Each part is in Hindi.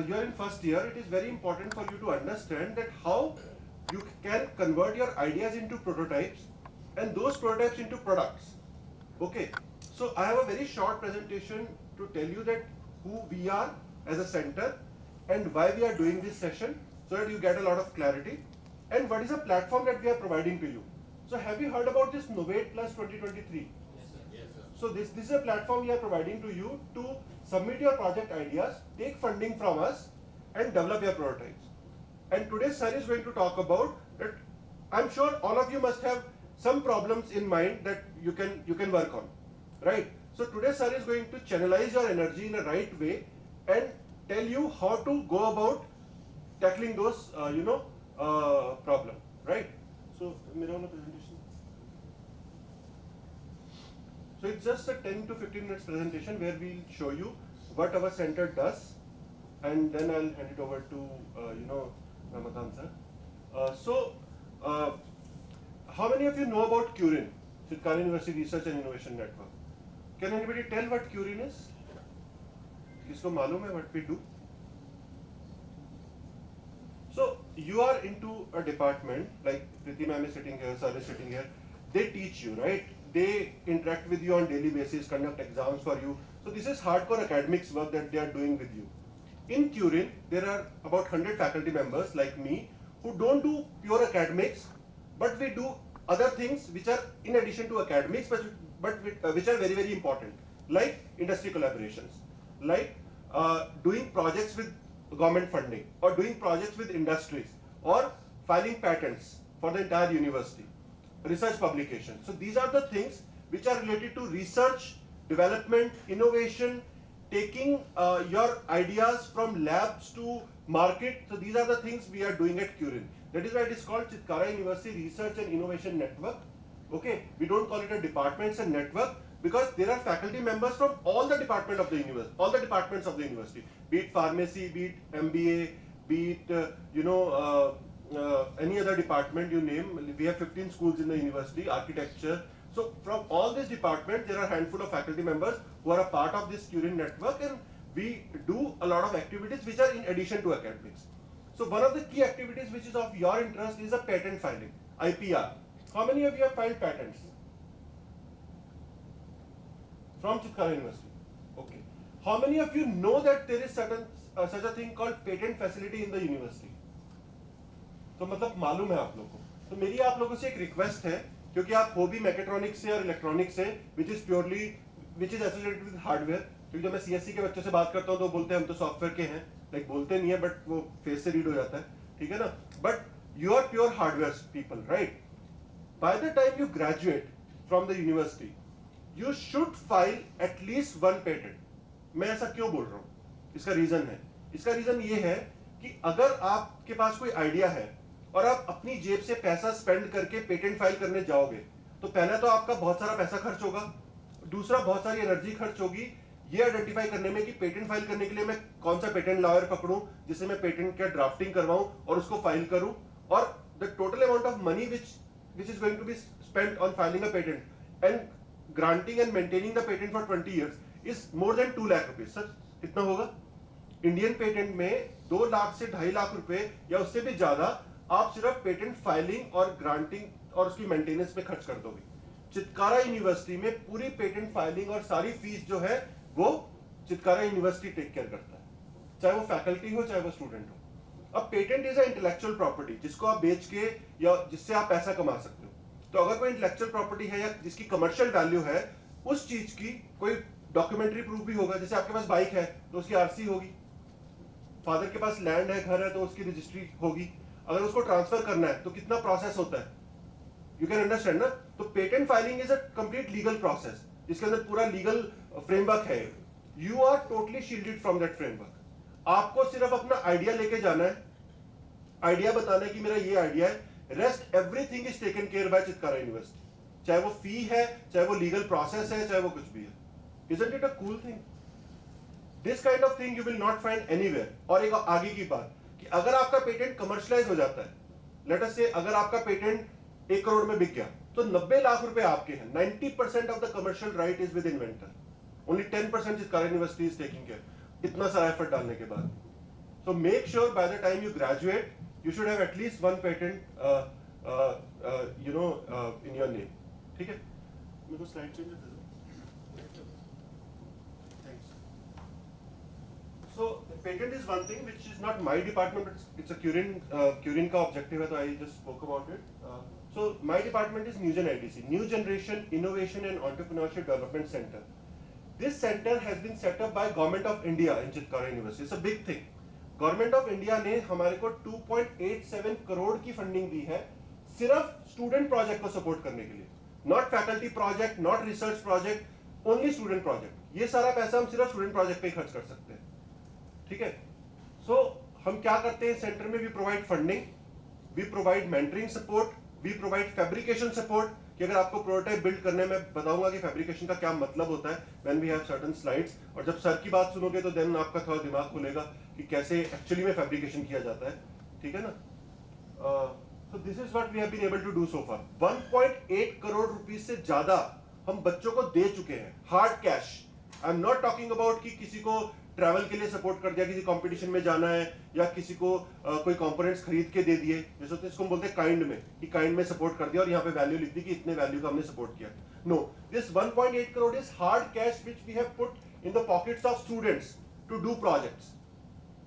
you are in first year, it is very important for you to understand that how you can convert your ideas into prototypes and those prototypes into products. Okay, so I have a very short presentation to tell you that who we are as a center and why we are doing this session, so that you get a lot of clarity, and what is a platform that we are providing to you. So have you heard about this Novate Plus 2023? Yes, sir. So this is a platform we are providing to you to submit your project ideas, take funding from us, and develop your prototypes. And today's sir is going to talk about that. I'm sure all of you must have some problems in mind that you can work on, right? So today sir is going to channelize your energy in a right way and tell you how to go about tackling those problem, right? So मेरा वाला presentation. So it's just a 10 to 15 minutes presentation where we'll show you what our center does, and then I'll hand it over to Ramakant sir. How many of you know about Curin, Chitkara University Research and Innovation Network? Can anybody tell what Curin is? किसको मालूम है what we do? So you are into a department, like Priti ma'am is sitting here, sir is sitting here. They teach you, right? They interact with you on daily basis, conduct exams for you. So this is hardcore academics work that they are doing with you. In Curin, there are about 100 faculty members like me who don't do pure academics, but we do other things which are in addition to academics, but which are very, very important, like industry collaborations, like doing projects with government funding, or doing projects with industries, or filing patents for the entire university, research publication. So these are the things which are related to research, development, innovation, taking your ideas from labs to market. So these are the things we are doing at Curin. That is why it is called Chitkara University Research and Innovation Network. Okay, we don't call it a department, it's a network, because there are faculty members from all the departments of the university, be it pharmacy, be it MBA, be it any other department you name. We have 15 schools in the university, architecture. So from all these departments, there are a handful of faculty members who are a part of this Curin network, and we do a lot of activities which are in addition to academics. So one of the key activities which is of your interest is a patent filing, IPR. How many of you have filed patents? From Chitkara University. Okay. How many of you know that there is such a thing called patent facility in the university? तो मतलब मालूम है आप लोगों को. तो मेरी आप लोगों से एक रिक्वेस्ट है, क्योंकि आप हो भी मैकेट्रॉनिक्स से और इलेक्ट्रॉनिक्स से, which is associated with hardware. क्योंकि जब मैं CSC के बच्चों से बात करता हूँ तो बोलते हैं हम तो सॉफ्टवेयर के हैं, लाइक बोलते नहीं है बट वो फेस से रीड हो जाता है, ठीक है ना? But you are pure hardware people, right? By the time you graduate from the university, you should file at least one patent. मैं ऐसा क्यों बोल रहा हूँ? इसका रीजन है. इसका रीजन ये है कि अगर आपके पास कोई आइडिया है और आप अपनी जेब से पैसा स्पेंड करके पेटेंट फाइल करने जाओगे, तो पहले तो आपका बहुत सारा पैसा खर्च होगा, दूसरा बहुत सारी एनर्जी खर्च होगी ये आइडेंटिफाई करने में कि पेटेंट फाइल करने के लिए मैं कौन सा पेटेंट लॉयर पकड़ूं जिससे मैं पेटेंट का ड्राफ्टिंग करवाऊं और उसको फाइल करूं, और the total amount of money which is going to be spent on filing a patent and granting and maintaining the patent for 20 years is more than 2 lakh rupees. Sir कितना होगा? इंडियन पेटेंट में 2 लाख से 2.5 लाख रुपए या उससे भी ज्यादा आप सिर्फ पेटेंट फाइलिंग और ग्रांटिंग और उसकी मेंटेनेंस पे खर्च कर दोगे. चित्कारा यूनिवर्सिटी में पूरी पेटेंट फाइलिंग और सारी फीस जो है वो चित्कारा यूनिवर्सिटी टेक केयर करता है, चाहे वो फैकल्टी हो चाहे वो स्टूडेंट हो. अब patent is a intellectual property जिसको आप बेच के या जिससे आप पैसा कमा सकते हो. तो अगर कोई इंटेलेक्चुअल प्रॉपर्टी है या जिसकी कमर्शियल वैल्यू है, उस चीज की कोई डॉक्यूमेंट्री प्रूफ भी होगा. जैसे आपके पास बाइक है तो उसकी आरसी होगी, फादर के पास लैंड है, घर है, तो उसकी रजिस्ट्री होगी. अगर उसको ट्रांसफर करना है तो कितना प्रोसेस होता है, यू कैन अंडरस्टैंड ना. तो patent filing is a complete legal process जिसके अंदर पूरा लीगल फ्रेमवर्क है. You are totally shielded from that framework. आपको सिर्फ अपना आइडिया लेके जाना है, आइडिया बताना है कि मेरा ये आइडिया है. Rest everything is taken care by Chitkara university. चाहे वो फी है, चाहे वो लीगल प्रोसेस है, चाहे वो कुछ भी है. Isn't it a cool thing? This kind of thing you will not find anywhere. और एक आगे की बात कि अगर आपका पेटेंट कमर्शलाइज हो जाता है, लेट अस से अगर आपका पेटेंट 1 करोड़ में बिक गया तो 90 लाख रुपए आपके हैं. 90% of the commercial right is with inventor. Only 10% Chitkara university is taking care. इतना सारा एफर्ट डालने के बाद. So make sure by the time you graduate, you should have at least one patent, in your name. ठीक है? मेरे को slide change कर दो. Thanks. So patent is one thing which is not my department, but it's a Curin का objective है, तो I just spoke about it. So my department is New Gen IDC, New Generation Innovation and Entrepreneurship Development Center. This center has been set up by Government of India in Chitkara University. It's a big thing. Government of India ने हमारे को 2.87 करोड़ की फंडिंग दी है सिर्फ स्टूडेंट प्रोजेक्ट को सपोर्ट करने के लिए. Not faculty project, not research project, only student project. ये सारा पैसा हम सिर्फ स्टूडेंट प्रोजेक्ट पे खर्च कर सकते हैं. ठीक है? सो हम क्या करते हैं सेंटर में? We provide funding, we provide mentoring support, we provide fabrication support. कि अगर आपको प्रोटोटाइप बिल्ड करने में बताऊंगा कि फैब्रिकेशन का क्या मतलब होता है when we have certain slides, और जब सर की बात सुनोगे तो देन आपका थोड़ा दिमाग खुलेगा कि कैसे एक्चुअली में फैब्रिकेशन किया जाता है. ठीक है ना? So this is what we have been able to do so far. 1.8 crore rupees से ज्यादा हम बच्चों को दे चुके हैं, hard cash. I am not talking about कि किसी को ट्रैवल के लिए सपोर्ट कर दिया, किसी कंपटीशन में जाना है, या किसी को कोई कंपोनेंट्स खरीद के दे दिए, जैसे तो इसको हम बोलते हैं काइंड में, कि काइंड में सपोर्ट कर दिया और यहाँ पे वैल्यू लिख दी कि इतने वैल्यू का हमने सपोर्ट किया. No, this 1.8 crore is hard cash which we have put in the pockets of students to do projects.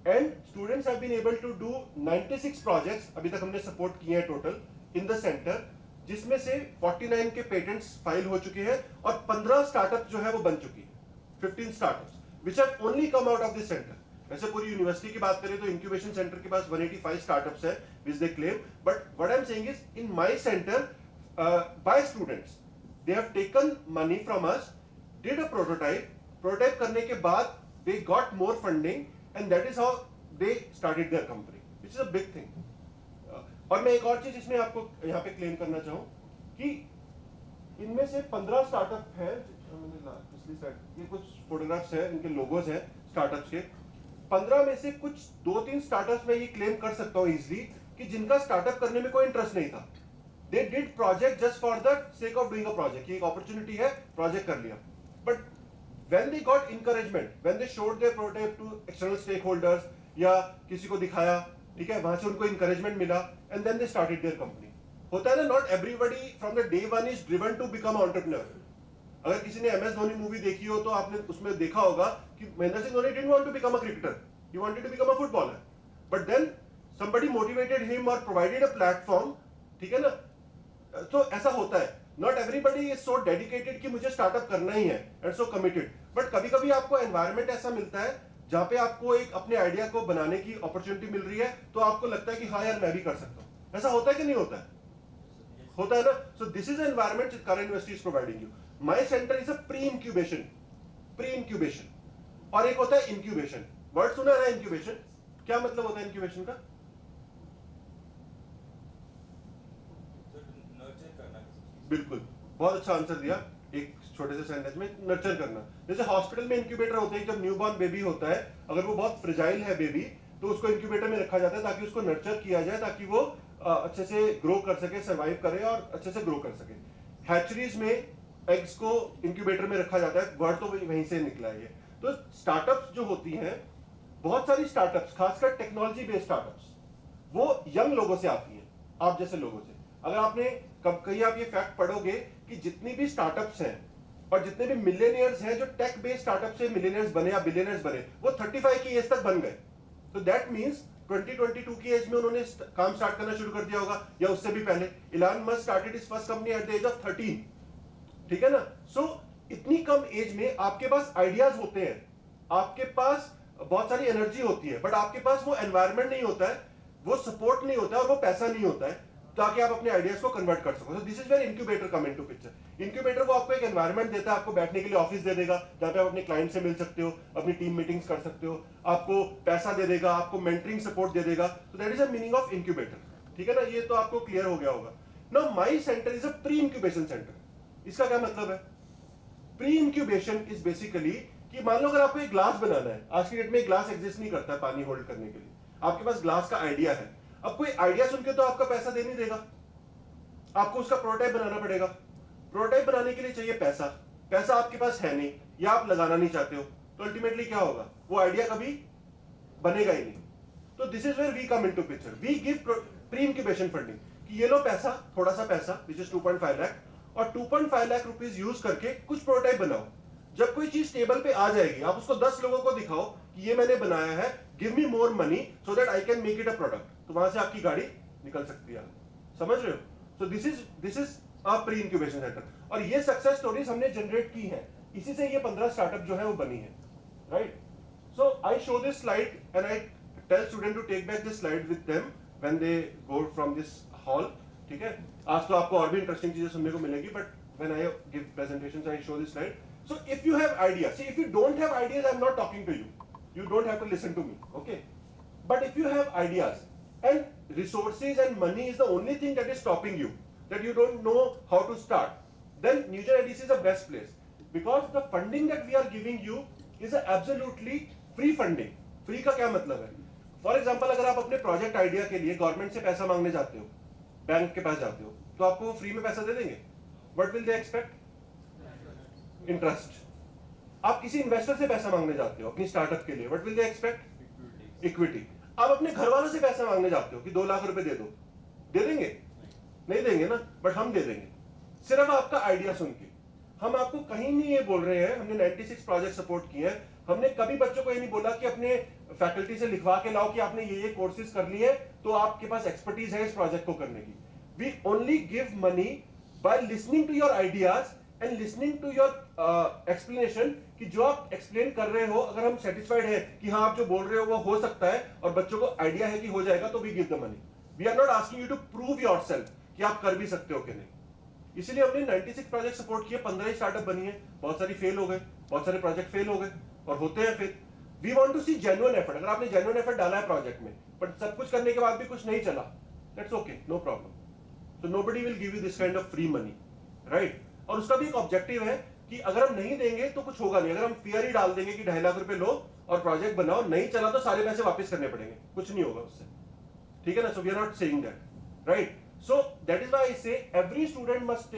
And students have been able to do 96 projects अभी तक हमने सपोर्ट किए हैं टोटल इन द सेंटर, जिसमें से 49 के पेटेंट्स फाइल हो चुके हैं और 15 स्टार्टअप जो है वो बन चुकी है. 15 startups which have only come out of this center. वैसे पूरी यूनिवर्सिटी की बात करें तो इंक्यूबेशन सेंटर के पास 185 स्टार्टअप्स है which they claim, but what I'm saying is in my center by students they have taken money from us, did a prototype करने के बाद they got more funding and that is how they started their company, which is a big thing. और मैं एक और चीज इसमें आपको यहाँ पे क्लेम करना चाहूँ कि इनमें से 15 स्टार्टअप है, ये कुछ फोटोग्राफ्स है, इनके लोगोस हैं स्टार्टअप्स के. 15 में से कुछ 2-3 स्टार्टअप्स में ये क्लेम कर सकता हूं इजीली कि जिनका स्टार्टअप करने में कोई इंटरेस्ट नहीं था. They did project just for the sake of doing a project. ये एक अपॉर्चुनिटी है, प्रोजेक्ट कर लिया. But when they got encouragement, when they showed their prototype to external stakeholders या किसी को दिखाया, ठीक है, वहां से उनको इंकरेजमेंट मिला and then they started their company. होता है ना, not everybody from the day one is driven to become entrepreneur. अगर किसी ने MS धोनी मूवी देखी हो तो आपने उसमें देखा होगा कि Mahendra Singh Dhoni didn't want to become a cricketer, he wanted to become a footballer, but then somebody motivated him और प्रोवाइडेड अ प्लेटफॉर्म. ठीक है ना? तो ऐसा होता है. Not everybody is so dedicated कि मुझे स्टार्टअप करना ही है एंड सो कमिटेड, बट कभी कभी आपको एनवायरनमेंट ऐसा मिलता है जहां पे आपको एक अपने आइडिया को बनाने की अपॉर्चुनिटी मिल रही है, तो आपको लगता है कि हाँ यार मैं भी कर सकता हूँ. ऐसा होता है कि नहीं होता है? होता है ना? So this is environment Chitkara university is providing you. My center is a pre-incubation, और एक होता है incubation. वर्ड सुना है incubation? क्या मतलब होता है incubation का? बिल्कुल, बहुत अच्छा आंसर दिया एक छोटे से सेंटेंस में. नर्चर करना. जैसे हॉस्पिटल में इंक्यूबेटर होते हैं, जब न्यूबॉर्न बेबी होता है, अगर वो बहुत फ्रेजाइल है बेबी, तो उसको इंक्यूबेटर में रखा जाता है ताकि उसको नर्चर किया जाए, ताकि वो अच्छे से ग्रो कर सके, सर्वाइव करे और अच्छे से ग्रो कर सके. हैचरीज में एग्स को इंक्यूबेटर में रखा जाता है, वर्ड तो वहीं से निकला है ये. तो स्टार्टअप्स जो होती हैं, बहुत सारी स्टार्टअप्स, खासकर टेक्नोलॉजी बेस्ड स्टार्टअप्स, वो यंग लोगों से आती हैं, आप जैसे लोगों से. अगर आपने कहीं आप ये फैक्ट पढ़ोगे कि जितनी भी स्टार्टअप्स हैं और जितने भी मिलियनियर्स हैं जो टेक बेस्ड स्टार्टअप से मिलियनियर्स बने या बिलियनियर्स बने, वो 35 की एज तक बन गए. तो दैट मींस 2022 की एज में उन्होंने काम स्टार्ट करना शुरू कर दिया होगा, या उससे भी पहले. Elon Musk started his first company at the age of 13. ठीक है ना? सो इतनी कम एज में आपके पास आइडियाज होते हैं, आपके पास बहुत सारी एनर्जी होती है, बट आपके पास वो एनवायरनमेंट नहीं होता है, वो सपोर्ट नहीं होता है और वो पैसा नहीं होता है ताकि आप अपने आइडियाज को कन्वर्ट कर सको. So this is where incubator come into picture. Incubator वो आपको एक एनवायरनमेंट देता है, आपको बैठने के लिए ऑफिस दे देगा जहां पे आप अपने क्लाइंट से मिल सकते हो, अपनी टीम मीटिंग्स कर सकते हो, आपको पैसा दे देगा, आपको मेंटरिंग सपोर्ट दे देगा. सो that is the meaning of incubator. ठीक है ना? ये तो आपको क्लियर हो गया होगा. Now my centre is a pre incubation centre. इसका क्या मतलब है? प्री इंक्यूबेशन इज बेसिकली कि मान लो अगर आपको एक ग्लास बनाना है, आज की डेट में ग्लास एग्जिस्ट नहीं करता है पानी होल्ड करने के लिए, आपके पास ग्लास का आइडिया है. अब कोई आइडिया सुन के तो आपका पैसा दे नहीं देगा, आपको उसका प्रोटोटाइप बनाना पड़ेगा. प्रोटोटाइप बनाने के लिए चाहिए पैसा, पैसा आपके पास है नहीं या आप लगाना नहीं चाहते हो, तो अल्टीमेटली क्या होगा? वो आइडिया कभी बनेगा ही नहीं. तो this is where we come into picture. We give pre incubation funding कि ये लो पैसा, थोड़ा सा पैसा विच इज 2.5 लाख, और 2.5 लाख रुपीज यूज करके कुछ प्रोटोटाइप बनाओ. जब कोई चीज टेबल पे आ जाएगी, आप उसको 10 लोगों को दिखाओ कि ये मैंने बनाया है, give me more money so that I can make it a product. तो वहां से आपकी गाड़ी निकल सकती है. समझ रहे हो? सो this is a pre incubation centre. और ये सक्सेस स्टोरीज हमने जनरेट की है, इसी से ये 15 स्टार्टअप जो है वो बनी है. Right? So I show this slide and I tell student to take back this slide with them when they go from this hall. ठीक है? आज तो आपको और भी इंटरेस्टिंग चीजें सुनने को मिलेगी, but when I give presentations I show this slide. So if you have ideas, see, if you don't have ideas, I'm not talking to you. You don't have to listen to me, okay? But if you have ideas and resources and money is the only thing that is stopping you, that you don't know how to start, then New Gen IDC is the best place, because the funding that we are giving you is a absolutely free funding. Free का क्या मतलब है? For example, अगर आप अपने प्रोजेक्ट आइडिया के लिए गवर्नमेंट से पैसा मांगने जाते हो, बैंक के पास जाते हो, तो आपको वो फ्री में पैसा दे देंगे? What will they expect? Interest. आप किसी इन्वेस्टर से पैसा मांगने जाते हो अपनी स्टार्टअप के लिए, what will they expect? Equity. आप अपने घर वालों से पैसा मांगने जाते हो कि 2 लाख रुपए दे दो, दे देंगे? नहीं देंगे ना, बट हम दे देंगे सिर्फ आपका आइडिया सुन के. हम आपको कहीं नहीं ये बोल रहे हैं, हमने 96 प्रोजेक्ट सपोर्ट किए हैं, हमने कभी बच्चों को ये नहीं बोला कि अपने फैकल्टी से लिखवा के लाओ कि आपने ये कोर्सेज कर लिए तो आपके पास एक्सपर्टीज है इस प्रोजेक्ट को करने की. We only give money by listening to your ideas and listening to your explanation, कि जो आप एक्सप्लेन कर रहे हो अगर हम सेटिस्फाइड है कि हाँ आप जो बोल रहे हो वो हो सकता है और बच्चों को आइडिया है कि हो जाएगा, तो we give the money. We are not asking you to prove yourself कि आप कर भी सकते हो कि नहीं. इसलिए हमने 96 प्रोजेक्ट सपोर्ट किए, 15 स्टार्टअप बनी है, बहुत सारी फेल हो गए, बहुत सारे प्रोजेक्ट फेल हो गए और होते हैं फिर. We want to see genuine effort. अगर आपने जेन्युइन एफर्ट डाला है प्रोजेक्ट में बट सब कुछ करने के बाद भी कुछ नहीं चला, that's okay, no problem. So nobody will give you this kind of free money, right? और उसका भी एक ऑब्जेक्टिव है कि अगर हम नहीं देंगे तो कुछ होगा नहीं. अगर हम फियर ही डाल देंगे कि 2.5 लाख रुपए लो और प्रोजेक्ट बनाओ, नहीं चला तो सारे पैसे वापस करने पड़ेंगे, कुछ नहीं होगा उससे. ठीक है ना? So we are not saying that, right? So that is why I say every student must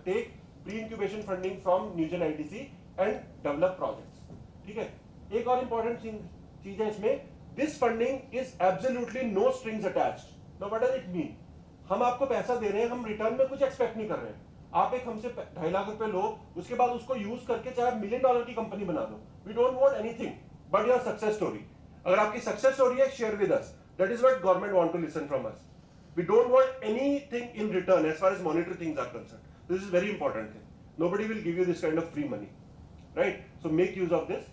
take pre incubation funding from new gen ITC and develop projects. ठीक है? एक और इंपॉर्टेंट चीज है इसमें, this funding is absolutely no strings attached. Now what does it mean? हम आपको पैसा दे रहे हैं, हम रिटर्न में कुछ एक्सपेक्ट नहीं कर रहे हैं. आप एक हमसे 2.5 लाख रुपए लो, उसके बाद उसको यूज करके चाहे $1 मिलियन की कंपनी बना दो. We don't want anything but your success story. अगर आपकी सक्सेस स्टोरी है, share with us. That is what government want to listen from us. We don't want anything in return as far as monetary things are concerned. This is very important thing. Nobody will give you this kind of free money, right? So make use of this.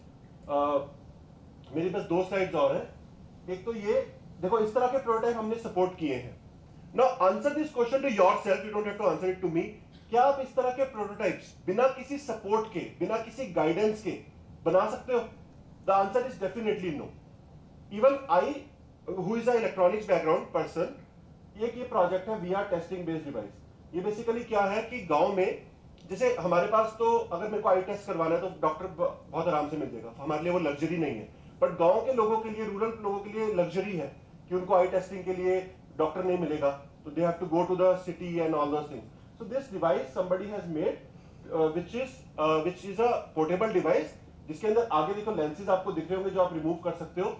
मेरे पास 2 स्लाइड्स और हैं. एक तो ये देखो, इस तरह के प्रोटोटाइप हमने सपोर्ट किए हैं. Now answer this question to yourself, you don't have to answer it to me. क्या आप इस तरह के प्रोटोटाइप्स बिना किसी सपोर्ट के, बिना किसी गाइडेंस के बना सकते हो? The answer is definitely no. Even I who is a electronics background person, एक ये प्रोजेक्ट है we are testing based device. ये बेसिकली क्या है कि गांव में, जैसे हमारे पास तो अगर मेरे को आई टेस्ट करवाना है तो डॉक्टर बहुत आराम से मिल जाएगा, हमारे लिए वो लग्जरी नहीं है. बट गांव के लोगों के लिए, रूरल लोगों के लिए लग्जरी है कि उनको आई टेस्टिंग के लिए डॉक्टर नहीं मिलेगा, तो they have to go to the city and all those things. So this device somebody has made, which is a portable device, जिसके अंदर आगे देखो लेंसेज आपको दिख रहे होंगे जो आप रिमूव कर सकते हो.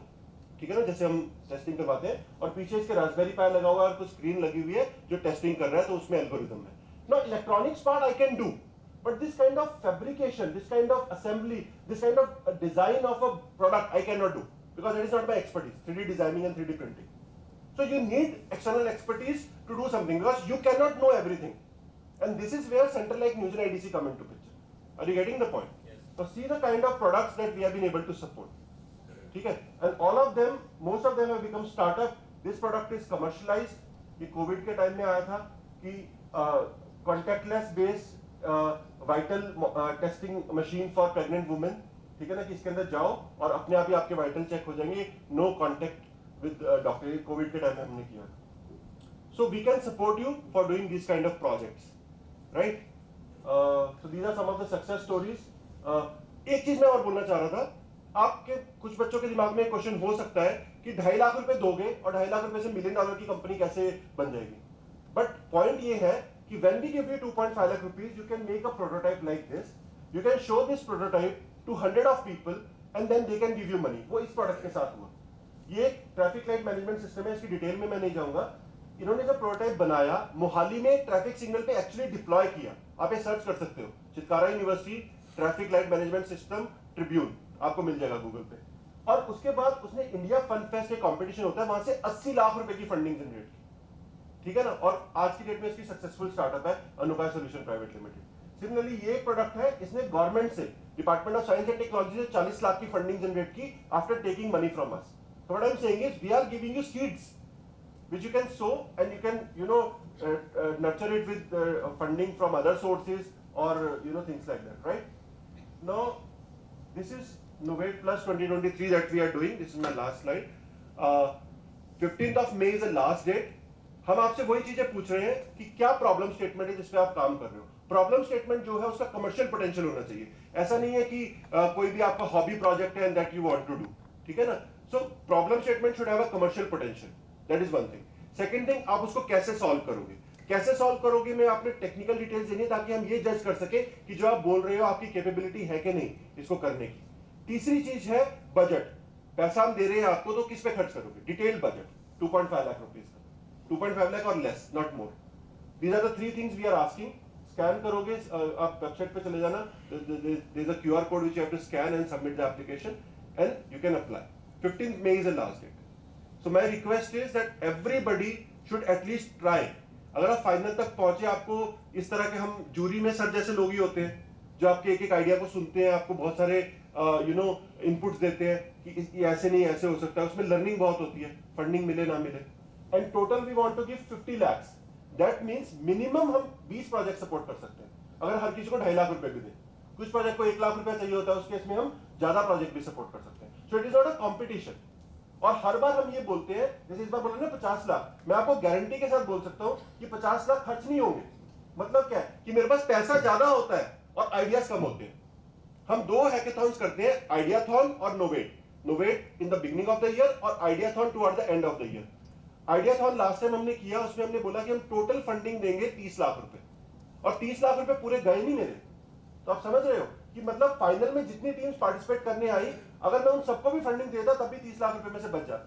ठीक है ना? जैसे हम टेस्टिंग करवाते हैं, और पीछे इसके रास्पबेरी पाई लगा हुआ है और कुछ स्क्रीन लगी हुई है जो टेस्टिंग कर रहा है, तो उसमें एल्गोरिथम है. Now electronics part I can do, but this kind of fabrication, this kind of assembly, this kind of design of a product I cannot do, because that is not my expertise, 3D designing and 3D printing. So you need external expertise to do something, because you cannot know everything. And this is where center like New Gen IDC come into picture. Are you getting the point? Yes. So see the kind of products that we have been able to support. ठीक है? And all of them, most of them have become startup. This product is commercialized. ये कोविड के टाइम में आया था कि contactless based vital testing machine for pregnant women. ठीक है ना? कि इसके अंदर जाओ और अपने आप ही आपके वाइटल चेक हो जाएंगे, no contact with doctor. COVID के टाइम में हमने किया. So we can support you for doing these kind of projects. Right? So these are some of the success stories. एक चीज मैं और बोलना चाह रहा था. आपके कुछ बच्चों के दिमाग में एक क्वेश्चन हो सकता है कि 2.5 लाख रुपए दोगे और 2.5 लाख रुपए से $1 मिलियन की कंपनी कैसे बन जाएगी. बट पॉइंट ये है कि when we give you 2.5 lakh rupees, you can make a prototype like this. You can show this prototype to 100 of people and then they can give you money. वो इस प्रोडक्ट के साथ हुआ. ये ट्रैफिक लाइट मैनेजमेंट सिस्टम है, इसकी डिटेल में मैं नहीं जाऊंगा। इन्होंने जब प्रोटोटाइप बनाया, मोहाली में ट्रैफिक सिग्नल पे एक्चुअली डिप्लॉय किया। आप ये सर्च कर सकते हो, Chitkara university traffic light management system Tribune, आपको मिल जाएगा गूगल पे। और उसके बाद उसने इंडिया फन फेस्ट एक कंपटीशन होता है, वहां से 80 लाख रुपए की फंडिंग जनरेट की, ठीक है ना। और आज की डेट में इसकी सक्सेसफुल स्टार्टअप है अनुपाय सॉल्यूशन प्राइवेट लिमिटेड। सिमिलरली ये एक प्रोडक्ट है, इसने गवर्नमेंट से, department of science and technology से 40 लाख की फंडिंग जनरेट की after taking money from us. So what I'm saying is we are giving you seeds which you can sow and you can nurture it with funding from other sources or things like that, right? Now this is Novate Plus 2023 that we are doing. This is my last slide. 15th of May is the last date. हम आपसे वही चीजें पूछ रहे हैं कि क्या प्रॉब्लम स्टेटमेंट है जिस पे आप काम कर रहे हो। प्रॉब्लम स्टेटमेंट जो है उसका कमर्शियल पोटेंशियल होना चाहिए। ऐसा नहीं है कि कोई भी आपका हॉबी प्रोजेक्ट है and that you want to do, ठीक है ना। So problem statement should have a commercial potential, that is one thing. Second thing, आप उसको कैसे सॉल्व करोगे, कैसे सॉल्व करोगे में आपने टेक्निकल डिटेल्स देनी है ताकि हम ये जज कर सके कि जो आप बोल रहे हो आपकी कैपेबिलिटी है कि नहीं इसको करने की। तीसरी चीज है बजट, पैसा हम दे रहे हैं आपको तो किस पे खर्च करोगे, डिटेल्ड बजट 2.5 लाख रुपीज का, 2.5 लाख और less, not more. These are the three things we are asking. Scan करोगे, आप वेबसाइट पे चले जाना, there is a QR code which you have to scan and submit the application and you can apply. 15th May is the last date. So my request is that everybody should at least try. अगर आप फाइनल तक पहुंचे, आपको इस तरह के, हम जूरी में सर जैसे लोग ही होते हैं जो आपके एक एक आइडिया को सुनते हैं, आपको बहुत सारे इनपुट्स देते हैं कि ये ऐसे नहीं ऐसे हो सकता है, उसमें लर्निंग बहुत होती है, फंडिंग मिले ना मिले। And total we want to give 50 lakhs. That means minimum हम 20 प्रोजेक्ट सपोर्ट कर सकते हैं। अगर हर किसी को 2.5 लाख रुपए भी दें, कुछ प्रोजेक्ट को 1 लाख रुपए चाहिए होता है, उस केस में हम ज्यादा प्रोजेक्ट भी सपोर्ट कर सकते हैं। So it is not a competition. और हर बार हम ये बोलते हैं, जैसे इस बार बोल रहे हैं ना 50 लाख, मैं आपको गारंटी के साथ बोल सकता हूं कि 50 लाख खर्च नहीं होंगे। मतलब क्या है कि मेरे पास पैसा ज्यादा होता है और आइडियाज कम होते हैं। हम 2 हैकेथॉन्स करते हैं, आइडियाथॉन और Novate. Novate in the beginning of the year और ideathon toward the end of the year. Ideathon last time हमने किया, उसमें हमने बोला कि हम टोटल फंडिंग देंगे 30 लाख रुपए, और 30 लाख रुपए पूरे गए नहीं मेरे। तो आप समझ रहे हो कि मतलब फाइनल में जितनी टीम्स पार्टिसिपेट करने आई, अगर मैं उन सबको भी फंडिंग देता तब भी 30 लाख रुपए में से बच जाते।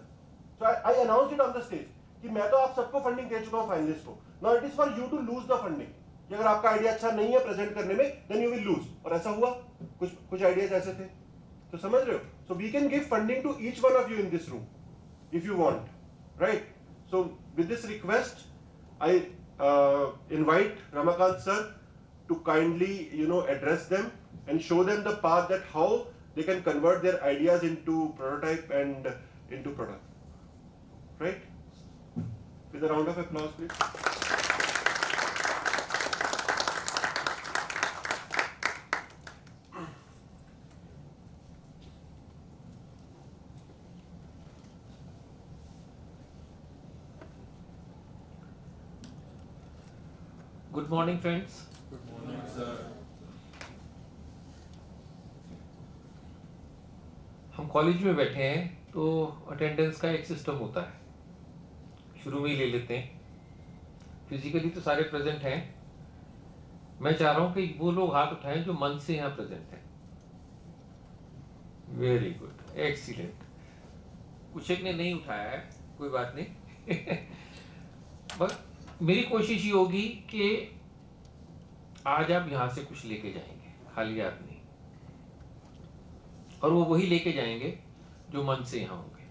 So I announced it on the stage कि मैं तो आप सबको फंडिंग दे चुका हूं फाइनलिस्ट को, now it is for you to lose the funding. कि अगर आपका आइडिया अच्छा नहीं है प्रेजेंट करने में, देन यू विल लूज। और ऐसा हुआ, कुछ आइडियाज ऐसे थे, तो समझ रहे हो। So we can give funding to each one of you in this room if you want, right. So with this request, I invite Ramakant sir to kindly, address them and show them the path that how they can convert their ideas into prototype and into product. Right? With a round of applause, please. Good morning, friends. Good morning, sir. हम कॉलेज में बैठे हैं तो अटेंडेंस का एक सिस्टम होता है, शुरू में ही ले लेते हैं। फिजिकली तो सारे प्रेजेंट हैं, मैं चाह रहा हूं कि वो लोग हाथ उठाएं जो मन से यहाँ प्रेजेंट हैं। Very good, excellent. कुछ एक ने नहीं उठाया है, कोई बात नहीं। बस मेरी कोशिश ये होगी कि आज आप यहां से कुछ लेके जाएंगे, खाली हाथ नहीं, और वो वही लेके जाएंगे जो मन से यहां होंगे।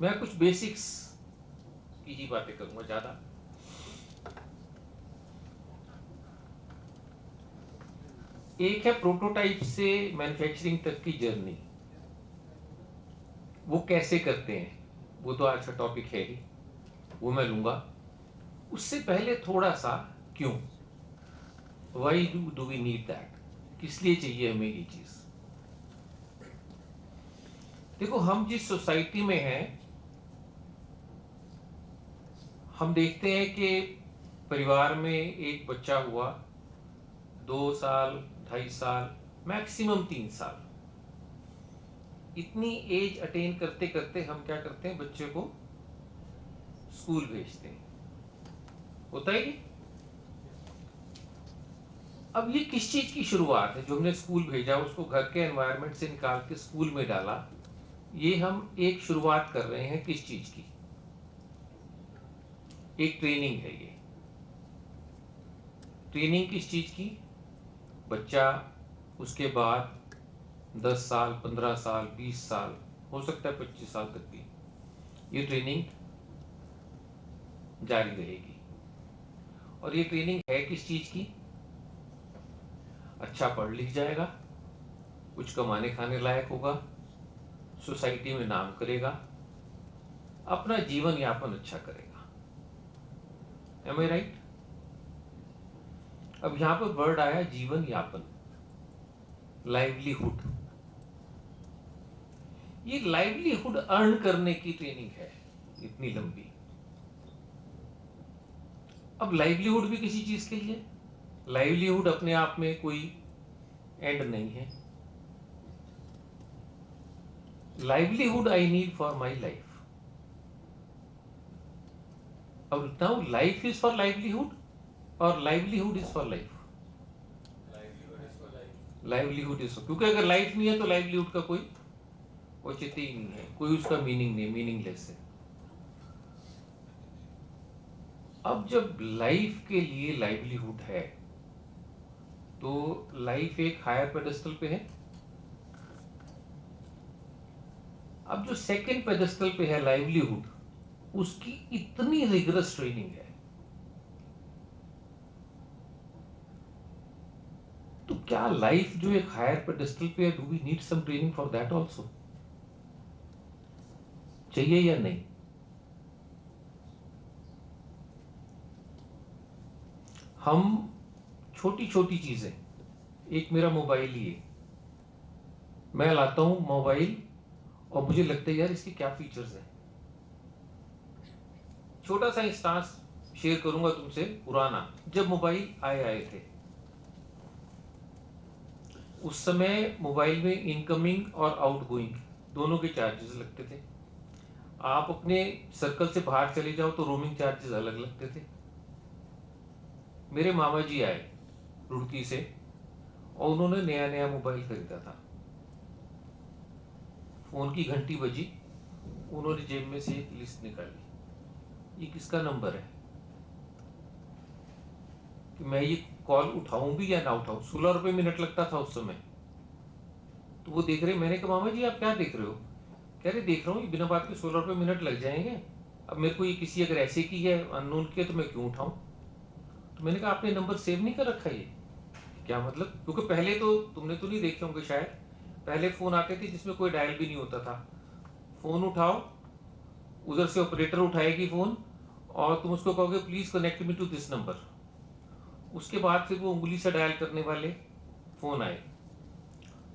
मैं कुछ बेसिक्स की ही बातें करूंगा ज्यादा। एक है प्रोटोटाइप से मैन्युफैक्चरिंग तक की जर्नी, वो कैसे करते हैं, वो तो आज का टॉपिक है ही, वो मैं लूंगा। उससे पहले थोड़ा सा क्यों, why do we need that, किस लिए चाहिए हमें ये चीज। देखो, हम जिस सोसाइटी में हैं, हम देखते हैं कि परिवार में एक बच्चा हुआ, 2 साल 2.5 साल मैक्सिमम 3 साल, इतनी एज अटेन करते करते हम क्या करते हैं, बच्चे को स्कूल भेजते हैं। होता है कि अब ये किस चीज की शुरुआत है, जो हमने स्कूल भेजा, उसको घर के एनवायरनमेंट से निकाल के स्कूल में डाला, ये हम एक शुरुआत कर रहे हैं किस चीज की, एक ट्रेनिंग है ये। ट्रेनिंग किस चीज की? बच्चा उसके बाद 10 साल, 15 साल, 20 साल, हो सकता है 25 साल तक भी ये ट्रेनिंग जारी रहेगी। और ये ट्रेनिंग है किस चीज की? अच्छा पढ़ लिख जाएगा, कुछ कमाने खाने लायक होगा, सोसाइटी में नाम करेगा, अपना जीवन यापन अच्छा करेगा। M I right? अब यहां पर वर्ड आया जीवन यापन, लाइवलीहुड। ये लाइवलीहुड अर्न करने की ट्रेनिंग है इतनी लंबी। अब लाइवलीहुड भी किसी चीज के लिए, लाइवलीहुड अपने आप में कोई एंड नहीं है। Livelihood I need for my life. अब now life is for livelihood और livelihood is for life. Livelihood is, क्योंकि अगर लाइफ नहीं है तो लाइवलीहुड का कोई औचित्य ही नहीं है, कोई उसका मीनिंग नहीं, मीनिंगलेस है। अब जब लाइफ के लिए लाइवलीहुड है तो लाइफ एक हायर पेडेस्टल पे है। अब जो सेकंड पेडेस्टल पे है लाइवलीहुड, उसकी इतनी रिगरस ट्रेनिंग है, तो क्या लाइफ जो एक हायर पेडेस्टल पे है, do we need some training for that also? चाहिए या नहीं? हम छोटी छोटी चीजें, एक मेरा मोबाइल ही है, मैं लाता हूं मोबाइल और मुझे लगता है यार इसके क्या फीचर्स हैं। छोटा सा इंस्टांस शेयर करूंगा तुमसे, पुराना, जब मोबाइल आए थे उस समय मोबाइल में इनकमिंग और आउटगोइंग दोनों के चार्जेस लगते थे। आप अपने सर्कल से बाहर चले जाओ तो रोमिंग चार्जेस अलग लगते थे। मेरे मामा जी आए रुड़की से और उन्होंने नया नया मोबाइल खरीदा था। फोन की घंटी बजी, उन्होंने जेब में से एक लिस्ट निकाली, ये किसका नंबर है कि मैं ये कॉल उठाऊं भी या ना उठाऊं। 16 रुपए मिनट लगता था उस समय। तो वो देख रहे, मैंने कहा मामा जी आप क्या देख रहे हो? कह रहे देख रहा हूँ ये बिना बात के 16 रुपए मिनट लग जाएंगे, अब मेरे को ये किसी अगर ऐसे की है अननोन की है तो मैं क्यों उठाऊं। तो मैंने कहा आपने नंबर सेव नहीं कर रखा ये? क्या मतलब? क्योंकि पहले तो तुमने तो नहीं देखे होंगे शायद, पहले फोन आते थे जिसमें कोई डायल भी नहीं होता था। फोन उठाओ, उधर से ऑपरेटर उठाएगी फोन और तुम उसको कहोगे please connect me to this number. उसके बाद फिर वो उंगली से डायल करने वाले फोन आए।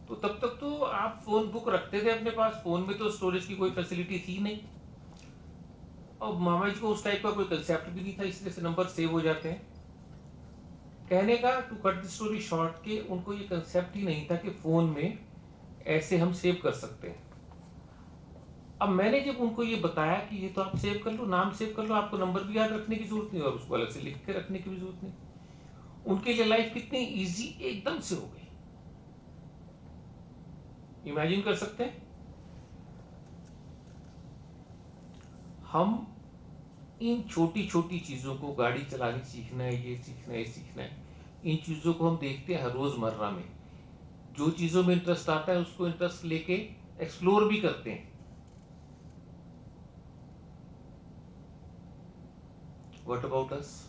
तो तब तक तो आप फोन बुक रखते थे अपने पास, फोन में तो स्टोरेज की कोई फैसिलिटी थी नहीं, और मामा जी को उस टाइप का कोई कंसेप्ट भी नहीं था, इसलिए से नंबर सेव हो जाते हैं। कहने का to cut the story short के उनको ये कंसेप्ट ही नहीं था कि फोन में ऐसे हम सेव कर सकते हैं। अब मैंने जब उनको ये बताया कि ये तो आप सेव कर लो, नाम सेव कर लो, आपको नंबर भी याद रखने की जरूरत नहीं और उसको अलग से लिख के रखने की भी जरूरत नहीं, उनके लिए लाइफ कितनी इजी एकदम से हो गई। इमेजिन कर सकते हैं? हम इन छोटी छोटी चीजों को, गाड़ी चलानी सीखना है, ये सीखना है, ये सीखना है, इन चीजों को हम देखते हैं हर रोजमर्रा में। जो चीजों में इंटरेस्ट आता है उसको इंटरेस्ट लेके एक्सप्लोर भी करते हैं। What about us?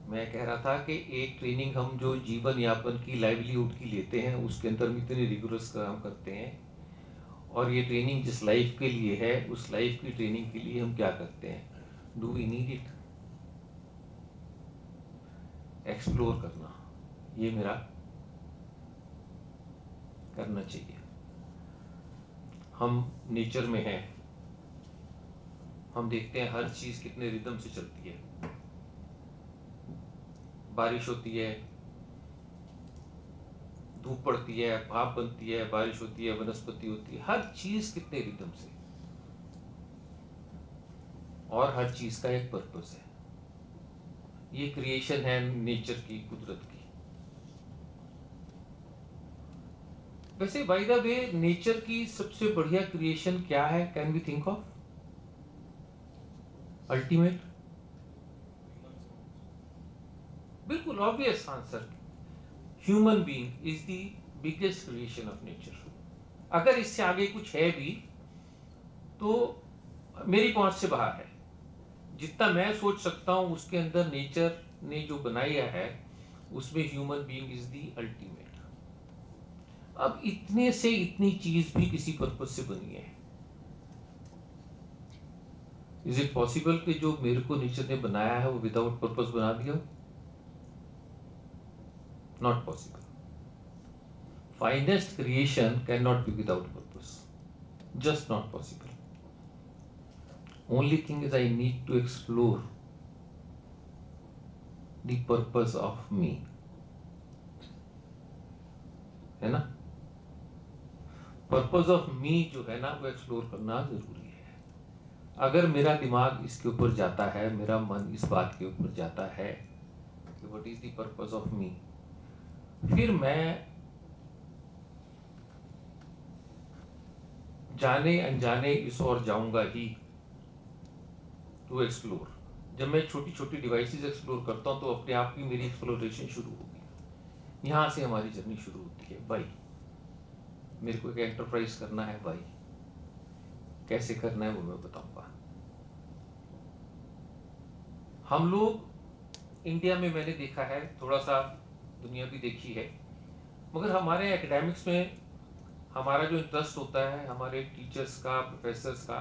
मैं कह रहा था कि एक ट्रेनिंग हम जो जीवन यापन की, लाइवलीहुड की लेते हैं, उसके अंदर हम इतनी रिगोरस काम करते हैं, और ये ट्रेनिंग जिस लाइफ के लिए है उस लाइफ की ट्रेनिंग के लिए हम क्या करते हैं? Do we need it? Explore करना ये मेरा करना चाहिए। हम नेचर में हैं, हम देखते हैं हर चीज कितने रिदम से चलती है। बारिश होती है, धूप पड़ती है, भाप बनती है, बारिश होती है, वनस्पति होती है, हर चीज कितने रिदम से, और हर चीज का एक पर्पस है। ये क्रिएशन है नेचर की, कुदरत की। वैसे बाय द वे नेचर की सबसे बढ़िया क्रिएशन क्या है, can we think of? Ultimate, बिल्कुल obvious answer, human being is the biggest creation of nature. अगर इससे आगे कुछ है भी तो मेरी पहुंच से बाहर है। जितना मैं सोच सकता हूं उसके अंदर नेचर ने जो बनाया है उसमें human being is the ultimate. अब इतने से इतनी चीज भी किसी पर्पज से बनी है। इज इट पॉसिबल कि जो मेरे को नेचर ने बनाया है वो विदाउट पर्पज बना दिया? Not possible. Finest creation can not be without purpose, just not possible. Only thing is I need to explore the purpose of me, है ना? पर्पज ऑफ मी जो है ना वो एक्सप्लोर करना जरूरी है। अगर मेरा दिमाग इसके ऊपर जाता है, मेरा मन इस बात के ऊपर जाता है कि what is the purpose of मी, फिर मैं जाने अनजाने इस ओर जाऊंगा ही टू एक्सप्लोर। जब मैं छोटी छोटी डिवाइसेस एक्सप्लोर करता हूं तो अपने आप की मेरी एक्सप्लोरेशन शुरू होगी। यहां से हमारी जर्नी शुरू होती है। भाई मेरे को एक एंटरप्राइज करना है, भाई कैसे करना है वो मैं बताऊंगा। हम लोग इंडिया में मैंने देखा है, थोड़ा सा दुनिया भी देखी है, मगर हमारे एकेडमिक्स में हमारा जो इंटरेस्ट होता है, हमारे टीचर्स का, प्रोफेसर्स का,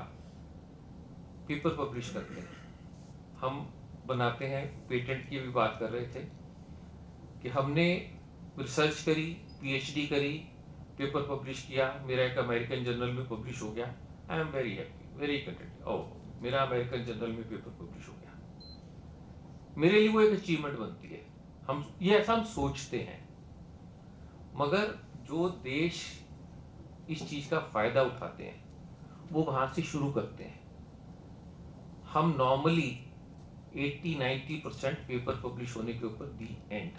पेपर पब्लिश करते हैं, हम बनाते हैं। पेटेंट की भी बात कर रहे थे कि हमने रिसर्च करी, पीएचडी करी, पेपर पब्लिश किया, मेरा एक अमेरिकन जर्नल में पब्लिश हो गया। I am very happy, very content. Oh, मेरा अमेरिकन जर्नल में पेपर पब्लिश हो गया, मेरे लिए वो एक अचीवमेंट बनती है। हम ये ऐसा हम सोचते हैं, मगर जो देश इस चीज का फायदा उठाते हैं वो वहां से शुरू करते हैं। हम नॉर्मली 80-90% पेपर पब्लिश होने के ऊपर दी एंड।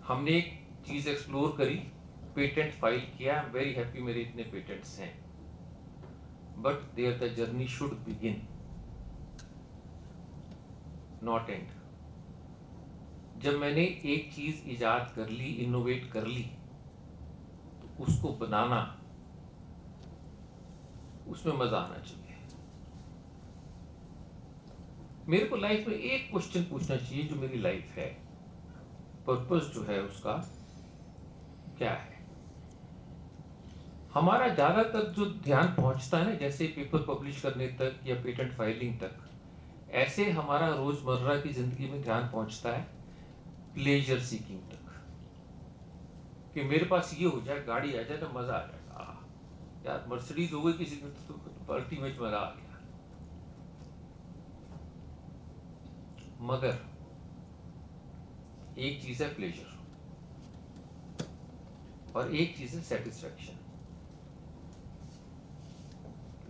हमने एक चीज एक्सप्लोर करी, पेटेंट फाइल किया, आई एम वेरी हैप्पी, मेरे इतने पेटेंट्स हैं, but there the journey should begin, not end. जब मैंने एक चीज इजाद कर ली, इनोवेट कर ली, तो उसको बनाना, उसमें मजा आना चाहिए। मेरे को लाइफ में एक क्वेश्चन पूछना चाहिए जो मेरी लाइफ है, पर्पस जो है उसका क्या है। हमारा ज्यादातर जो ध्यान पहुंचता है ना, जैसे पेपर पब्लिश करने तक या पेटेंट फाइलिंग तक, ऐसे हमारा रोजमर्रा की जिंदगी में ध्यान पहुंचता है प्लेजर सीकिंग तक, कि मेरे पास ये हो जाए, गाड़ी आ जाए तो मजा आ जाएगा। यार मर्सिडीज हो गई किसी की तो अल्टीमेट मजा आ गया। मगर एक चीज है प्लेजर और एक चीज है सेटिस्फैक्शन।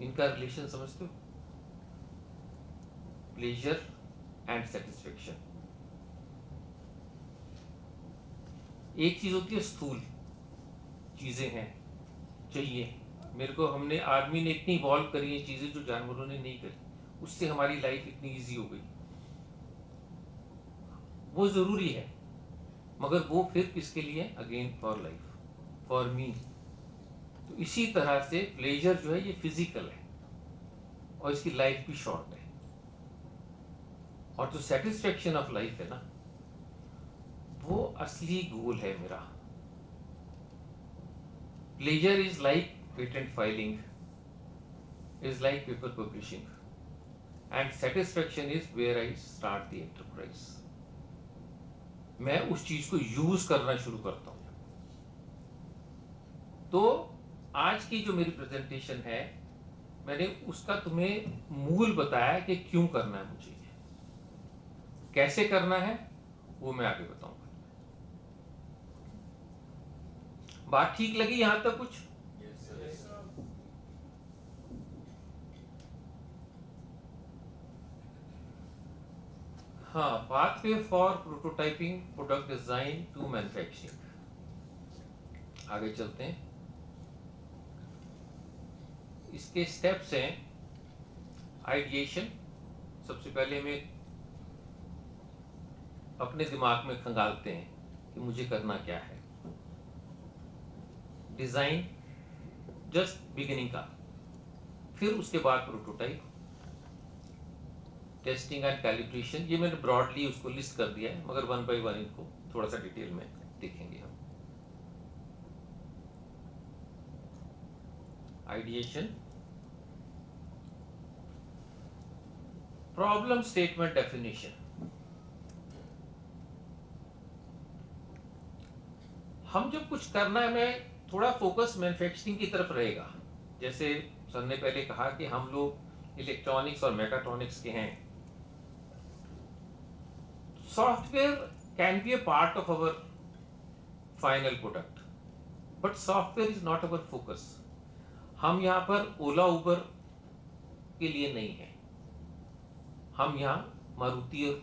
इनका रिलेशन समझते हो? Pleasure and satisfaction. एक चीज होती है स्थूल चीजें हैं, चाहिए मेरे को, हमने आदमी ने इतनी इवॉल्व करी है चीजें जो जानवरों ने नहीं करी, उससे हमारी लाइफ इतनी इजी हो गई, वो जरूरी है। मगर वो फिर किसके लिए? Again for life, for me. तो इसी तरह से प्लेजर जो है ये फिजिकल है और इसकी लाइफ भी शॉर्ट है। और जो सेटिस्फेक्शन ऑफ लाइफ है ना, वो असली गोल है मेरा। Pleasure is like patent filing, is like paper publishing, and satisfaction is where I start the enterprise. मैं उस चीज को यूज करना शुरू करता हूं। तो आज की जो मेरी प्रेजेंटेशन है, मैंने उसका तुम्हें मूल बताया कि क्यों करना है मुझे, कैसे करना है वो मैं आगे बताऊंगा। बात ठीक लगी यहां तक कुछ? हाँ, pathway for prototyping product design to manufacturing. आगे चलते हैं। इसके स्टेप्स हैं आइडिएशन। सबसे पहले हमें अपने दिमाग में खंगालते हैं कि मुझे करना क्या है। डिजाइन जस्ट बिगिनिंग का, फिर उसके बाद प्रोटोटाइप, टेस्टिंग एंड कैलिब्रेशन। ये मैंने ब्रॉडली उसको लिस्ट कर दिया है, मगर वन बाय वन इनको थोड़ा सा डिटेल में देखेंगे हम। Ideation, problem statement definition. हम जब कुछ करना है, मैं थोड़ा फोकस मैन्युफैक्चरिंग की तरफ रहेगा। जैसे सर ने पहले कहा कि हम लोग इलेक्ट्रॉनिक्स और मैकाट्रॉनिक्स के हैं। Software can be a part of our final product, but software is not our focus. हम यहाँ पर ओला उबर के लिए नहीं है, हम यहाँ मारुति और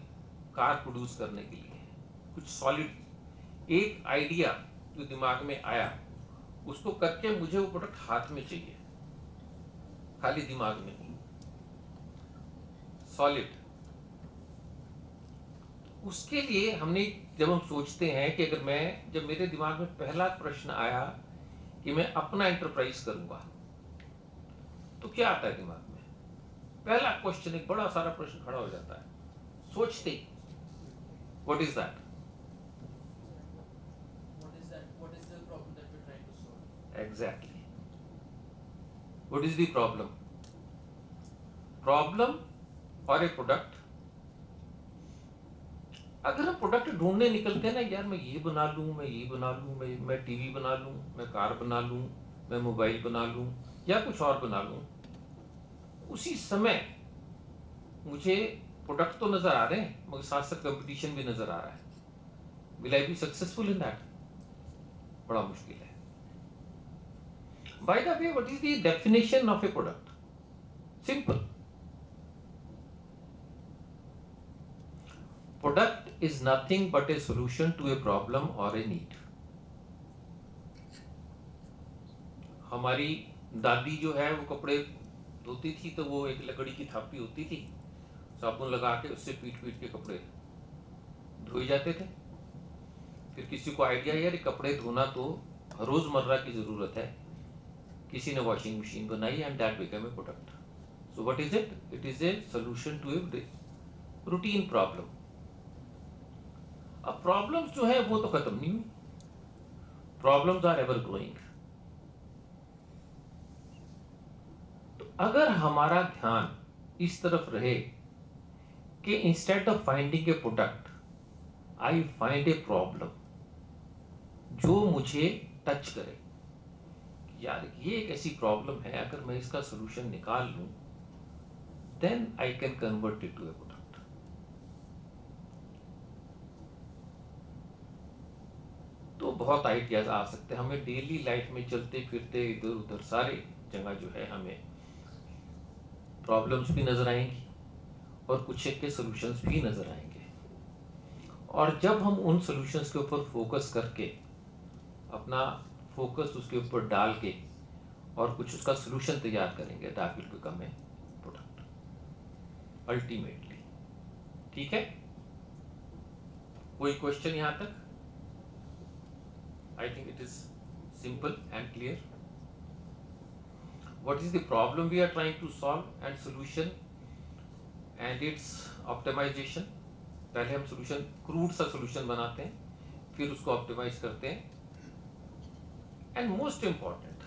कार प्रोड्यूस करने के लिए हैं। कुछ सॉलिड एक आइडिया जो दिमाग में आया, उसको करके मुझे वो प्रोडक्ट हाथ में चाहिए, खाली दिमाग में नहीं, सॉलिड। उसके लिए हमने, जब हम सोचते हैं कि अगर जब मेरे दिमाग में पहला प्रश्न आया कि मैं अपना एंटरप्राइज करूंगा, तो क्या आता है दिमाग में? पहला क्वेश्चन, एक बड़ा सारा प्रश्न खड़ा हो जाता है सोचते ही, what is that? What is the problem that we're trying to solve? Exactly. What is the problem? Problem for a product. अगर हम प्रोडक्ट ढूंढने निकलते हैं ना, यार मैं ये बना लूं, मैं ये बना लूं, मैं टीवी बना लूं, मैं कार बना लूं, मैं मोबाइल बना लूं, या कुछ और बना लूं, उसी समय मुझे प्रोडक्ट तो नजर आ रहे हैं, मगर साथ साथ कंपटीशन भी नजर आ रहा है। Will I be successful in that? बड़ा मुश्किल है। By the way, what is the definition of a product? Simple. Product is nothing but a solution to a problem or a need. हमारी दादी जो है वो कपड़े धोती थी, तो वो एक लकड़ी की थापी होती थी, साबुन लगा के उससे पीट पीट के कपड़े धोए जाते थे। फिर किसी को आइडिया, यार कपड़े धोना तो रोजमर्रा की जरूरत है, किसी ने वॉशिंग मशीन बनाई, and that become a product. So what is it? It is a solution to a routine problem. अब प्रॉब्लम्स जो है वो तो खत्म नहीं हुई, प्रॉब्लम्स आर एवर ग्रोइंग। तो अगर हमारा ध्यान इस तरफ रहे कि instead of finding A product, I find a problem जो मुझे टच करे, यार ये एक ऐसी प्रॉब्लम है, अगर मैं इसका सोल्यूशन निकाल लूं, then I can convert it to a product. तो बहुत आइडियाज आ सकते हैं हमें डेली लाइफ में, चलते फिरते इधर उधर सारे जगह जो है हमें प्रॉब्लम्स भी नजर आएंगी और कुछ एक के सोल्यूशंस भी नजर आएंगे। और जब हम उन सॉल्यूशंस के ऊपर फोकस करके, अपना फोकस उसके ऊपर डाल के और कुछ उसका सॉल्यूशन तैयार करेंगे, that will become a product ultimately. ठीक है, कोई क्वेश्चन यहां तक? I think it is simple and clear. What is the problem we are trying to solve and solution and it's optimization. पहले हम सॉल्यूशन, क्रूड सा सॉल्यूशन बनाते हैं, फिर उसको ऑप्टिमाइज करते हैं। एंड मोस्ट इंपॉर्टेंट,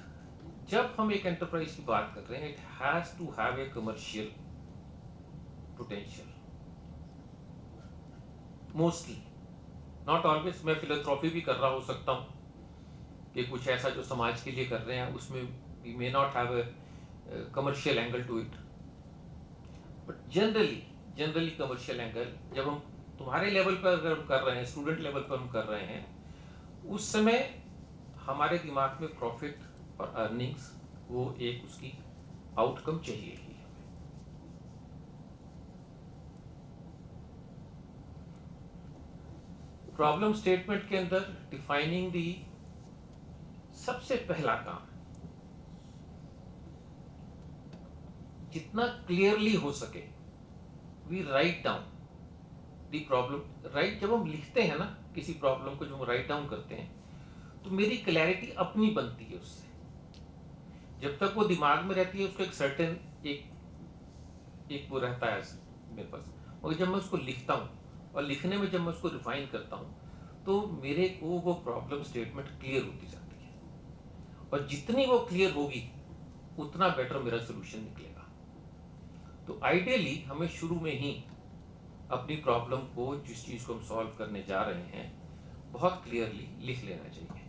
जब हम एक एंटरप्राइज की बात कर रहे हैं, it has to have a commercial potential. Mostly, not always. मैं फिलोथ्रॉपी भी कर रहा हो सकता हूं कि कुछ ऐसा जो समाज के लिए कर रहे हैं, उसमें we may not have a commercial angle to it, but generally commercial angle जब हम तुम्हारे लेवल पर अगर हम कर रहे हैं, स्टूडेंट लेवल पर हम कर रहे हैं, उस समय हमारे दिमाग में प्रॉफिट और अर्निंग्स, वो एक उसकी आउटकम चाहिए ही हमें। प्रॉब्लम स्टेटमेंट के अंदर डिफाइनिंग दी सबसे पहला काम, जितना क्लियरली हो सके we write down the problem. Right, जब हम लिखते हैं ना किसी प्रॉब्लम को, जब हम राइट डाउन करते हैं तो मेरी क्लैरिटी अपनी बनती है उससे। जब तक वो दिमाग में रहती है उसका एक सर्टेन एक वो रहता है मेरे पास, और जब मैं उसको लिखता हूँ और लिखने में जब मैं उसको रिफाइन करता हूँ तो मेरे को वो प्रॉब्लम स्टेटमेंट क्लियर होती जाती है, और जितनी वो क्लियर होगी उतना बेटर मेरा सोल्यूशन निकलेगा। तो आइडियली हमें शुरू में ही अपनी प्रॉब्लम को, जिस चीज को हम सॉल्व करने जा रहे हैं, बहुत क्लियरली लिख लेना चाहिए।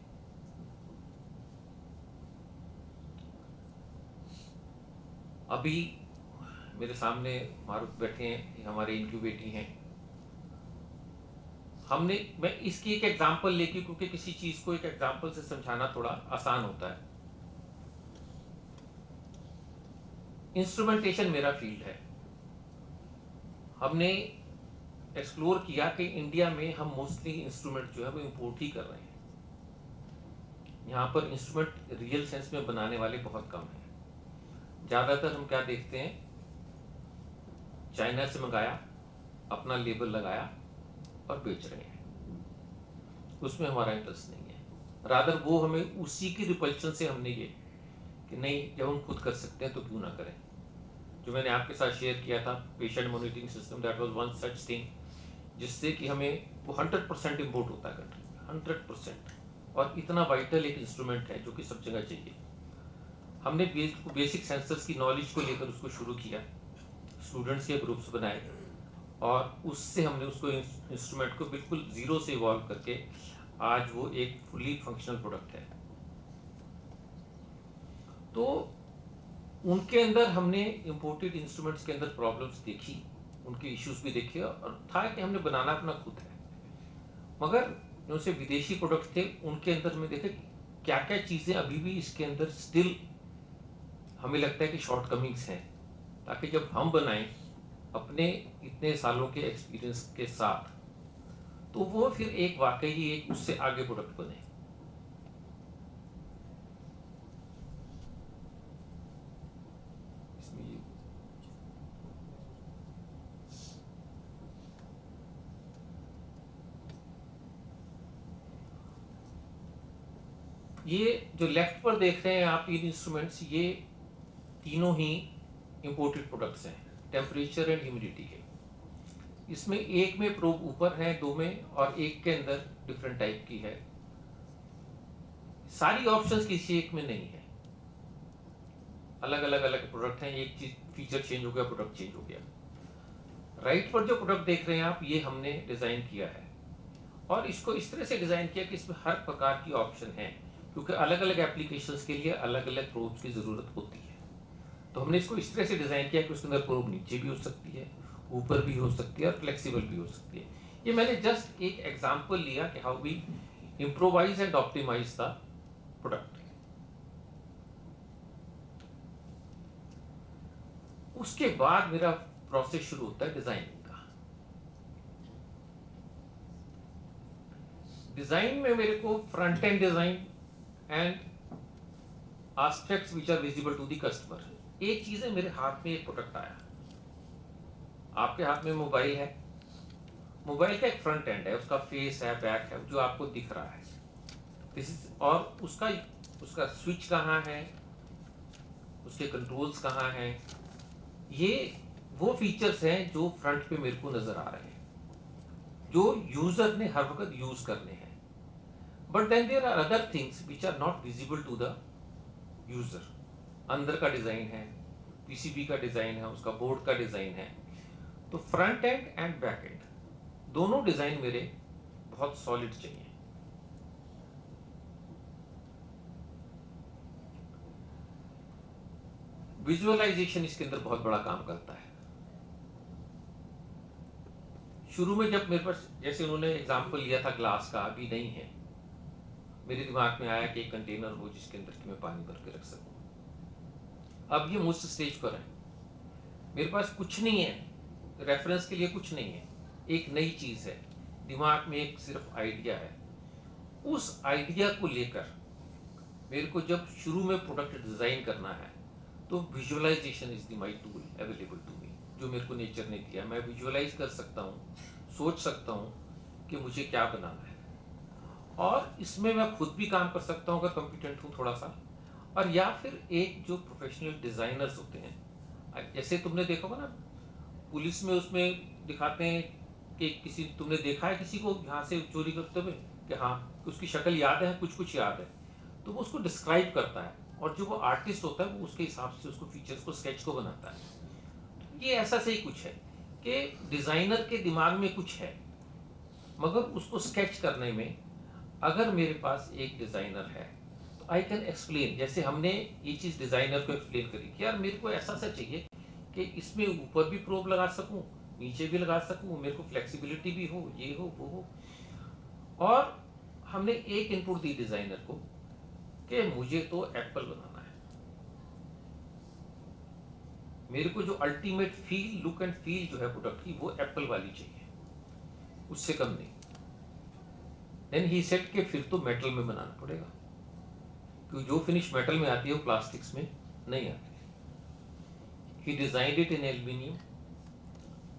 अभी मेरे सामने मारूफ बैठे हैं, ये हमारे इनक्यूबेटी हैं। मैं इसकी एक एग्जांपल लेके, क्योंकि किसी चीज को एक एग्जांपल से समझाना थोड़ा आसान होता है। इंस्ट्रूमेंटेशन मेरा फील्ड है। हमने एक्सप्लोर किया कि इंडिया में हम मोस्टली इंस्ट्रूमेंट जो है वो इंपोर्ट ही कर रहे हैं। यहाँ पर इंस्ट्रूमेंट रियल सेंस में बनाने वाले बहुत कम हैं। ज़्यादातर हम क्या देखते हैं, चाइना से मंगाया, अपना लेबल लगाया और बेच रहे हैं, उसमें हमारा इंटरेस्ट नहीं है। रादर वो हमें उसी की रिपल्शन से हमने ये कि नहीं, जब हम खुद कर सकते हैं तो क्यों ना करें। जो मैंने आपके साथ शेयर किया था patient monitoring system, that was one such thing, जिससे कि हमें वो 100% इम्पोर्ट होता है कंट्री में, 100%, और इतना वाइटल एक इंस्ट्रूमेंट है जो कि सब जगह चाहिए। हमने बेसिक सेंसर्स की नॉलेज को लेकर उसको शुरू किया, स्टूडेंट्स के ग्रुप्स बनाए, और उससे हमने उसको इंस्ट्रूमेंट को बिल्कुल जीरो से इवॉल्व करके आज वो एक फुली फंक्शनल प्रोडक्ट है। तो उनके अंदर हमने इंपोर्टेड इंस्ट्रूमेंट्स के अंदर प्रॉब्लम्स देखी, उनके इश्यूज भी देखे, और था कि हमने बनाना अपना खुद है। मगर जो से विदेशी प्रोडक्ट थे उनके अंदर में देखे क्या क्या चीज़ें अभी भी इसके अंदर स्टिल हमें लगता है कि शॉर्ट कमिंग्स हैं, ताकि जब हम बनाएं अपने इतने सालों के एक्सपीरियंस के साथ तो वो फिर एक वाकई एक उससे आगे प्रोडक्ट बने। इसमें ये जो लेफ्ट पर देख रहे हैं आप तीन इंस्ट्रूमेंट्स, ये तीनों ही इंपोर्टेड प्रोडक्ट्स हैं, टेम्परेचर एंड ह्यूमिडिटी के। इसमें एक में प्रोब ऊपर है, दो में, और एक के अंदर डिफरेंट टाइप की है। सारी ऑप्शंस किसी एक में नहीं है, अलग अलग प्रोडक्ट हैं। एक चीज फीचर चेंज हो गया, प्रोडक्ट चेंज हो गया। राइट पर जो प्रोडक्ट देख रहे हैं आप, ये हमने डिजाइन किया है, और इसको इस तरह से डिजाइन किया कि इसमें हर प्रकार की ऑप्शन है, क्योंकि अलग अलग एप्लीकेशंस के लिए अलग अलग प्रोब्स की जरूरत होती है। तो हमने इसको इस तरह से डिजाइन किया कि उसके अंदर प्रोब नीचे भी हो सकती है, ऊपर भी हो सकती है, और फ्लेक्सिबल भी हो सकती है। ये मैंने जस्ट एक एग्जांपल लिया कि how we improvise and optimize the product. उसके बाद मेरा प्रोसेस शुरू होता है डिजाइनिंग का। डिजाइन में मेरे को front end design and aspects which are visible to the customer. एक चीज है, मेरे हाथ में एक प्रोडक्ट आया, आपके हाथ में मोबाइल है, मोबाइल का एक फ्रंट एंड है, उसका फेस है, बैक है, जो आपको दिख रहा है, और उसका स्विच कहाँ है, उसके कंट्रोल्स कहाँ हैं, ये वो फीचर्स हैं जो फ्रंट पे मेरे को नजर आ रहे हैं, जो यूजर ने हर वक्त यूज करने हैं। But then there are other things which are not visible to the user. अंदर का डिजाइन है, पीसीबी का डिजाइन है, उसका बोर्ड का डिजाइन है। तो front end and back and दोनों डिजाइन मेरे बहुत सॉलिड चाहिए। विजुअलाइजेशन इसके अंदर बहुत बड़ा काम करता है। शुरू में जब मेरे पास, जैसे उन्होंने एग्जांपल लिया था ग्लास का, अभी नहीं है, मेरे दिमाग में आया कि एक कंटेनर हो जिसके अंदर कि मैं पानी भर के रख सकूं। अब ये मुझ स्टेज पर है, मेरे पास कुछ नहीं है, रेफरेंस के लिए कुछ नहीं है, एक नई चीज है, दिमाग में एक सिर्फ आइडिया है, उस आइडिया को लेकर मेरे को जब शुरू में प्रोडक्ट डिज़ाइन करना है तो visualization is the my tool available to me, जो मेरे को नेचर ने दिया। मैं विजुअलाइज कर सकता हूँ, सोच सकता हूँ कि मुझे क्या बनाना है, और इसमें मैं खुद भी काम कर सकता हूँ अगर कॉम्पिटेंट हूँ थोड़ा सा, और या फिर एक जो प्रोफेशनल डिज़ाइनर्स होते हैं, जैसे तुमने देखा होगा ना पुलिस में, उसमें दिखाते हैं कि किसी, तुमने देखा है किसी को यहाँ से चोरी करते हुए कि हाँ उसकी शक्ल याद है, कुछ कुछ याद है, तो वो उसको डिस्क्राइब करता है, और जो वो आर्टिस्ट होता है वो उसके हिसाब से उसको फीचर्स को, स्केच को बनाता है। ये ऐसा से ही कुछ है कि डिज़ाइनर के दिमाग में कुछ है, मगर उसको स्केच करने में अगर मेरे पास एक डिज़ाइनर है तो आई कैन एक्सप्लेन, जैसे हमने ये चीज़ डिज़ाइनर को एक्सप्लेन करी कि यार मेरे को ऐसा सा चाहिए कि इसमें ऊपर भी प्रोब लगा सकूं, नीचे भी लगा सकूं, मेरे को फ्लेक्सिबिलिटी भी हो, ये हो वो हो। और हमने एक इनपुट दी डिज़ाइनर को कि मुझे तो एप्पल बनाना है, मेरे को जो ultimate feel, look and feel जो है प्रोडक्ट की वो एप्पल वाली चाहिए, उससे कम नहीं। देन ही सेड कि फिर तो मेटल में बनाना पड़ेगा, क्योंकि जो फिनिश मेटल में आती है वो प्लास्टिक्स में नहीं आती। ही डिजाइंड इट इन एल्यूमिनियम।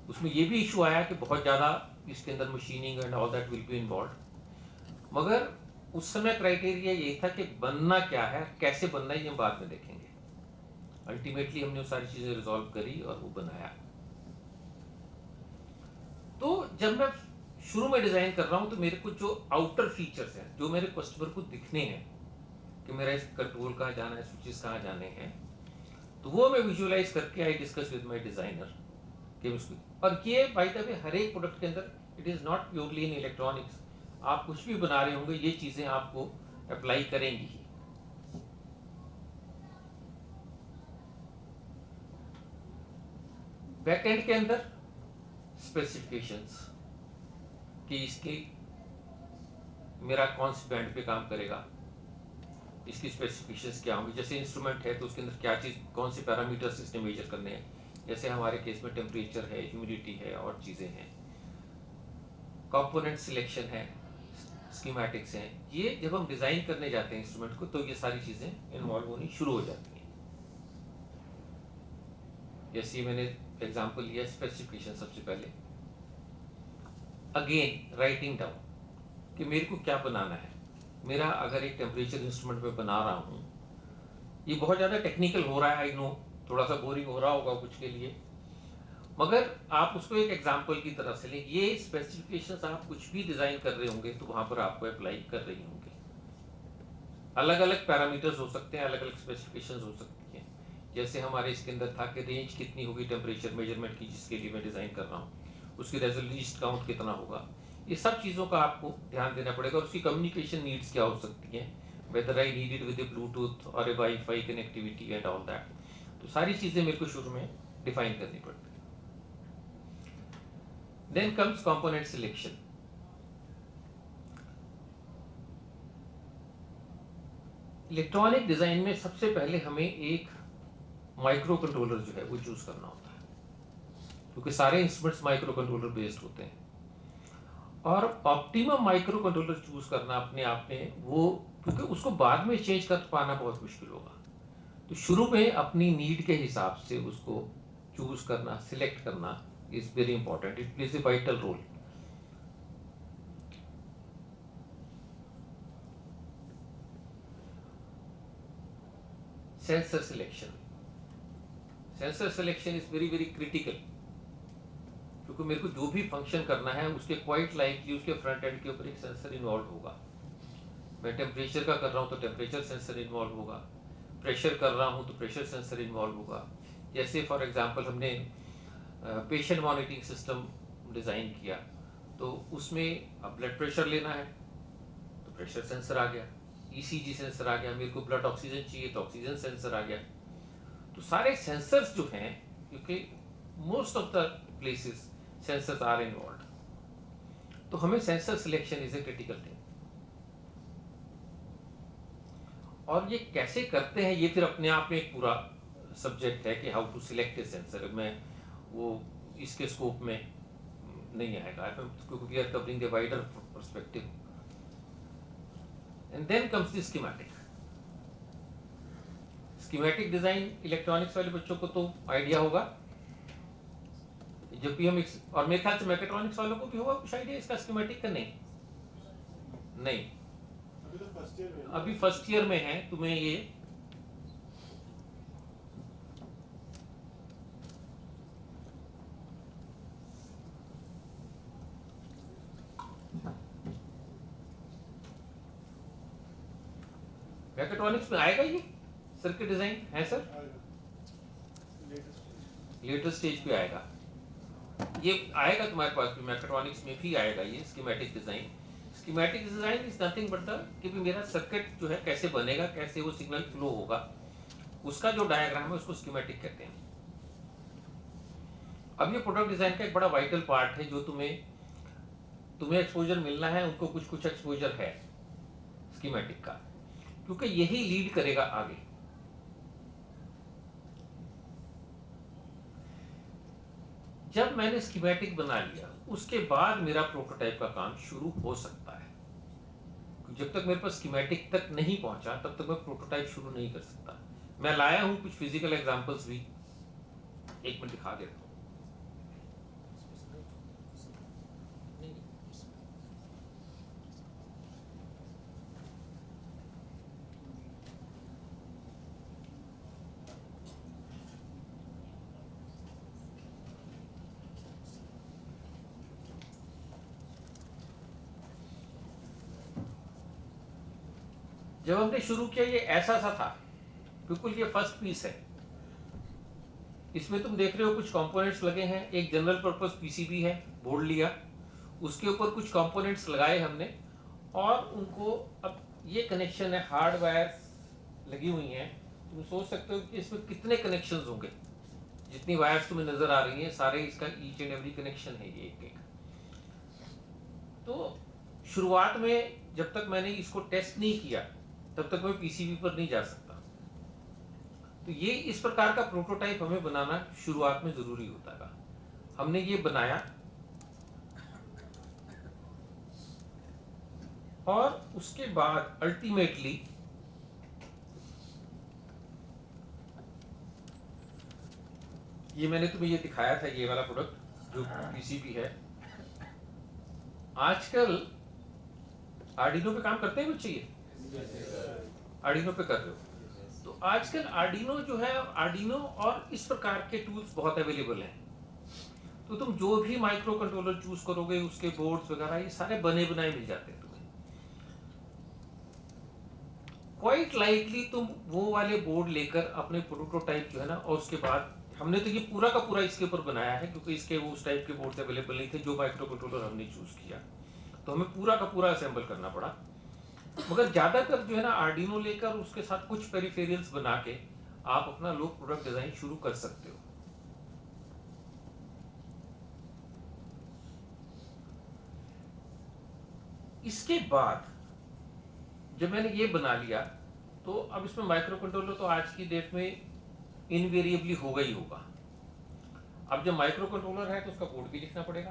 उसमें ये भी इशू आया कि बहुत ज़्यादा इसके अंदर machining and all that will be involve, मगर उस समय क्राइटेरिया ये था कि बनना क्या है, कैसे बनना है, ये हम बाद में देखेंगे। अल्टीमेटली हमने वो सारी चीज़ें रिजॉल्व करी और वो बनाया। तो जब मैं शुरू में डिज़ाइन कर रहा हूँ तो मेरे को जो आउटर फीचर्स हैं, जो मेरे कस्टमर को दिखने हैं कि मेरा इस कंट्रोल कहाँ जाना है, स्विचेस कहाँ जाने हैं, तो वो मैं विजुअलाइज करके I discuss with my designer कि उसको। और ये बाय द वे हर एक प्रोडक्ट के अंदर, it is not purely in electronics, आप कुछ भी बना रहे होंगे ये चीज़ें आपको अप्लाई करेंगी ही। बैकएंड के अंदर स्पेसिफिकेशंस कि इसकी मेरा कौन सी बैंड पे काम करेगा, इसकी स्पेसिफिकेशंस क्या होंगी। जैसे इंस्ट्रूमेंट है तो उसके अंदर क्या चीज़, कौन से पैरामीटर्स इसने मेजर करने हैं, जैसे हमारे केस में टेम्परेचर है, ह्यूमिडिटी है और चीज़ें हैं। कंपोनेंट सिलेक्शन है, स्कीमेटिक्स हैं। ये जब हम डिज़ाइन करने जाते हैं इंस्ट्रूमेंट को तो ये सारी चीज़ें इन्वॉल्व होनी शुरू हो जाती हैं। जैसे मैंने एग्जांपल लिया स्पेसिफिकेशन, सबसे पहले अगेन राइटिंग डाउन कि मेरे को क्या बनाना है। मेरा अगर एक टेम्परेचर इंस्ट्रूमेंट में बना रहा हूँ, ये बहुत ज़्यादा टेक्निकल हो रहा है, आई नो थोड़ा सा बोरिंग हो रहा होगा कुछ के लिए, मगर आप उसको एक एग्जांपल की तरह से लें। ये स्पेसिफिकेशंस आप कुछ भी डिज़ाइन कर रहे होंगे तो वहाँ पर आपको अप्लाई कर रही होंगे। अलग अलग पैरामीटर्स हो सकते हैं, अलग अलग स्पेसिफिकेशंस हो सकती हैं। जैसे हमारे इसके अंदर था कि रेंज कितनी होगी टेम्परेचर मेजरमेंट की जिसके लिए मैं डिज़ाइन कर रहा हूँ, उसकी रेजोल्यूशन काउंट कितना होगा, ये सब चीज़ों का आपको ध्यान देना पड़ेगा। और उसकी कम्युनिकेशन नीड्स क्या हो सकती हैं, whether I need it with a Bluetooth और a WiFi connectivity and all that. तो सारी चीज़ें मेरे को शुरू में डिफाइन करनी पड़ती है। Then comes component selection. Electronic design में सबसे पहले हमें एक माइक्रो कंट्रोलर जो है वो चूज करना होता है, क्योंकि सारे इंस्ट्रूमेंट्स माइक्रो कंट्रोलर बेस्ड होते हैं। और ऑप्टिमम माइक्रो कंट्रोलर चूज करना अपने आप में वो, क्योंकि उसको बाद में चेंज कर पाना बहुत मुश्किल होगा, तो शुरू में अपनी नीड के हिसाब से उसको चूज करना, सिलेक्ट करना is very important. It plays a vital role. Sensor selection, sensor selection is very very critical, क्योंकि मेरे को जो भी फंक्शन करना है उसके क्वाइट लाइकली उसके फ्रंट एंड के ऊपर एक सेंसर इन्वॉल्व होगा। मैं टेम्परेचर का कर रहा हूँ तो टेम्परेचर सेंसर इन्वॉल्व होगा, प्रेशर कर रहा हूँ तो प्रेशर सेंसर इन्वॉल्व होगा। जैसे फॉर एग्जांपल हमने पेशेंट मॉनिटरिंग सिस्टम डिज़ाइन किया तो उसमें अब ब्लड प्रेशर लेना है तो प्रेशर सेंसर आ गया, ईसीजी सेंसर आ गया, मेरे को ब्लड ऑक्सीजन चाहिए तो ऑक्सीजन सेंसर आ गया। तो सारे सेंसर्स जो हैं, क्योंकि most of the places sensors are involve, तो हमें sensor selection is a critical thing. और ये कैसे करते हैं ये फिर अपने आप में एक पूरा सब्जेक्ट है कि how to select a sensor. मैं वो इसके स्कोप में नहीं आएगा, क्योंकि we are covering the wider perspective. And then comes the schematic. Schematic design electronics वाले बच्चों को तो आइडिया होगा, जब भी हम और मेरे ख्याल से मैकेट्रॉनिक्स वालों को भी होगा कुछ आइडिया इसका स्कीमेटिक का। नहीं नहीं, अभी तो फर्स्ट ईयर में अभी फर्स्ट ईयर में है, तुम्हें ये मैकेट्रॉनिक्स में आएगा ये सर्किट डिजाइन है सर, लेटर स्टेज पे आएगा, ये आएगा तुम्हारे पास भी, मैकेट्रॉनिक्स में भी आएगा ये schematic design. Schematic design is nothing but the कि भी मेरा सर्किट जो है कैसे बनेगा, कैसे वो सिग्नल फ्लो होगा, उसका जो डायग्राम है उसको स्कीमेटिक कहते हैं। अब ये प्रोडक्ट डिजाइन का एक बड़ा वाइटल पार्ट है, जो तुम्हें एक्सपोजर मिलना है, उनको कुछ कुछ एक्सपोजर है स्कीमेटिक का, क्योंकि यही लीड करेगा आगे। जब मैंने स्कीमेटिक बना लिया, उसके बाद मेरा प्रोटोटाइप का काम शुरू हो सकता है। जब तक मेरे पास स्कीमेटिक तक नहीं पहुंचा, तब तक मैं प्रोटोटाइप शुरू नहीं कर सकता। मैं लाया हूं कुछ फिजिकल एग्जांपल्स भी, एक मिनट दिखा देता हूं। जब हमने शुरू किया ये ऐसा सा था, बिल्कुल ये फर्स्ट पीस है। इसमें तुम देख रहे हो कुछ कंपोनेंट्स लगे हैं, एक जनरल पर्पस पीसीबी है, बोर्ड लिया, उसके ऊपर कुछ कंपोनेंट्स लगाए हमने, और उनको अब ये कनेक्शन है, हार्ड वायर्स लगी हुई हैं। तुम सोच सकते हो कि इसमें कितने कनेक्शंस होंगे, जितनी वायर्स तुम्हें नजर आ रही हैं सारे इसका ईच एंड एवरी कनेक्शन है ये एक। तो शुरुआत में जब तक मैंने इसको टेस्ट नहीं किया, तब तक मैं पीसीबी पर नहीं जा सकता। तो ये इस प्रकार का प्रोटोटाइप हमें बनाना शुरुआत में जरूरी होता है। हमने ये बनाया, और उसके बाद अल्टीमेटली ये मैंने तुम्हें ये दिखाया था, ये वाला प्रोडक्ट जो पीसीबी है। आजकल आर्डिनो पे काम करते हैं बच्चे, ये आर्डिनो पे कर रहे हो। तो आजकल आर्डिनो जो है, आर्डिनो और इस प्रकार के टूल्स बहुत अवेलेबल हैं। तो तुम जो भी माइक्रो कंट्रोलर चूज करोगे, उसके बोर्ड्स वगैरह ये सारे बने बनाए मिल जाते हैं तुम्हें। क्वाइट लाइकली तुम वो वाले बोर्ड लेकर अपने प्रोटोटाइप जो है ना, और उसके बाद हमने तो ये पूरा का पूरा इसके ऊपर बनाया है, क्योंकि इसके वो उस टाइप के बोर्ड अवेलेबल नहीं थे जो माइक्रो कंट्रोलर हमने चूज किया, तो हमें पूरा का पूरा असेंबल करना पड़ा। मगर ज्यादातर जो है ना, आर्डिनो लेकर उसके साथ कुछ पेरिफेरल्स बना के आप अपना लोग प्रोडक्ट डिजाइन शुरू कर सकते हो। इसके बाद जब मैंने ये बना लिया, तो अब इसमें माइक्रो कंट्रोलर तो आज की डेट में इनवेरिएबली होगा ही होगा। अब जब माइक्रो कंट्रोलर है तो उसका कोड भी लिखना पड़ेगा।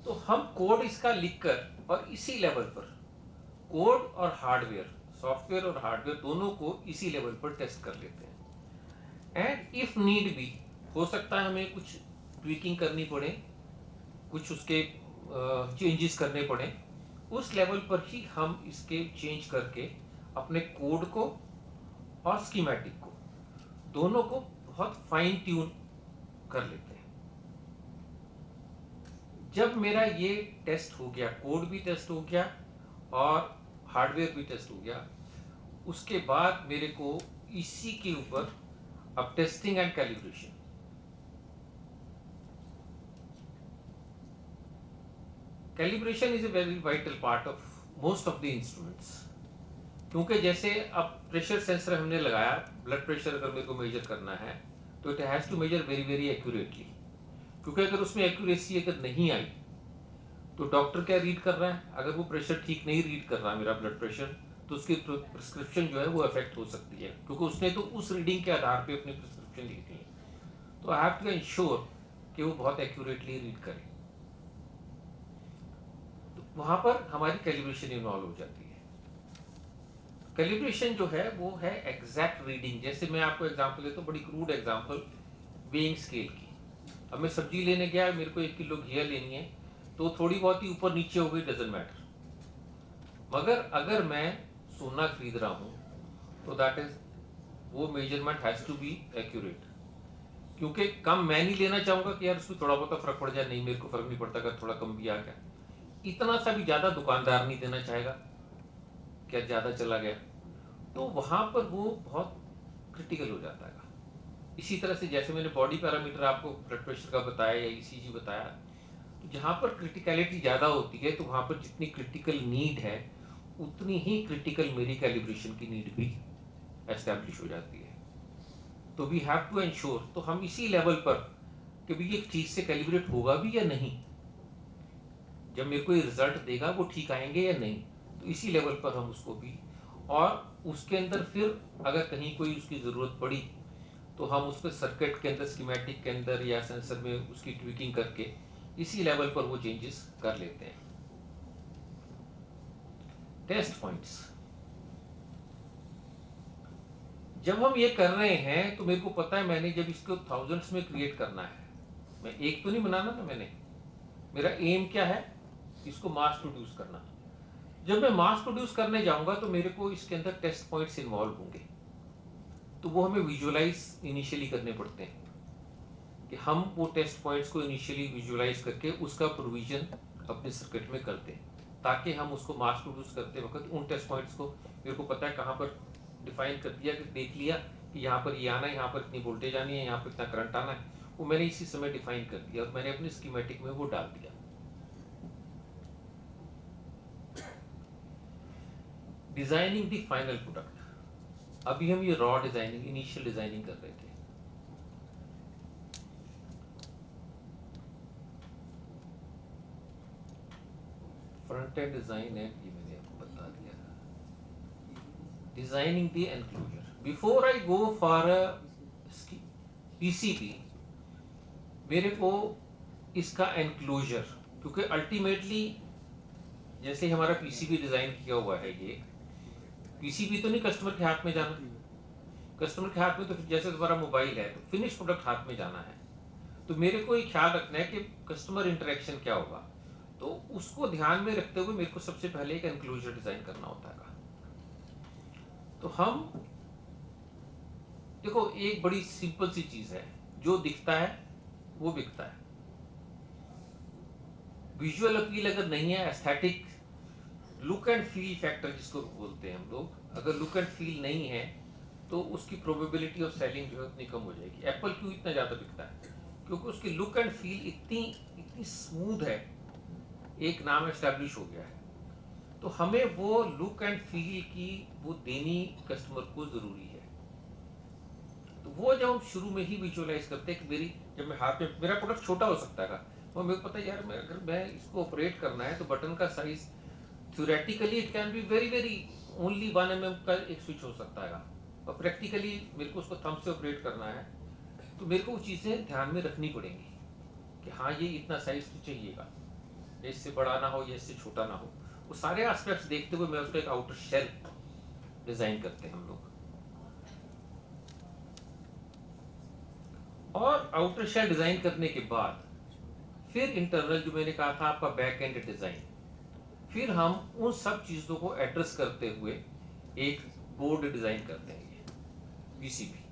तो हम कोड इसका लिखकर और इसी लेवल पर कोड और हार्डवेयर, सॉफ्टवेयर और हार्डवेयर दोनों को इसी लेवल पर टेस्ट कर लेते हैं। एंड इफ नीड भी हो सकता है हमें कुछ ट्वीकिंग करनी पड़े, कुछ उसके चेंजेस करने पड़े, उस लेवल पर ही हम इसके चेंज करके अपने कोड को और स्कीमेटिक को दोनों को बहुत फाइन ट्यून कर लेते हैं। जब मेरा ये टेस्ट हो गया, कोड भी टेस्ट हो गया और हार्डवेयर भी टेस्ट हो गया, उसके बाद मेरे को इसी के ऊपर अब testing and calibration. Calibration is a very vital part of most of the instruments, क्योंकि जैसे अब प्रेशर सेंसर हमने लगाया, ब्लड प्रेशर अगर मेरे को मेजर करना है तो it has to measure very very accurately, क्योंकि अगर उसमें एक्यूरेसी अगर नहीं आई तो डॉक्टर क्या रीड कर रहा है, अगर वो प्रेशर ठीक नहीं रीड कर रहा है मेरा ब्लड प्रेशर, तो उसकी प्रिस्क्रिप्शन जो है वो अफेक्ट हो सकती है, क्योंकि उसने तो उस रीडिंग के आधार पे अपनी प्रिस्क्रिप्शन लिखी है। तो आई हैव टू इंश्योर कि वो बहुत एक्यूरेटली रीड करे। तो वहां पर हमारी कैलिब्रेशन इन्वॉल्व हो जाती है। कैलिब्रेशन जो है वो है एग्जैक्ट रीडिंग। जैसे मैं आपको एग्जांपल देता हूँ, बड़ी क्रूड एग्जांपल, वेइंग स्केल की। अब मैं सब्जी लेने गया, मेरे को 1 किलो घिया लेनी है, तो थोड़ी बहुत ही ऊपर नीचे हो गई, डजंट मैटर। मगर अगर मैं सोना खरीद रहा हूँ तो दैट इज, वो measurement has to be accurate, क्योंकि कम मैं नहीं लेना चाहूंगा कि यार उसमें थोड़ा बहुत फर्क पड़ जाए, नहीं मेरे को फर्क नहीं पड़ता अगर थोड़ा कम भी आ गया। इतना सा भी ज्यादा दुकानदार नहीं देना चाहेगा, क्या ज्यादा चला गया, तो वहां पर वो बहुत क्रिटिकल हो जाता है। इसी तरह से जैसे मैंने बॉडी पैरामीटर आपको ब्लड प्रेशर का बताया या ईसीजी बताया, तो जहां पर क्रिटिकलिटी ज्यादा होती है तो वहां पर जितनी क्रिटिकल नीड है उतनी ही क्रिटिकल मेरी कैलिब्रेशन की नीड भी एस्टैब्लिश हो जाती है। तो वी हैव टू एंश्योर, तो हम इसी लेवल पर कि भी एक चीज से कैलिब्रेट होगा भी या नहीं, जब मेरे को ये रिजल्ट देगा वो ठीक आएंगे या नहीं, तो इसी लेवल पर हम उसको भी, और उसके अंदर फिर अगर कहीं कोई उसकी जरूरत पड़ी तो हम उस पर सर्किट के अंदर, स्कीमेटिक के अंदर या सेंसर में उसकी ट्विकिंग करके इसी लेवल पर वो चेंजेस कर लेते हैं। टेस्ट पॉइंट्स, जब हम ये कर रहे हैं तो मेरे को पता है मैंने जब इसको थाउजेंड्स में क्रिएट करना है, मैं एक तो नहीं बनाना ना, मैंने, मेरा एम क्या है, इसको मास प्रोड्यूस करना। जब मैं मास प्रोड्यूस करने जाऊंगा तो मेरे को इसके अंदर टेस्ट पॉइंट्स इन्वॉल्व होंगे, तो वो हमें विजुअलाइज इनिशियली करने पड़ते हैं कि हम वो टेस्ट पॉइंट्स को इनिशियली विजुअलाइज करके उसका प्रोविजन अपने सर्किट में करते हैं, ताकि हम उसको मास प्रोड्यूस करते वक्त उन टेस्ट पॉइंट्स को, मेरे को पता है कहाँ पर डिफाइन कर दिया, कि देख लिया कि यहाँ पर ये आना है, यहाँ पर इतनी वोल्टेज आनी है, यहाँ पर इतना करंट आना है, वो मैंने इसी समय डिफाइन कर दिया और मैंने अपने स्कीमेटिक में वो डाल दिया। डिजाइनिंग द फाइनल प्रोडक्ट, अभी हम ये रॉ डिजाइनिंग, इनिशियल डिजाइनिंग कर रहे थे। फ्रंट एंड डिजाइन है, ये मैंने आपको बता दिया। Designing the enclosure, before I go for PCB, मेरे को इसका एनक्लोजर, क्योंकि अल्टीमेटली जैसे हमारा पीसीबी डिजाइन किया हुआ है, ये पीसीबी तो नहीं कस्टमर के हाथ में जाना, कस्टमर के हाथ में तो जैसे तुम्हारा मोबाइल है तो फिनिश प्रोडक्ट हाथ में जाना है, तो मेरे को ये ख्याल रखना है कि कस्टमर इंटरेक्शन क्या होगा, तो उसको ध्यान में रखते हुए मेरे को सबसे पहले एक एनक्लोजर डिजाइन करना होता है। तो हम देखो, एक बड़ी सिंपल सी चीज है, जो दिखता है वो बिकता है। विजुअल अपील अगर नहीं है, aesthetic look and fill factor जिसको बोलते हैं हम लोग, अगर लुक एंड फील नहीं है तो उसकी प्रोबेबिलिटी ऑफ सेलिंग जो है उतनी कम हो जाएगी। एप्पल क्यों इतना ज्यादा बिकता है? क्योंकि उसकी लुक एंड फील इतनी स्मूथ है, एक नाम एस्टैब्लिश हो गया है। तो हमें वो लुक एंड फील की वो देनी कस्टमर को जरूरी है। तो वो जब हम शुरू में ही विजुअलाइज करते हैं कि मेरी, जब मैं हाथ में, मेरा प्रोडक्ट छोटा हो सकता है, वो मेरे को पता है यार, अगर मैं इसको ऑपरेट करना है तो बटन का size theoretically it can be very very only 1 mm का एक स्विच हो सकता है, और प्रैक्टिकली मेरे को उसको थंब से ऑपरेट करना है, तो मेरे को वो चीज़ें ध्यान में रखनी पड़ेंगी कि हाँ ये इतना साइज तो चाहिएगा, इससे बड़ा ना हो या इससे छोटा ना हो। वो सारे एस्पेक्ट्स देखते हुए मैं उसका एक आउटर शेल डिजाइन करते हैं हम लोग। और आउटर शेल डिजाइन करने के बाद फिर इंटरनल, जो मैंने कहा था आपका बैक एंड डिजाइन, फिर हम उन सब चीजों को एड्रेस करते हुए एक बोर्ड डिजाइन करते हैं, ये पीसीबी।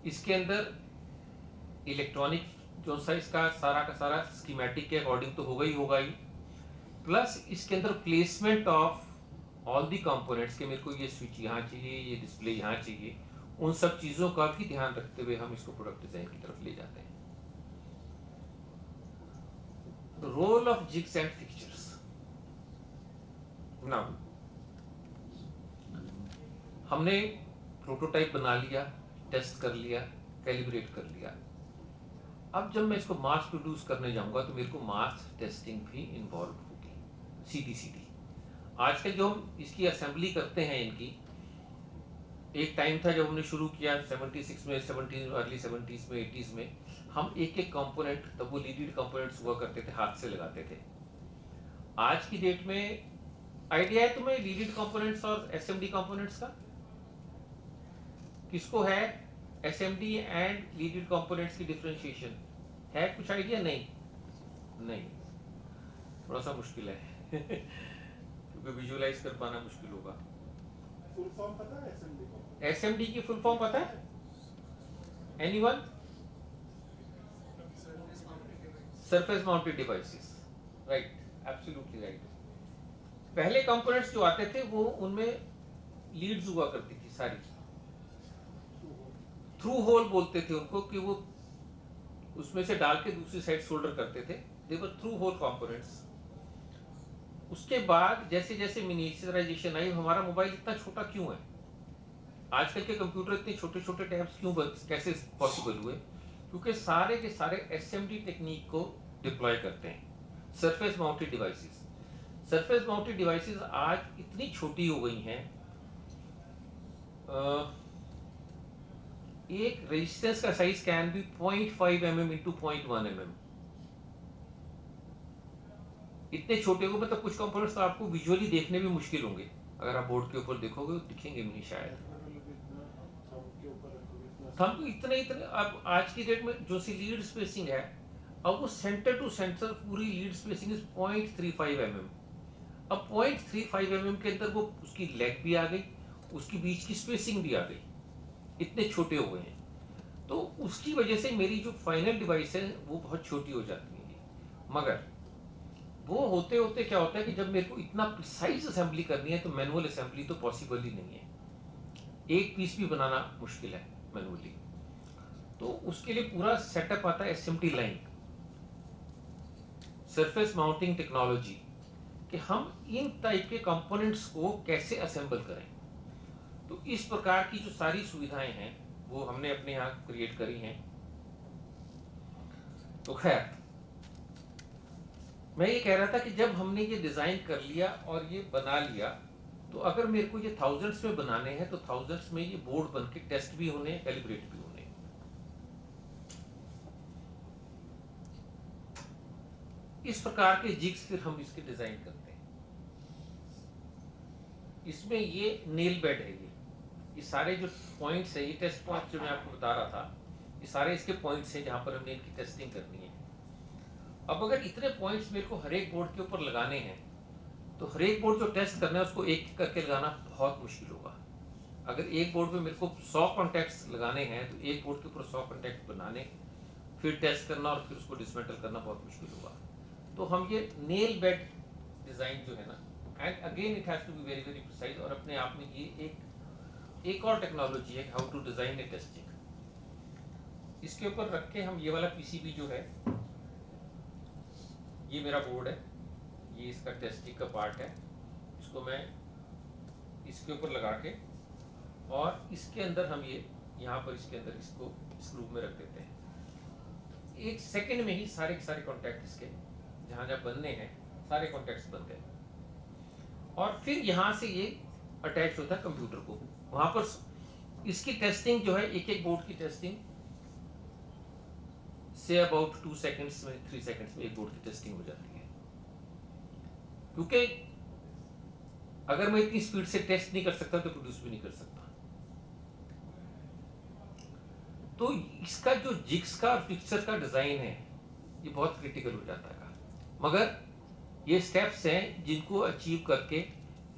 इसके अंदर इलेक्ट्रॉनिक जो सा इसका सारा का सारा स्कीमेटिक के अकॉर्डिंग तो होगा ही, प्लस इसके अंदर placement of all the components के, मेरे को ये स्विच यहाँ चाहिए, ये डिस्प्ले यहाँ चाहिए, उन सब चीजों का भी ध्यान रखते हुए हम इसको प्रोडक्ट डिजाइन की तरफ ले जाते हैं। Role of jigs and fixtures, now हमने प्रोटोटाइप बना लिया, टेस्ट कर लिया, कैलिब्रेट कर लिया। अब जब मैं इसको मास प्रोड्यूस करने जाऊंगा तो मेरे को मास टेस्टिंग भी इन्वॉल्व होगी, सीधी। आजकल जो हम इसकी असेंबली करते हैं इनकी, एक टाइम था जब हमने शुरू किया 76 में, 70 अर्ली 70s में, 80s में, हम एक एक कंपोनेंट, तब वो लीडेड कंपोनेंट्स हुआ करते थे, हाथ से लगाते थे। आज की डेट में आइडिया है तुम्हें लीडेड कंपोनेंट्स और एसएमडी कंपोनेंट्स का? किसको है एसएमडी एंड लीडेड कंपोनेंट्स की डिफरेंशिएशन? है कुछ आइडिया? नहीं, थोड़ा सा मुश्किल है क्योंकि विजुअलाइज कर पाना मुश्किल होगा। फुल फॉर्म पता है एसएमडी को? एसएमडी की फुल फॉर्म पता है? Anyone? Surface mounted devices, right, absolutely right. पहले कंपोनेंट्स जो आते थे वो उनमें लीड्स हुआ करती थी सारी, थ्रू होल बोलते थे उनको, कि वो उसमें से डाल के दूसरी साइड सोल्डर करते थे, दे वर थ्रू होल कंपोनेंट्स। उसके बाद जैसे जैसे मिनिएचराइजेशन आई, हमारा मोबाइल इतना छोटा क्यों है, आजकल के कंप्यूटर इतने छोटे छोटे टैब्स क्यों कैसे पॉसिबल हुए? क्योंकि सारे के सारे एसएमडी टेक्निक को डिप्लॉय करते हैं। Surface mounted devices, surface mounted devices आज इतनी छोटी हो गई हैं, एक रेजिस्टेंस का size can be 0.5 mm into 0.1 mm। इतने छोटे को, मतलब कुछ कंपोनेंट्स तो आपको विजुअली देखने भी मुश्किल होंगे, अगर आप बोर्ड के ऊपर देखोगे तो दिखेंगे भी नहीं शायद। थंब इतने, अब आज की डेट में जो सी लीड स्पेसिंग है, अब वो सेंटर टू सेंटर पूरी लीड स्पेसिंग इज 0.35 mm। अब 0.35 mm के अंदर वो उसकी लेग भी आ गई, उसकी बीच की स्पेसिंग भी आ गई, इतने छोटे हो गए हैं। तो उसकी वजह से मेरी जो फाइनल डिवाइस है वो बहुत छोटी हो जाती है। मगर वो होते होते क्या होता है कि जब मेरे को इतना प्रिसाइज असेंबली करनी है तो मैनुअल असेंबली तो पॉसिबल ही नहीं है, एक पीस भी बनाना मुश्किल है मैनुअली। तो उसके लिए पूरा सेटअप आता है SMT line, surface mounting technology, कि हम इन टाइप के कंपोनेंट्स को कैसे असेंबल करें। तो इस प्रकार की जो सारी सुविधाएं हैं वो हमने अपने यहाँ क्रिएट करी हैं। तो खैर, मैं ये कह रहा था कि जब हमने ये डिजाइन कर लिया और ये बना लिया, तो अगर मेरे को ये थाउजेंड्स में बनाने हैं तो थाउजेंड्स में ये बोर्ड बन के टेस्ट भी होने हैं, कैलिब्रेट भी होने हैं। इस प्रकार के जिग्स फिर हम इसके डिजाइन करते हैं। इसमें ये नेल बेड है, ये सारे जो पॉइंट्स है, ये टेस्ट पॉइंट्स जो मैं आपको बता रहा था, ये सारे इसके पॉइंट्स हैं जहां पर हमने इनकी टेस्टिंग करनी है। अब अगर इतने पॉइंट्स मेरे को हर एक बोर्ड के ऊपर लगाने हैं, तो हर एक बोर्ड जो टेस्ट करना है उसको एक एक करके लगाना बहुत मुश्किल होगा। अगर एक बोर्ड पे मेरे को 100 कॉन्टैक्ट्स लगाने हैं तो एक बोर्ड के ऊपर 100 कॉन्टैक्ट बनाने, फिर टेस्ट करना और फिर उसको डिसमेंटल करना बहुत मुश्किल होगा। तो हम ये नेल बेड डिजाइन जो है ना, and again it has to be very very precise, और अपने आप में ये एक और टेक्नोलॉजी है, how to design a testing. इसके ऊपर रख के हम ये वाला पीसीबी जो है, ये मेरा बोर्ड है, ये इसका टेस्टिंग का पार्ट है, इसको मैं इसके ऊपर लगा के और इसके अंदर हम ये यहाँ पर इसके अंदर इसको इस ग्रुप में रख देते हैं। एक सेकंड में ही सारे के सारे कॉन्टैक्ट इसके जहाँ जहाँ बनने हैं सारे कॉन्टैक्ट्स बनते हैं, और फिर यहाँ से ये अटैच होता है कंप्यूटर को। वहाँ पर इसकी टेस्टिंग जो है, एक एक बोर्ड की टेस्टिंग से अबाउट 2 सेकंड्स में, 3 सेकंड्स में एक बोर्ड की टेस्टिंग हो जाती है। क्योंकि अगर मैं इतनी स्पीड से टेस्ट नहीं कर सकता तो प्रोड्यूस भी नहीं कर सकता। तो इसका जो जिग्स का और फिक्सर का डिजाइन है ये बहुत क्रिटिकल हो जाता है। मगर ये स्टेप्स हैं जिनको अचीव करके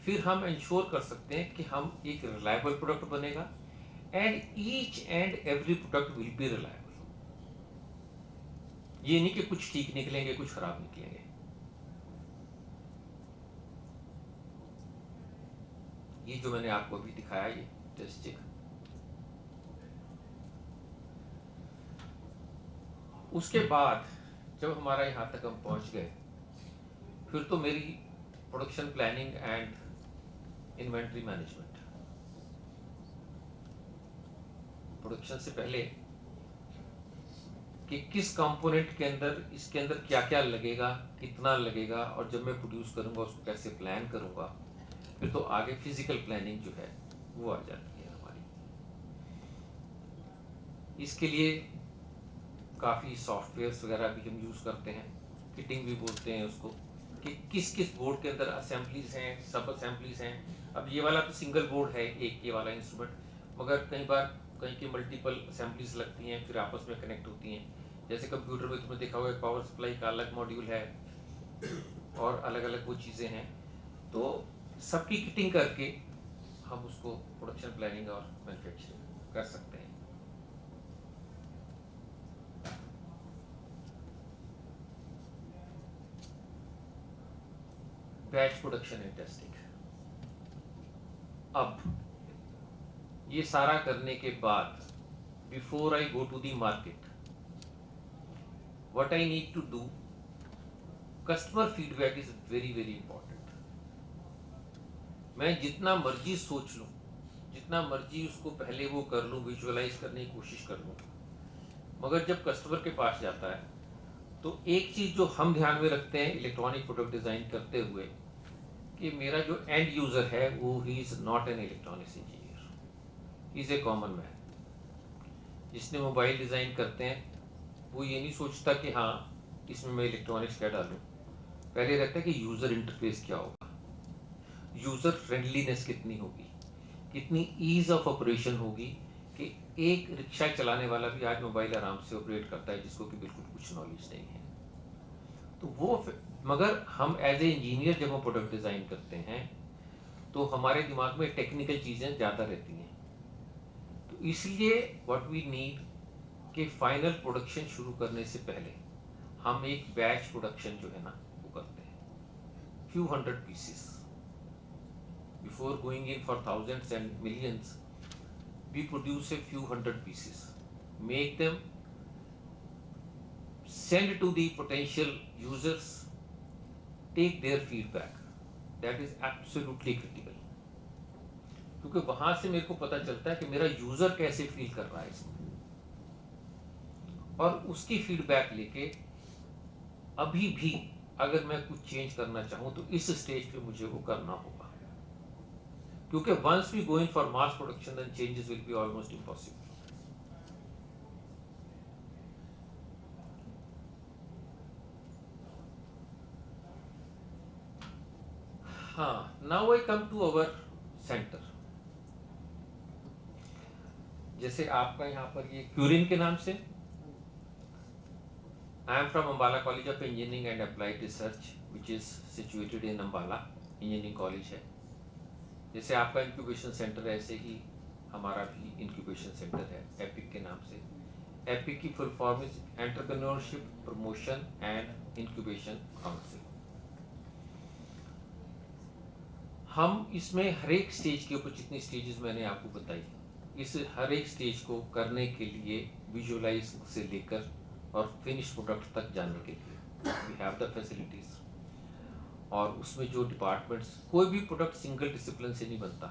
फिर हम इंश्योर कर सकते हैं कि हम एक रिलायबल प्रोडक्ट बनेगा, and each and every product will be reliable. ये नहीं कि कुछ ठीक निकलेंगे कुछ खराब निकलेंगे। ये जो मैंने आपको अभी दिखाया, ये टेस्ट चिक, उसके बाद जब हमारा यहां तक हम पहुंच गए, फिर तो मेरी production planning and inventory management, production से पहले कि किस कंपोनेंट के अंदर इसके अंदर क्या क्या लगेगा, कितना लगेगा, और जब मैं प्रोड्यूस करूँगा उसको कैसे प्लान करूँगा, फिर तो आगे फिजिकल प्लानिंग जो है वो आ जाती है हमारी। इसके लिए काफ़ी सॉफ्टवेयर्स वगैरह भी हम यूज़ करते हैं, किटिंग भी बोलते हैं उसको, कि किस किस बोर्ड के अंदर असेंबलीज हैं, सब असेंबलीज हैं। अब ये वाला तो सिंगल बोर्ड है, एक ये वाला इंस्ट्रूमेंट, मगर कई बार कहीं की मल्टीपल असेंबलीज लगती हैं, फिर आपस में कनेक्ट होती हैं। जैसे कंप्यूटर में तुमने देखा होगा पावर सप्लाई का अलग मॉड्यूल है और अलग अलग वो चीज़ें हैं, तो सबकी किटिंग करके हम उसको प्रोडक्शन प्लानिंग और मैन्युफैक्चरिंग कर सकते हैं। Batch production and testing. अब ये सारा करने के बाद, before I go to the market, what I need to do, customer feedback is very very important. मैं जितना मर्जी सोच लूं, जितना मर्जी उसको पहले वो कर लूं, विजुअलाइज करने की कोशिश कर लूं, मगर जब कस्टमर के पास जाता है तो एक चीज जो हम ध्यान में रखते हैं इलेक्ट्रॉनिक प्रोडक्ट डिजाइन करते हुए, कि मेरा जो एंड यूजर है वो he is not an electronics engineer, he is a common man. जिसने मोबाइल डिजाइन करते हैं वो ये नहीं सोचता कि हाँ इसमें मैं इलेक्ट्रॉनिक्स क्या डालूं, पहले रहता है कि यूजर इंटरफेस क्या होगा, यूजर फ्रेंडलीनेस कितनी होगी, कितनी ईज ऑफ ऑपरेशन होगी, कि एक रिक्शा चलाने वाला भी आज मोबाइल आराम से ऑपरेट करता है जिसको कि बिल्कुल कुछ नॉलेज नहीं है। तो वो मगर हम एज ए इंजीनियर जब हम प्रोडक्ट डिज़ाइन करते हैं तो हमारे दिमाग में टेक्निकल चीज़ें ज़्यादा रहती हैं, तो इसलिए व्हाट वी नीड कि फाइनल प्रोडक्शन शुरू करने से पहले हम एक बैच प्रोडक्शन जो है ना वो करते हैं, few hundred pieces, before going in for thousands and millions, we produce a few hundred pieces, make them, send to the potential users, take their feedback. That is absolutely critical, क्योंकि वहां से मेरे को पता चलता है कि मेरा यूजर कैसे फील कर रहा है इसमें, और उसकी फीडबैक लेके अभी भी अगर मैं कुछ चेंज करना चाहूँ तो इस स्टेज पे मुझे वो करना होगा, क्योंकि once we go in for mass production then changes will be almost impossible. हाँ, now I come to our center. जैसे आपका यहाँ पर ये क्यूरिन के नाम से, I am from Ambala College of Engineering and Applied Research, which is situated in Ambala, Engineering College है। जैसे आपका इंक्यूबेशन सेंटर है, ऐसे ही हमारा भी इंक्यूबेशन सेंटर है एपिक के नाम से। एपिक की full form is entrepreneurship promotion and incubation council. हम इसमें हर एक स्टेज के ऊपर, जितनी स्टेजेस मैंने आपको बताई, इस हर एक स्टेज को करने के लिए विजुअलाइज से लेकर और फिनिश प्रोडक्ट तक जाने के लिए वी हैव द फैसिलिटीज। और उसमें जो डिपार्टमेंट्स, कोई भी प्रोडक्ट सिंगल डिसिप्लिन से नहीं बनता।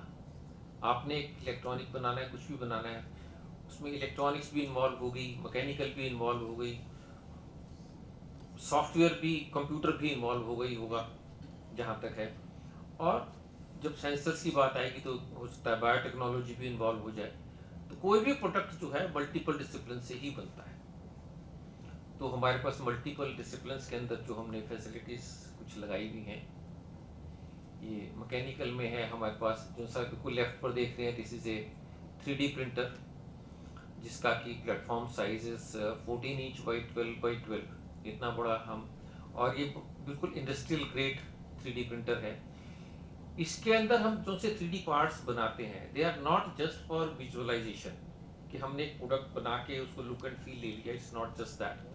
आपने एक इलेक्ट्रॉनिक बनाना है, कुछ भी बनाना है, उसमें इलेक्ट्रॉनिक्स भी इन्वॉल्व हो गई, मैकेनिकल भी इन्वॉल्व हो गई, सॉफ्टवेयर भी, कंप्यूटर भी इन्वॉल्व हो गई होगा जहाँ तक है, और जब सेंसर्स की बात आएगी तो हो सकता है बायोटेक्नोलॉजी भी इन्वॉल्व हो जाए। तो कोई भी प्रोडक्ट जो है मल्टीपल डिसिप्लिन से ही बनता है। तो हमारे पास मल्टीपल डिसिप्लिन के अंदर जो हमने फैसिलिटीज कुछ लगाई हुई हैं, ये मैकेनिकल में है हमारे पास, जो सर बिल्कुल लेफ्ट पर देख रहे हैं, this is a 3D printer जिसका कि platform size is 14 inch by 12 by 12, इतना बड़ा हम, और ये बिल्कुल इंडस्ट्रियल ग्रेड 3D प्रिंटर है। इसके अंदर हम जो से 3D पार्ट्स बनाते हैं, they are not just for visualization कि हमने एक प्रोडक्ट बना के उसको लुक एंड फील ले लिया, इट्स नॉट जस्ट दैट।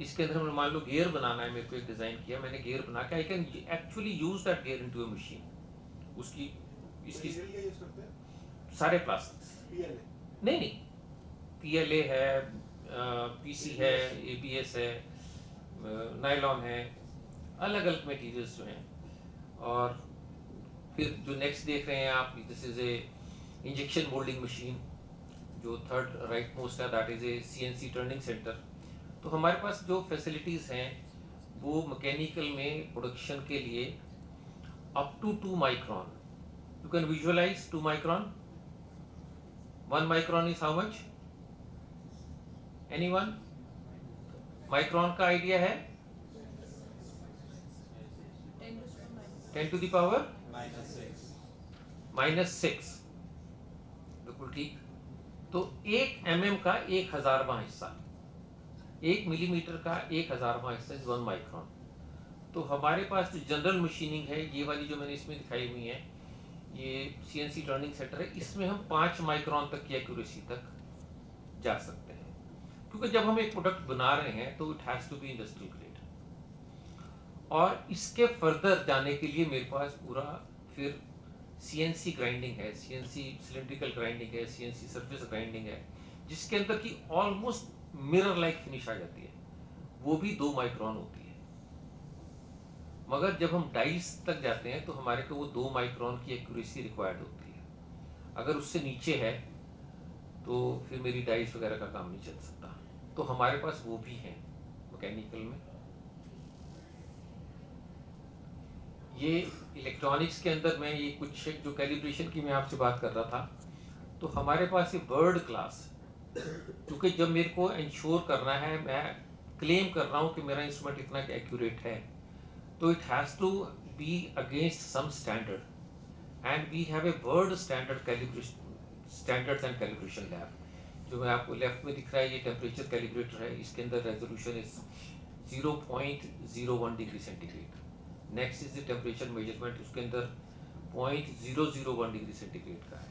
इसके अंदर हमने मान लो गियर बनाना है, मेरे को एक डिजाइन किया, मैंने गियर बना के I can actually use that gear into a machine. उसकी इसकी यूज करते हैं सारे प्लास्टिक्स, PLA नहीं PLA है, PC है, ABS है, नायलॉन है, अलग अलग मटेरियल्स जो हैं। और फिर जो नेक्स्ट देख रहे हैं आप, this is a injection moulding machine, जो थर्ड राइट मोस्ट है, that is a CNC turning centre. तो हमारे पास जो फैसिलिटीज़ हैं वो मैकेनिकल में प्रोडक्शन के लिए up to 2 micron. You can visualize 2 micron. 1 micron is how much? Anyone? Micron का आइडिया है? 10 to the power -6. बिल्कुल ठीक. तो 1 mm का 1000वां हिस्सा, 1 मिलीमीटर का 1000वां हिस्सा इज 1 माइक्रोन. तो हमारे पास जो जनरल मशीनिंग है, ये वाली जो मैंने इसमें दिखाई हुई है, ये CNC लर्निंग सेंटर है, इसमें हम 5 माइक्रोन तक की एक्यूरेसी तक जा सकते हैं. क्योंकि जब हम एक प्रोडक्ट बना रहे हैं तो it has to be industrial grade. और इसके फर्दर जाने के लिए मेरे पास पूरा फिर CNC ग्राइंडिंग है, CNC सिलेंड्रिकल ग्राइंडिंग है, CNC सरफेस ग्राइंडिंग है, जिसके अंदर की ऑलमोस्ट मिरर लाइक फिनिश आ जाती है. वो भी 2 माइक्रोन होती है. मगर जब हम डाइस तक जाते हैं तो हमारे को वो 2 माइक्रोन की एक्यूरेसी रिक्वायर्ड होती है. अगर उससे नीचे है तो फिर मेरी डाइस वगैरह का काम नहीं चल सकता. तो हमारे पास वो भी हैं मैकेनिकल में. ये इलेक्ट्रॉनिक्स के अंदर में ये कुछ जो कैलिब्रेशन की मैं आपसे बात कर रहा था, तो हमारे पास ये वर्ल्ड क्लास, क्योंकि जब मेरे को इंश्योर करना है, मैं क्लेम कर रहा हूँ कि मेरा इंस्ट्रूमेंट इतना एक्यूरेट है, तो it has to be against some standard, and we have a world standard calibration standards and calibration lab. जो मैं आपको लेफ्ट में दिख रहा है, ये टेम्परेचर कैलिब्रेटर है. इसके अंदर resolution is 0.01 degree centigrade. Next is the temperature measurement, उसके अंदर 0.001 डिग्री सेंटीग्रेड का है.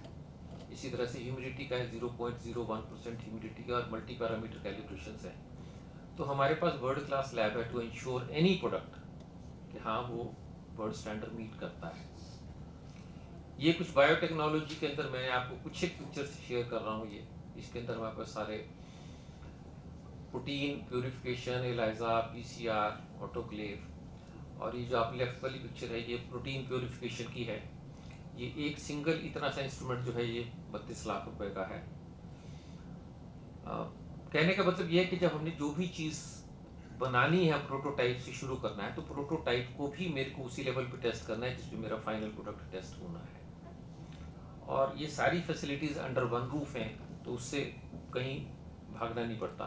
इसी तरह से ह्यूमिडिटी का है, 0.01% ह्यूमिडिटी का, और मल्टी पैरामीटर कैलिब्रेशंस है. तो हमारे पास वर्ल्ड क्लास लैब है टू इंश्योर एनी प्रोडक्ट कि हाँ वो वर्ल्ड स्टैंडर्ड मीट करता है. ये कुछ बायोटेक्नोलॉजी के अंदर मैं आपको कुछ एक पिक्चर्स शेयर कर रहा हूँ. ये इसके अंदर हमारे पास सारे protein purification, ELISA, PCR, autoclave, और ये जो आप लेफ्ट वाली पिक्चर है ये प्रोटीन प्यूरिफिकेशन की है. ये एक सिंगल इतना सा इंस्ट्रूमेंट जो है ये 32 लाख रुपए का है. कहने का मतलब ये है कि जब हमने जो भी चीज़ बनानी है, प्रोटोटाइप से शुरू करना है, तो प्रोटोटाइप को भी मेरे को उसी लेवल पे टेस्ट करना है जिसमें मेरा फाइनल प्रोडक्ट टेस्ट होना है. और ये सारी फैसिलिटीज़ अंडर वन रूफ हैं, तो उससे कहीं भागना नहीं पड़ता.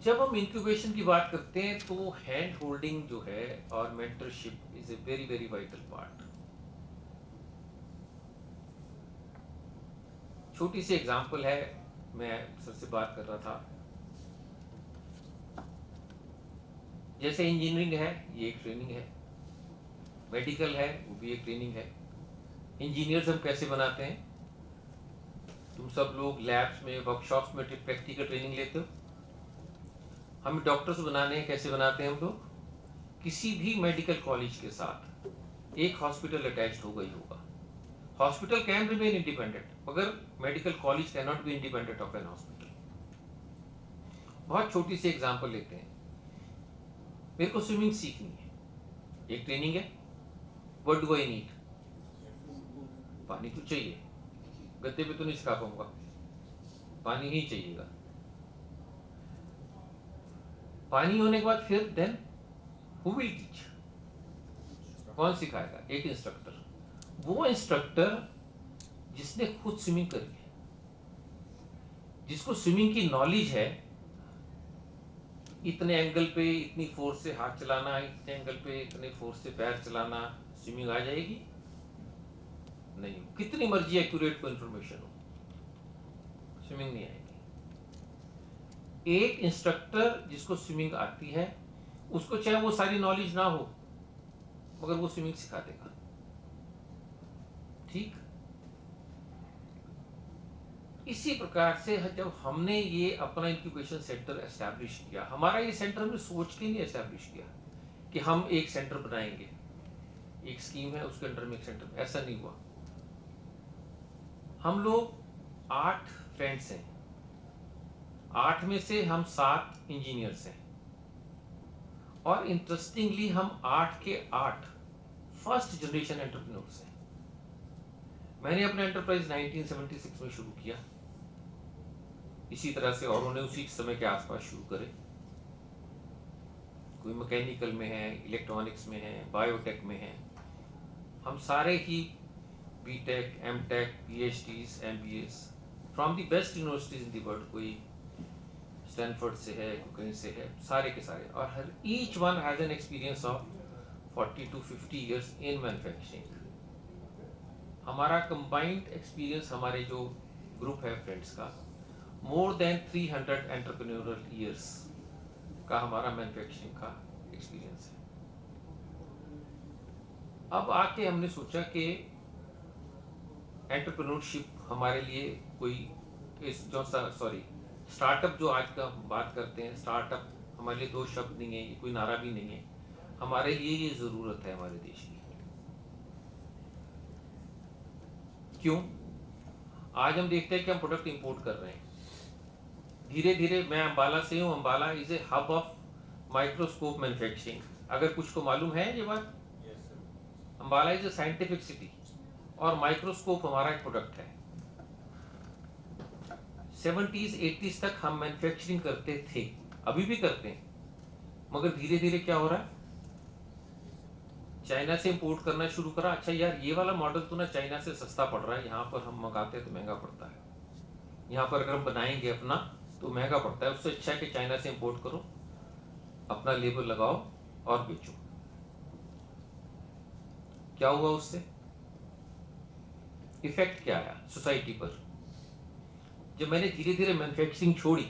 जब हम इंक्यूबेशन की बात करते हैं तो हैंड होल्डिंग जो है और mentorship is a very very vital part. छोटी सी एग्जांपल है, मैं सर से बात कर रहा था. जैसे इंजीनियरिंग है, ये एक ट्रेनिंग है. मेडिकल है, वो भी एक ट्रेनिंग है. इंजीनियर्स हम कैसे बनाते हैं? तुम सब लोग लैब्स में, वर्कशॉप्स में प्रैक्टिकल ट्रेनिंग लेते हो. हम डॉक्टर्स बनाने हैं, कैसे बनाते हैं हम लोग? किसी भी मेडिकल कॉलेज के साथ एक हॉस्पिटल अटैच्ड होगा ही होगा. हॉस्पिटल कैन रिमेन इंडिपेंडेंट, मगर medical college can not be independent of an hospital. बहुत छोटी सी एग्जांपल लेते हैं. मेरे को स्विमिंग सीखनी है, एक ट्रेनिंग है. What do I need? पानी तो चाहिए. गद्दे पे तो नहीं सिखा पाऊंगा, पानी ही चाहिएगा. पानी होने के बाद फिर देन हु विल टीच? कौन सिखाएगा? एक इंस्ट्रक्टर. वो इंस्ट्रक्टर जिसने खुद स्विमिंग करी है, जिसको स्विमिंग की नॉलेज है. इतने एंगल पे इतनी फोर्स से हाथ चलाना, इतने एंगल पे इतने फोर्स से पैर चलाना, स्विमिंग आ जाएगी? नहीं. कितनी मर्जी एक्यूरेट को इंफॉर्मेशन हो, स्विमिंग नहीं आएगी. एक इंस्ट्रक्टर जिसको स्विमिंग आती है, उसको चाहे वो सारी नॉलेज ना हो, मगर वो स्विमिंग सिखा देगा. ठीक. इसी प्रकार से जब हमने ये अपना इंक्यूबेशन सेंटर एस्टैब्लिश किया, हमारा ये सेंटर हमने सोच के नहीं एस्टैब्लिश किया कि हम एक सेंटर बनाएंगे, एक स्कीम है उसके अंडर में एक सेंटर. ऐसा नहीं हुआ. हम लोग 8 फ्रेंड्स हैं. 8 में से हम 7 इंजीनियर्स हैं. और इंटरेस्टिंगली हम 8 के 8 फर्स्ट जनरेशन एंटरप्रेन्योर्स हैं. मैंने अपना एंटरप्राइज 1976 में शुरू किया, इसी तरह से औरों ने उसी समय के आसपास शुरू करे। कोई मैकेनिकल में है, इलेक्ट्रॉनिक्स में है, बायोटेक में है। हम सारे ही BTech, MTech, PhDs, MBAs from the best universities in the world, कोई स्टैनफोर्ड से है, कोई कहीं से है, सारे के सारे, और हर each one has an experience of 40 to 50 years in manufacturing। हमारा कंबाइंड एक्सपीरियंस, हमारे जो ग्रुप है फ्रेंड्स का, मोर देन 300 एंटरप्रेन्योरल ईयर्स का हमारा मैन्युफैक्चरिंग का एक्सपीरियंस है। अब आके हमने सोचा कि एंटरप्रेन्योरशिप हमारे लिए कोई स्टार्टअप जो आज का हम बात करते हैं, स्टार्टअप हमारे लिए दो शब्द नहीं है, ये कोई नारा भी नहीं है, हमारे लिए ये जरूरत है हमारे देश की। क्यों? आज हम देखते हैं कि हम प्रोडक्ट इंपोर्ट कर रहे हैं धीरे धीरे। मैं अंबाला से हूँ, Ambala is a hub of microscope manufacturing. अगर कुछ को मालूम है ये बात? Ambala is a scientific city और माइक्रोस्कोप हमारा एक प्रोडक्ट है। 70s 80s तक हम मैन्युफैक्चरिंग करते थे, अभी भी करते हैं, मगर धीरे धीरे क्या हो रहा है, चाइना से इंपोर्ट करना शुरू करा। अच्छा यार, ये वाला मॉडल तो ना चाइना से सस्ता पड़ रहा है, यहाँ पर हम मंगाते हैं तो महंगा पड़ता है, यहाँ पर अगर हम बनाएंगे अपना तो महंगा पड़ता है, उससे अच्छा है कि चाइना से इंपोर्ट करो, अपना लेबल लगाओ और बेचो। क्या हुआ उससे? इफेक्ट क्या आया सोसाइटी पर? जब मैंने धीरे धीरे मैन्युफैक्चरिंग छोड़ी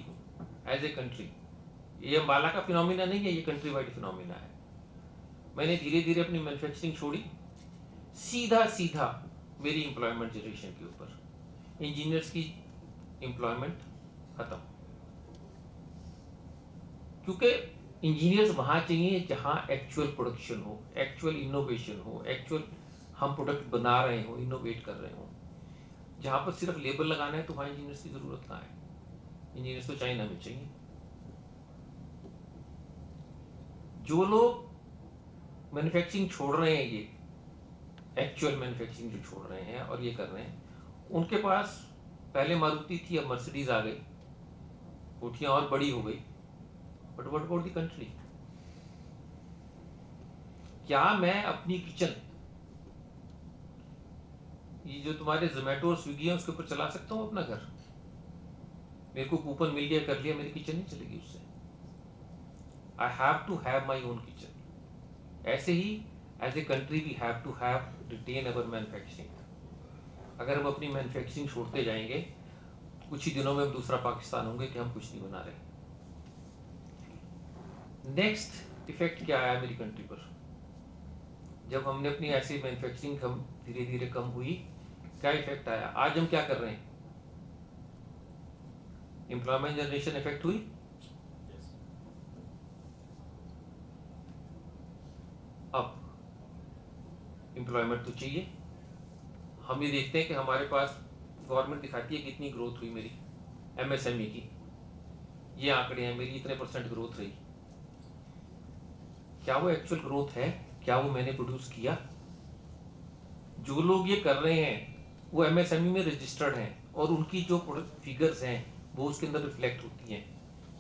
एज ए कंट्री, ये अंबाला का फिनोमिना नहीं है, ये कंट्री वाइड फिनोमिना है। मैंने धीरे धीरे अपनी मैन्युफैक्चरिंग छोड़ी, सीधा सीधा मेरी एम्प्लॉयमेंट जनरेशन के ऊपर, इंजीनियर्स की एम्प्लॉयमेंट खत्म। क्योंकि इंजीनियर्स वहां चाहिए जहां एक्चुअल प्रोडक्शन हो, एक्चुअल इनोवेशन हो, एक्चुअल हम प्रोडक्ट बना रहे हो, इनोवेट कर रहे हो। जहां पर सिर्फ लेबल लगाना है तो वहां इंजीनियर्स की जरूरत कहाँ है? इंजीनियर्स तो चाइना में चाहिए। जो लोग मैन्युफैक्चरिंग छोड़ रहे हैं, ये एक्चुअल मैन्युफैक्चरिंग जो छोड़ रहे हैं और ये कर रहे हैं, उनके पास पहले मारुति थी, अब मर्सिडीज आ गई, कोठियां और बड़ी हो गई। But what about the country? क्या मैं अपनी किचन, ये जो तुम्हारे जोमेटो और स्विगी है, उसके ऊपर चला सकता हूँ अपना घर? मेरे को कूपन मिल गया, कर लिया, मेरी किचन नहीं चलेगी उससे। I have to have my own kitchen. ऐसे ही as a country we have to have retain our manufacturing. अगर हम अपनी मैन्युफैक्चरिंग छोड़ते जाएंगे, कुछ ही दिनों में हम दूसरा पाकिस्तान होंगे कि हम कुछ नहीं बना रहे। नेक्स्ट इफेक्ट क्या आया मेरी कंट्री पर? जब हमने अपनी ऐसी मैन्युफैक्चरिंग कम धीरे धीरे कम हुई, क्या इफेक्ट आया? आज हम क्या कर रहे हैं? एम्प्लॉयमेंट जनरेशन इफेक्ट हुई। अब एम्प्लॉयमेंट तो चाहिए। हम ये देखते हैं कि हमारे पास गवर्नमेंट दिखाती है कितनी ग्रोथ हुई मेरी एमएसएमई की, ये आंकड़े हैं, मेरी इतने % ग्रोथ रही। क्या वो एक्चुअल ग्रोथ है? क्या वो मैंने प्रोड्यूस किया? जो लोग ये कर रहे हैं वो एमएसएमई में रजिस्टर्ड हैं और उनकी जो फिगर्स हैं वो उसके अंदर रिफ्लेक्ट होती हैं,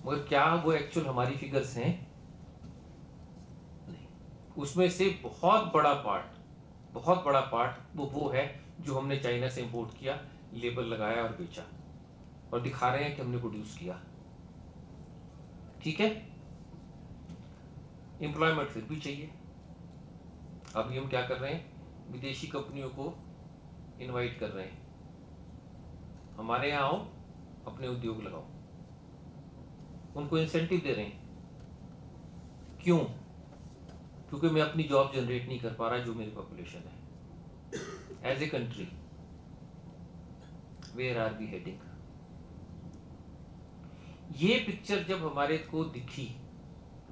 मगर क्या वो एक्चुअल हमारी फिगर्स हैं? नहीं। उसमें से बहुत बड़ा पार्ट वो है जो हमने चाइना से इंपोर्ट किया, लेबल लगाया और बेचा, और दिखा रहे हैं कि हमने प्रोड्यूस किया। ठीक है, एम्प्लॉयमेंट फिर भी चाहिए। अभी हम क्या कर रहे हैं? विदेशी कंपनियों को इनवाइट कर रहे हैं, हमारे यहाँ आओ, अपने उद्योग लगाओ। उनको इंसेंटिव दे रहे हैं। क्यों? क्योंकि मैं अपनी जॉब जनरेट नहीं कर पा रहा जो मेरी पॉपुलेशन है। As a country where are we heading? ये पिक्चर जब हमारे को दिखी,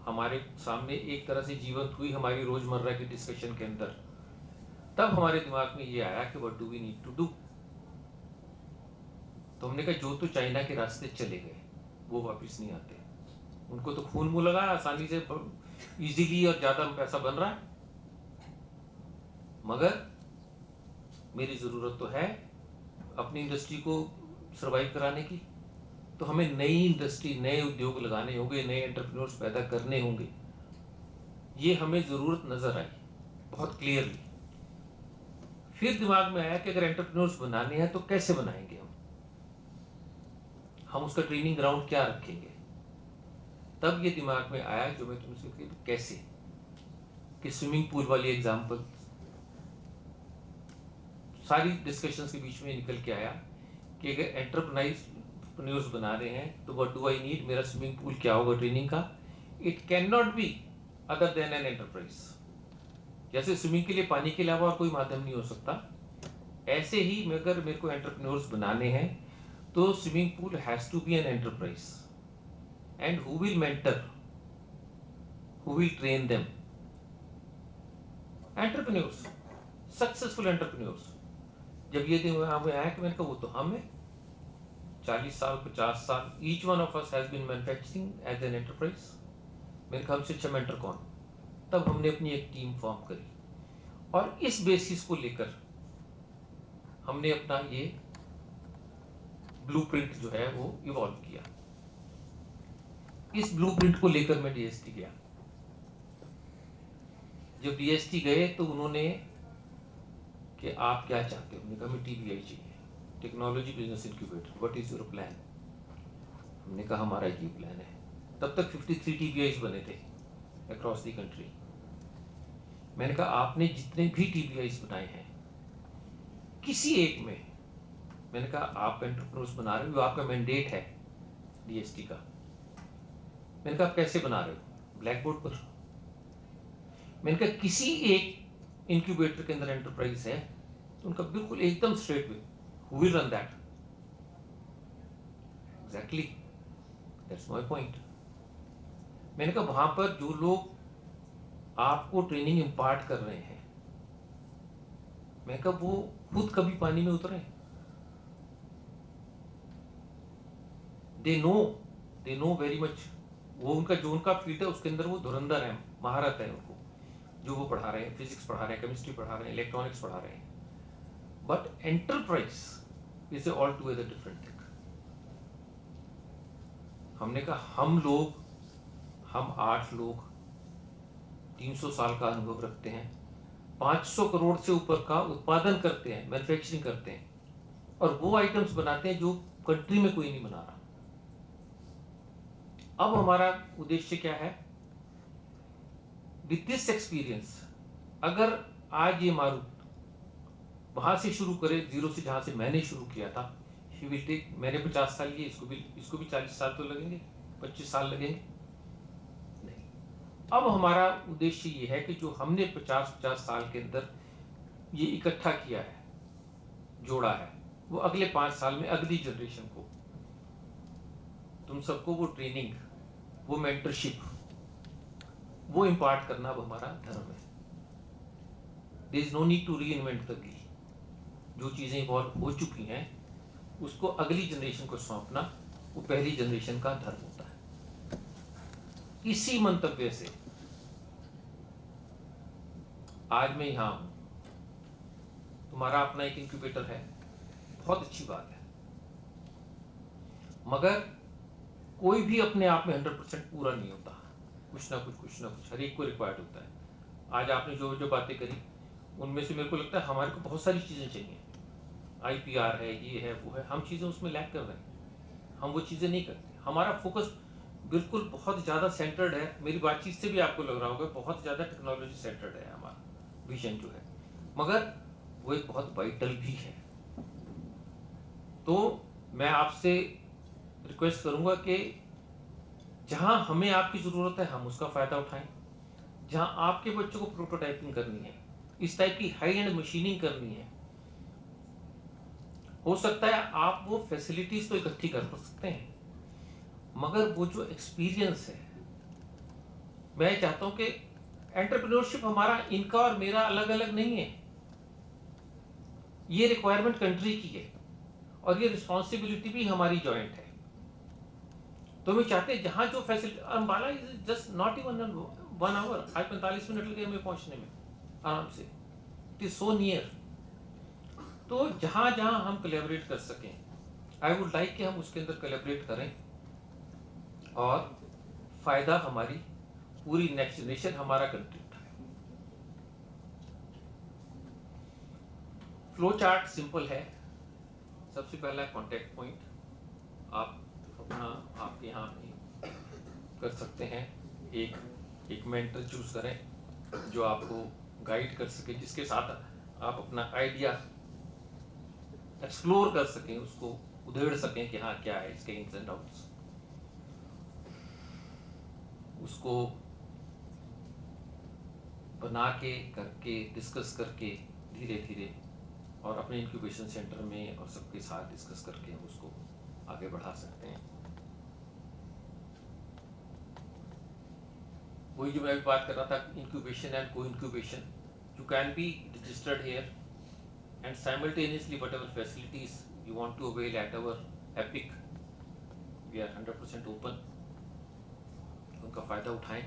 हमारे सामने एक तरह से जीवंत हुई हमारी रोजमर्रा की डिस्कशन के अंदर, तब हमारे दिमाग में ये आया कि what do we need to do. तो हमने कहा जो तो चाइना के रास्ते चले गए वो वापस नहीं आते, उनको तो खून मुंह लगा, आसानी से इजीली और ज्यादा पैसा बन रहा है, मगर मेरी ज़रूरत तो है अपनी इंडस्ट्री को सर्वाइव कराने की, तो हमें नई इंडस्ट्री, नए उद्योग लगाने होंगे, नए एंटरप्रेन्योर्स पैदा करने होंगे। ये हमें ज़रूरत नज़र आई बहुत क्लियरली। फिर दिमाग में आया कि अगर एंटरप्रेन्योर्स बनाने हैं तो कैसे बनाएंगे हम उसका ट्रेनिंग ग्राउंड क्या रखेंगे। तब ये दिमाग में आया जो मैं तुमसे कही कैसे, कि स्विमिंग पूल वाली एग्जांपल सारी डिस्कशंस के बीच में निकल के आया कि अगर एंटरप्रेन्योर्स बना रहे हैं तो व्हाट डू आई नीड, मेरा स्विमिंग पूल क्या होगा ट्रेनिंग का। It can not B other than an enterprise. जैसे स्विमिंग के लिए पानी के अलावा और कोई माध्यम नहीं हो सकता, ऐसे ही अगर मेरे को एंटरप्रेन्योर्स बनाने हैं तो swimming pool has to be an enterprise. And who will mentor, who will train them? Entrepreneurs, successful entrepreneurs. जब ये दिन हमें आया कि मैंने कहा वो तो हम है, 40 साल 50 साल, each one of us has been manufacturing as an enterprise. मैंने कहा हमसे अच्छा मेंटर कौन? तब हमने अपनी एक टीम फॉर्म करी और इस बेसिस को लेकर हमने अपना ये ब्लूप्रिंट जो है वो इवॉल्व किया। इस ब्लूप्रिंट को लेकर मैं डीएसटी गया। जब डीएसटी गए तो उन्होंने कि आप क्या चाहते हो? हमने कहा हमें टीबीआई चाहिए, technology business incubator, what is your plan? हमने कहा हमारा ये प्लान है। तब तक 53 टीबीआईज बने थे अक्रॉस द कंट्री। मैंने कहा आपने जितने भी टीबीआईज बनाए हैं किसी एक में, मैंने कहा आप एंटरप्रेन्योर्स बना रहे हो, आपका मैंडेट है डीएसटी का। मैंने कहा आप कैसे बना रहे हो? ब्लैक बोर्ड पर। मैंने कहा किसी एक इंक्यूबेटर के अंदर एंटरप्राइज है तो उनका बिल्कुल एकदम straight way, who will run that? Exactly, that's my point. मैंने कहा वहां पर जो लोग आपको ट्रेनिंग इम्पार्ट कर रहे हैं, मैं कहा वो खुद कभी पानी में उतरे? They know very much. वो उनका जो उनका फील्ड है उसके अंदर वो धुरंधर है, महारत है उनको, जो वो पढ़ा रहे हैं, फिजिक्स पढ़ा रहे हैं, केमिस्ट्री पढ़ा रहे हैं, इलेक्ट्रॉनिक्स पढ़ा रहे हैं। But enterprise is all together different thing. हमने कहा हम 8 लोग 300 साल का अनुभव रखते हैं, 500 करोड़ से ऊपर का उत्पादन करते हैं, मैन्युफैक्चरिंग करते हैं, और वो आइटम्स बनाते हैं जो कंट्री में कोई नहीं बना रहा। अब हमारा उद्देश्य क्या है? विद दिस एक्सपीरियंस, अगर आज ये मारुत वहां से शुरू करे, जीरो से, जहां से मैंने शुरू किया था, ही विल टेक, मैंने 50 साल लिए, इसको भी 40 साल तो लगेंगे, 25 साल लगेंगे नहीं। अब हमारा उद्देश्य ये है कि जो हमने 50 साल के अंदर ये इकट्ठा किया है, जोड़ा है, वो अगले 5 साल में अगली जनरेशन को, तुम सबको वो ट्रेनिंग, वो मेंटरशिप, वो इम्पार्ट करना अब हमारा धर्म है। There is no need to reinvent the wheel. जो चीजें इवॉल्व हो चुकी हैं उसको अगली जनरेशन को सौंपना, वो पहली जनरेशन का धर्म होता है। इसी मंतव्य से आज मैं यहां हूं। तुम्हारा अपना एक इंक्यूबेटर है, बहुत अच्छी बात है, मगर कोई भी अपने आप में 100% पूरा नहीं होता। कुछ ना कुछ हर एक को रिक्वायर्ड होता है। आज आपने जो जो बातें करी उनमें से मेरे को लगता है हमारे को बहुत सारी चीज़ें चाहिए। IPR है, ये है, वो है, हम चीज़ें उसमें लैक कर रहे हैं, हम वो चीज़ें नहीं करते। हमारा फोकस बिल्कुल बहुत ज़्यादा सेंटर्ड है। मेरी बातचीत से भी आपको लग रहा होगा बहुत ज़्यादा टेक्नोलॉजी सेंटर्ड है हमारा विजन जो है, मगर वो एक बहुत वाइटल भी है। तो मैं आपसे रिक्वेस्ट करूंगा कि जहां हमें आपकी ज़रूरत है हम उसका फ़ायदा उठाएं। जहां आपके बच्चों को प्रोटोटाइपिंग करनी है, इस टाइप की हाई एंड मशीनिंग करनी है, हो सकता है आप वो फैसिलिटीज तो इकट्ठी कर सकते हैं, मगर वो जो एक्सपीरियंस है, मैं चाहता हूं कि एंटरप्रेन्योरशिप हमारा, इनका और मेरा अलग अलग नहीं है। ये रिक्वायरमेंट कंट्री की है और ये रिस्पॉन्सिबिलिटी भी हमारी जॉइंट है। तो मैं चाहते हैं जहां जो facility, Ambala is just not even 1 hour, 45 minute लगे हमें पहुंचने में आराम से। It is so near. तो जहाँ जहाँ हम कोलैबोरेट कर सकें, आई वुड लाइक कि हम उसके अंदर कोलैबोरेट करें और फायदा हमारी पूरी नेक्स्ट जनरेशन, हमारा कंट्री उठाए। फ्लो चार्ट सिंपल है। सबसे पहला कॉन्टैक्ट पॉइंट आप अपना आपके यहाँ पे कर सकते हैं। एक मेंटर चूज करें जो आपको गाइड कर सके, जिसके साथ आप अपना आइडिया एक्सप्लोर कर सकें, उसको उधेड़ सकें कि हाँ क्या है इसके इन्स एंड आउट्स, उसको बना के करके डिस्कस करके धीरे धीरे और अपने इंक्यूबेशन सेंटर में और सबके साथ डिस्कस करके हम उसको आगे बढ़ा सकते हैं। वही जो मैं अभी बात कर रहा था, इंक्यूबेशन एंड को incubation, you can be registered here and simultaneously whatever facilities you want to avail at our EPIC, we are 100% open, उनका फ़ायदा उठाएं।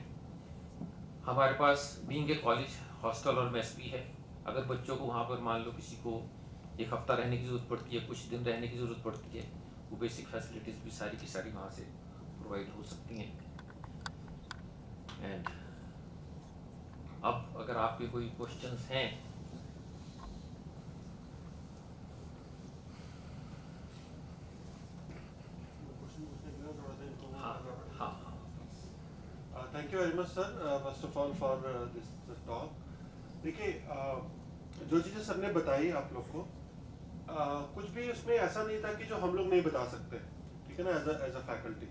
हमारे पास बीइंग ए कॉलेज हॉस्टल और मेस भी है। अगर बच्चों को वहाँ पर मान लो किसी को एक हफ्ता रहने की ज़रूरत पड़ती है, कुछ दिन रहने की ज़रूरत पड़ती है, वो बेसिक फैसिलिटीज़ भी सारी की सारी वहाँ से प्रोवाइड हो सकती हैं। एंड अब अगर आपके कोई क्वेश्चंस हैं thank you very much sir, first of all for this talk. देखिए जो चीज़ें सर ने बताई आप लोग को, कुछ भी उसमें ऐसा नहीं था कि जो हम लोग नहीं बता सकते, ठीक है ना, एज अ फैकल्टी।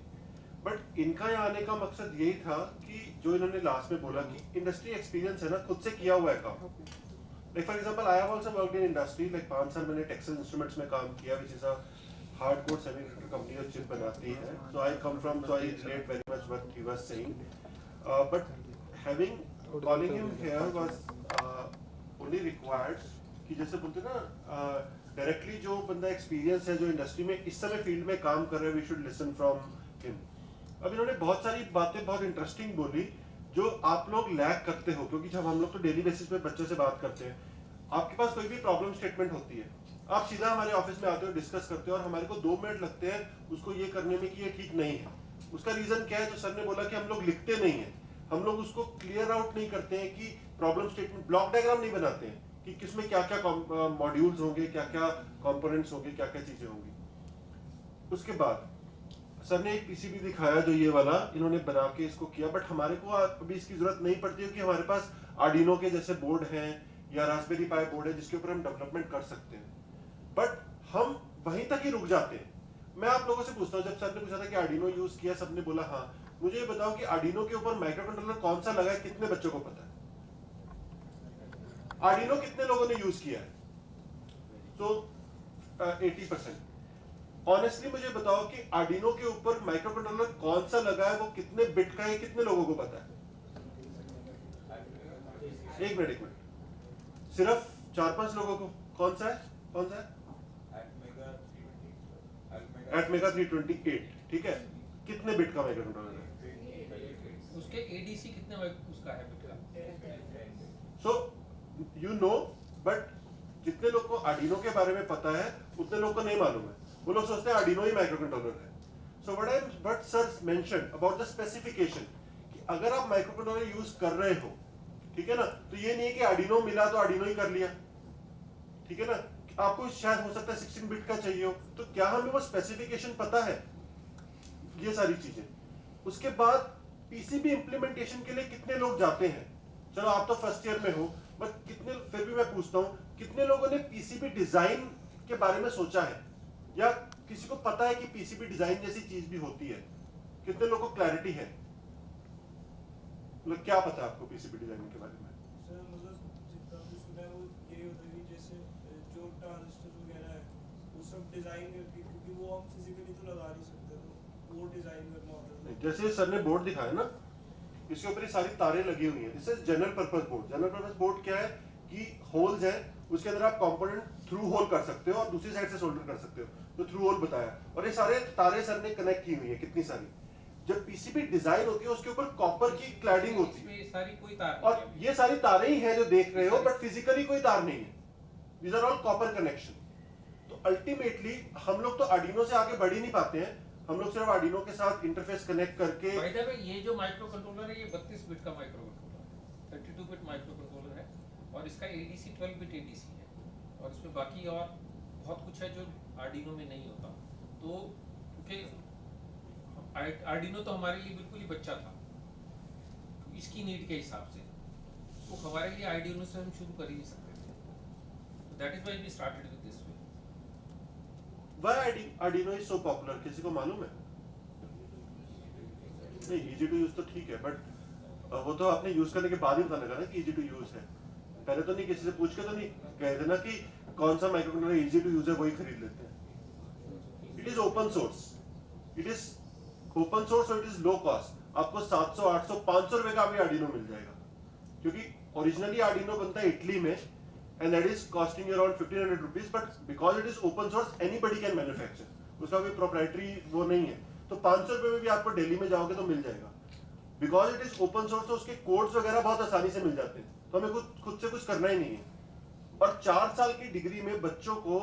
बट इनका यहाँ आने का मकसद यही था कि जो इन्होंने लास्ट में बोला कि इंडस्ट्री एक्सपीरियंस है ना, खुद से किया हुआ है काम। Like for example I have also worked in industry, like 5 साल मैंने टेक्सटाइल इंस्ट्रूमेंट्स में काम किया, which is a hardcore semiconductor company जो चिप बनाती है। So I come from, so I relate very much what he was saying, but having calling him here was only required कि जैसे बोलते ना डायरेक्टली जो बंदा एक्सपीरियंस है, जो इंडस्ट्री में इस समय फील्ड में काम कर रहे हैं, we should listen from him. अब इन्होंने बहुत सारी बातें बहुत इंटरेस्टिंग बोली जो आप लोग लैक करते हो, क्योंकि जब हम लोग तो डेली बेसिस पे बच्चों से बात करते हैं, आपके पास कोई भी प्रॉब्लम स्टेटमेंट होती है, आप सीधा हमारे ऑफिस में आते हो, डिस्कस करते हो और हमारे को 2 मिनट लगते हैं उसको ये करने में कि ये ठीक नहीं है। उसका रीजन क्या है? जो सर ने बोला कि हम लोग लिखते नहीं है, हम लोग उसको क्लियर आउट नहीं करते हैं कि प्रॉब्लम स्टेटमेंट, ब्लॉक डायग्राम नहीं बनाते हैं कि किसमें क्या क्या मॉड्यूल्स होंगे, क्या क्या कंपोनेंट्स होंगे, क्या क्या चीजें होंगी। उसके बाद सर ने एक पीसीबी दिखाया जो ये वाला इन्होंने बना के इसको किया, बट हमारे को अभी इसकी जरूरत नहीं पड़ती है कि हमारे पास आर्डिनो के जैसे बोर्ड हैं या रास्पबेरी पाई बोर्ड है जिसके ऊपर हम डेवलपमेंट कर सकते हैं, बट हम वहीं तक ही रुक जाते हैं। मैं आप लोगों से पूछता हूँ, जब सर ने पूछा था कि आर्डिनो यूज किया, सबने बोला हाँ, मुझे ये बताओ कि आर्डिनो के ऊपर माइक्रो कंट्रोलर कौन सा लगा है, कितने बच्चों को पता है? आर्डिनो कितने लोगों ने यूज किया है? तो 80%। ऑनेस्टली मुझे बताओ कि आर्डिनो के ऊपर माइक्रो कंट्रोलर कौन सा लगा है, वो कितने बिट का है, कितने लोगों को पता है? एक मिनट, सिर्फ 4-5 लोगों को। कौन सा है? एटमेगा 328, ठीक है। कितने बिट का माइक्रो कंट्रोलर है? उसके एडीसी कितने उसका है बिट का? सो यू नो, बट जितने लोग को आर्डिनो के बारे में पता है उतने लोग को नहीं मालूम है। वो लोग सोचते हैं आर्डिनो ही माइक्रो कंट्रोलर है। So what sir mention about the specification, कि अगर आप माइक्रो कंट्रोलर यूज कर रहे हो, ठीक है ना, तो ये नहीं है कि आर्डिनो मिला तो आर्डिनो ही कर लिया, ठीक है ना। आपको शायद हो सकता है 16 बिट का चाहिए हो, तो क्या हमें वो स्पेसिफिकेशन पता है? ये सारी चीजें। उसके बाद पीसीबी इंप्लीमेंटेशन के लिए कितने लोग जाते हैं? चलो आप तो फर्स्ट ईयर में हो, बट कितने, फिर भी मैं पूछता हूँ, कितने लोगों ने पीसीबी डिजाइन के बारे में सोचा है, या किसी को पता है कि पीसीबी डिजाइन जैसी चीज भी होती है? कितने लोगों को क्लैरिटी है? मतलब क्या पता है आपको पीसीबी डिजाइनिंग के बारे में? सर मतलब जितना भी सुना है वो यही होता है कि जैसे जो ट्रांजिस्टर वगैरह है वो सब डिजाइन करके, क्योंकि वो हम फिजिकली तो लगा नहीं सकते, तो वो डिजाइन करना होता है। जैसे सर ने बोर्ड दिखाया ना, इसके ऊपर ये सारी तारें लगी हुई हैं। This is general purpose board. General purpose board क्या है कि होल्स है, उसके अंदर आप कंपोनेंट थ्रू होल कर सकते हो और दूसरी साइड से सोल्डर कर सकते हो, तो थ्रू होल बताया। और ये सारे तारे सर ने कनेक्ट की हुई है, कितनी सारी। जब पीसीबी डिजाइन होती है उसके ऊपर कॉपर की क्लैडिंग होती है, इसमें सारी कोई तार और ये सारी तारें ही हैं जो देख रहे हो, बट फिजिकली कोई तार नहीं है। these are all copper connection. तो अल्टीमेटली हम लोग तो आर्डिनो से आगे बढ़ ही नहीं पाते हैं, हम लोग सिर्फ आर्डिनो के साथ इंटरफेस कनेक्ट करके। बाय द वे ये जो माइक्रो कंट्रोलर है ये 32 बिट का माइक्रो कंट्रोलर है, 32 बिट माइक्रो कंट्रोलर है और इसका एडीसी 12 बिट एडीसी है और इसमें बाकी और बहुत कुछ है जो आर्डिनो में नहीं होता। तो क्योंकि आर्डिनो तो हमारे लिए बिल्कुल ही बच्चा था इसकी नीड के हिसाब से, तो हमारे लिए आर्डिनो से हम शुरू कर ही नहीं सकते थे, तो that is why we started with this way. Why Arduino is so popular? किसी को मालूम है? नहीं, easy to use तो ठीक है, बट वो तो आपने यूज करने के बाद ही पता लगा ना कि easy to use है। पहले तो नहीं, किसी से पूछ के तो नहीं कह देना कि कौन सा micro controller easy to use है वही खरीद लेते हैं। It is open source. It is open source और it is low cost. आपको 700, 800, 500 रुपए का भी Arduino मिल जाएगा, क्योंकि ओरिजिनली Arduino बनता है इटली में, and that is costing you around 1500 rupees, but because it is open source anybody can manufacture, उसका कोई proprietary वो नहीं है, तो 500 रुपए में भी आपको दिल्ली में जाओगे तो मिल जाएगा। because it is open source तो उसके कोड्स वगैरह बहुत आसानी से मिल जाते हैं, तो हमें खुद से कुछ करना ही नहीं है। और 4 साल की डिग्री में बच्चों को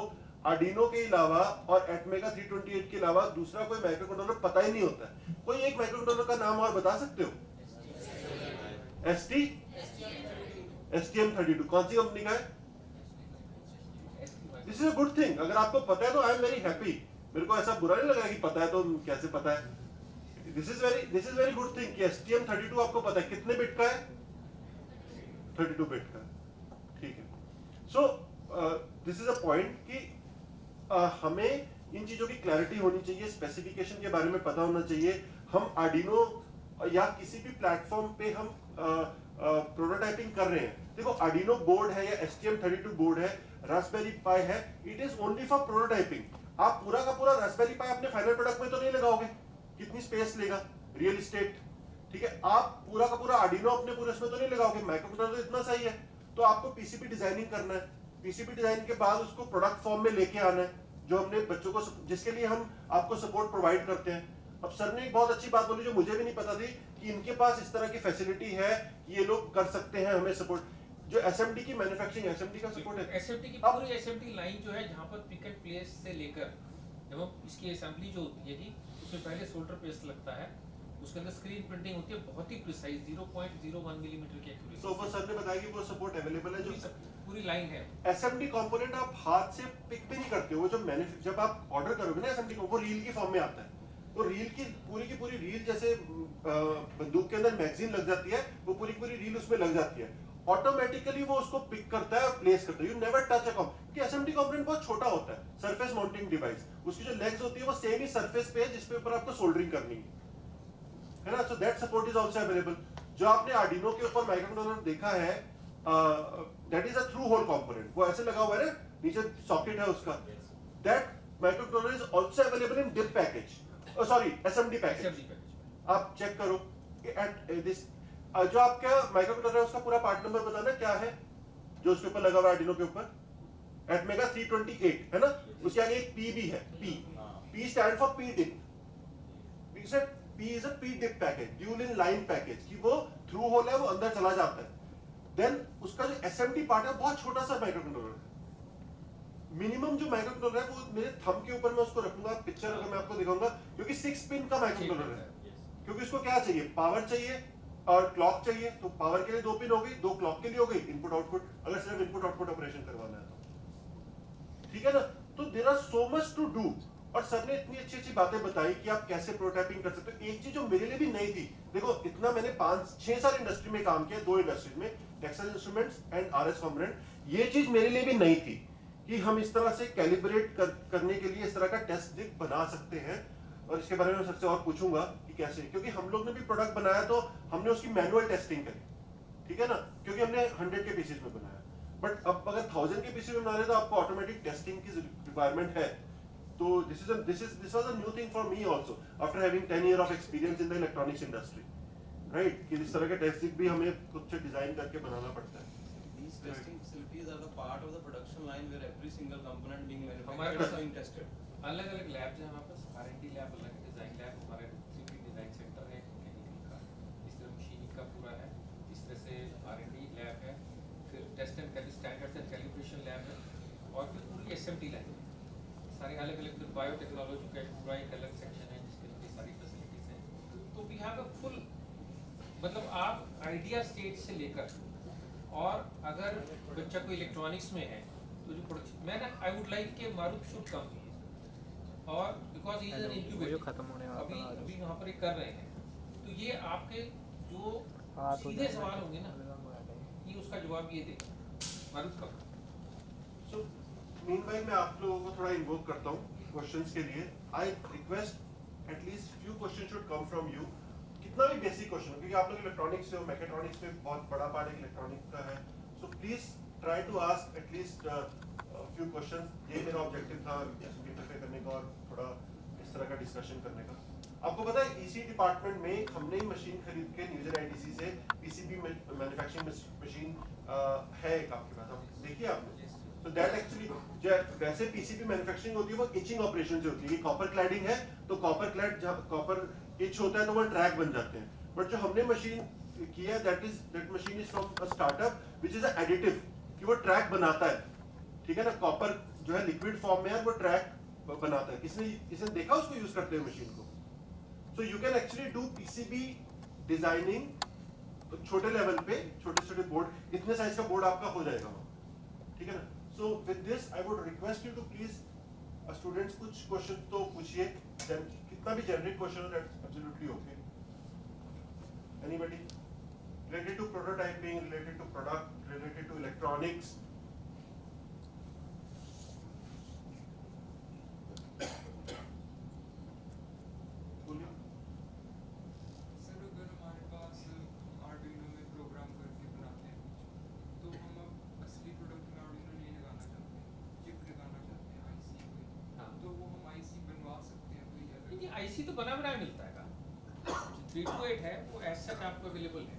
Arduino के अलावा और Atmega 328 के अलावा दूसरा कोई माइक्रो कंट्रोलर पता ही नहीं होता है। कोई एक माइक्रो कंट्रोलर का नाम और बता सकते हो? STM32 कौन सी कंपनी का है? This is a good thing, अगर आपको पता है तो आई एम वेरी हैप्पी, मेरे को ऐसा बुरा नहीं लगा कि पता है तो कैसे पता है। This is very good thing कि STM32 आपको पता है कितने बिट का है? 32 बिट का, ठीक है। सो दिस इज अ पॉइंट कि हमें इन चीजों की क्लैरिटी होनी चाहिए, स्पेसिफिकेशन के बारे में पता होना चाहिए। हम आर्डिनो या किसी भी प्लेटफॉर्म पे हम प्रोटोटाइपिंग कर रहे हैं, देखो आर्डिनो बोर्ड है या STM32 बोर्ड है, रास्पबेरी पाई है, it is only for prototyping. आप पूरा का पूरा रास्पबेरी पाई अपने फाइनल प्रोडक्ट में तो नहीं लगाओगे, कितनी स्पेस लेगा, रियल एस्टेट, ठीक है। आप पूरा का पूरा आर्डिनो अपने पूरे उसमें तो नहीं लगाओगे, माइक्रोकंट्रोलर तो इतना सही है, तो आपको पीसीबी डिजाइनिंग करना है, पीसीबी डिजाइन के बाद उसको प्रोडक्ट फॉर्म में लेके आना है, जो हमने बच्चों को, जिसके लिए हम आपको सपोर्ट प्रोवाइड करते हैं। अब सर ने एक बहुत अच्छी बात बोली जो मुझे भी नहीं पता थी, कि इनके पास इस तरह की फैसिलिटी है कि ये लोग कर सकते हैं हमें सपोर्ट। जो एसएमडी की मैन्युफैक्चरिंग, एसएमडी का सपोर्ट है, एसएमडी की पूरी एसएमडी लाइन जो है, जहां पर पिक एंड प्लेस से लेकर जब इसकी असेंबली जो होती है कि उसमें पहले सोल्डर पेस्ट लगता है, उसके अंदर स्क्रीन प्रिंटिंग होती है बहुत ही प्रिसाइज 0.01 मिलीमीटर की एक्यूरेसी। तो वो सर ने बताया कि वो सपोर्ट अवेलेबल है, जो पूरी लाइन है। एसएमडी कंपोनेंट आप हाथ से पिक भी नहीं करते हो, वो जब आप ऑर्डर करोगे ना एसएमडी को, वो रील की फॉर्म में आता है, तो रील की पूरी रील, जैसे बंदूक के अंदर मैगजीन लग जाती है, वो पूरी रील उसमें लग जाती है, ऑटोमेटिकली वो उसको पिक करता है और प्लेस करता है। You never touch a component, क्योंकि एसएमडी कंपोनेंट बहुत छोटा होता है, सरफेस माउंटिंग डिवाइस, उसकी जो लेग्स होती है वो सेम ही सरफेस पे है जिसपे ऊपर आपको सोल्डरिंग करनी है ना। So that support is also available. जो आपने आर्डिनो के ऊपर माइक्रोकंट्रोलर देखा है, that is a through hole component, वो ऐसे लगा हुआ है ना, नीचे सॉकेट है उसका, that microcontroller is also available in DIP package, sorry SMD package. आप चेक करो एट दिस, जो आपका माइक्रोकंट्रोलर है उसका पूरा पार्ट नंबर बताना क्या है, जो उसके ऊपर लगा हुआ है आर्डिनो के ऊपर, Atmega 328 है ना, उसके आगे एक P भी है, P stand for P DIP, P is a P DIP package, dual in line package, कि वो थ्रू होल है, वो अंदर चला जाता है। देन उसका जो एसएमडी पार्ट है बहुत छोटा सा माइक्रोकंट्रोलर है, मिनिमम जो माइक्रोकंट्रोलर है वो मेरे थंब के ऊपर मैं उसको रखूंगा, पिक्चर अगर मैं आपको दिखाऊंगा, क्योंकि 6 पिन का माइक्रोकंट्रोलर है, क्योंकि उसको क्या चाहिए, पावर चाहिए और क्लॉक चाहिए, तो पावर के लिए 2 पिन हो गई, 2 क्लॉक के लिए हो गई, इनपुट आउटपुट, अगर सिर्फ इनपुट आउटपुट ऑपरेशन करवाना है तो, ठीक है ना। तो there are so much to do, और सर ने इतनी अच्छी बातें बताई कि आप कैसे प्रोटोटाइपिंग कर सकते हो। एक चीज जो मेरे लिए भी नई थी, देखो इतना मैंने 5-6 साल इंडस्ट्री में काम किया, 2 इंडस्ट्रीज में, textile instruments and RS component, ये चीज मेरे लिए भी नई थी कि हम इस तरह से कैलिब्रेट करने के लिए इस तरह का टेस्ट डिक बना सकते हैं। और इसके बारे में सबसे और पूछूंगा कि कैसे, क्योंकि हम लोग ने भी प्रोडक्ट बनाया तो हमने उसकी मैनुअल टेस्टिंग करी, ठीक है ना, क्योंकि हमने 100 के पीसेज में बनाया, बट अब अगर 1000 के पीसेज में बना रहे तो आपको ऑटोमेटिक टेस्टिंग की रिक्वायरमेंट है। तो this was a new thing for me also after having 10 year of experience in the electronics industry, right, कि इस तरह के टेस्टिंग भी हमें खुद से डिजाइन करके बनाना पड़ता है। These testing facilities are the part of the production line where every single component being हमारे manufactured is pass being tested. अलग-अलग लैब्स हैं हमारे पास, R&D लैब अलग है, डिजाइन लैब, हमारा 3D डिजाइन सेंटर है मैकेनिकल का, इस तरह मशीनिंग का पूरा है, इस तरह से R&D लैब है, फिर test and standards and calibration lab है, बायोटेक्नोलॉजी का पूरा एक अलग सेक्शन है जिसके अंदर ये सारी फैसिलिटीज हैं। तो वी हैव अ फुल, मतलब आप आइडिया स्टेज से लेकर, और अगर बच्चा को इलेक्ट्रॉनिक्स में है तो जो प्रोडक्शन, मैं ना आई वुड लाइक के मारूफ शुड कम, और because he is an incubator, अभी वहाँ पर ये कर रहे हैं, तो ये आपके जो सीधे सवाल होंगे ना, ये उसका जवाब ये देगा मारूफ का। So, meanwhile मैं आप लोगों को थोड़ा इन्वोक करता हूँ क्वेश्चंस के लिए। I request at least few questions should come from you। कितना भी बेसिक क्वेश्चन, क्योंकि आप लोग इलेक्ट्रॉनिक्स से हो, मैकेट्रॉनिक्स में बहुत बड़ा पार्ट इलेक्ट्रॉनिक का है, so please try to ask at least few questions। ये मेरा ऑब्जेक्टिव था इंटरफेयर करने का और थोड़ा इस तरह का डिस्कशन करने का। आपको पता है इसी डिपार्टमेंट में हमने ही मशीन खरीद के न्यूजर आईटीसी से पीसीबी मैन्युफैक्चरिंग मशीन है एक आपके पास, आप देखिए आपने। तो दैट एक्चुअली वैसे पीसीबी मैन्युफैक्चरिंग होती है वो इचिंग ऑपरेशन से होती है। कॉपर क्लैडिंग है तो कॉपर क्लैड जब कॉपर इच होता है तो वो ट्रैक बन जाते हैं। बट जो हमने मशीन की है that machine is from a startup which is a additive, कि वो ट्रैक बनाता है, ठीक है ना। कॉपर जो है लिक्विड फॉर्म में है, वो ट्रैक बनाता है। किसने देखा उसको यूज करते हुए मशीन को? So you can actually do PCB designing छोटे लेवल पे, छोटे छोटे बोर्ड, इतने साइज का बोर्ड आपका हो जाएगा, ठीक है ना। So with this I would request you to please students कुछ क्वेश्चन तो पूछिए, कितना भी जेनरिक क्वेश्चन हो that's absolutely okay. Anybody related to prototyping, related to product, related to electronics? Sir अगर हमारे पास आर्डिनो में प्रोग्राम करके बनाते हैं तो हम अब असली प्रोडक्ट में आर्डिनो नहीं लगाना चाहते हैं, चिप लगाना चाहते हैं आईसी कोई, हाँ। तो वो हम आईसी बनवा सकते हैं कोई अलग? देखिए आईसी तो बना बनाया मिलता है ना, 328 है वो एज सच आपको अवेलेबल है,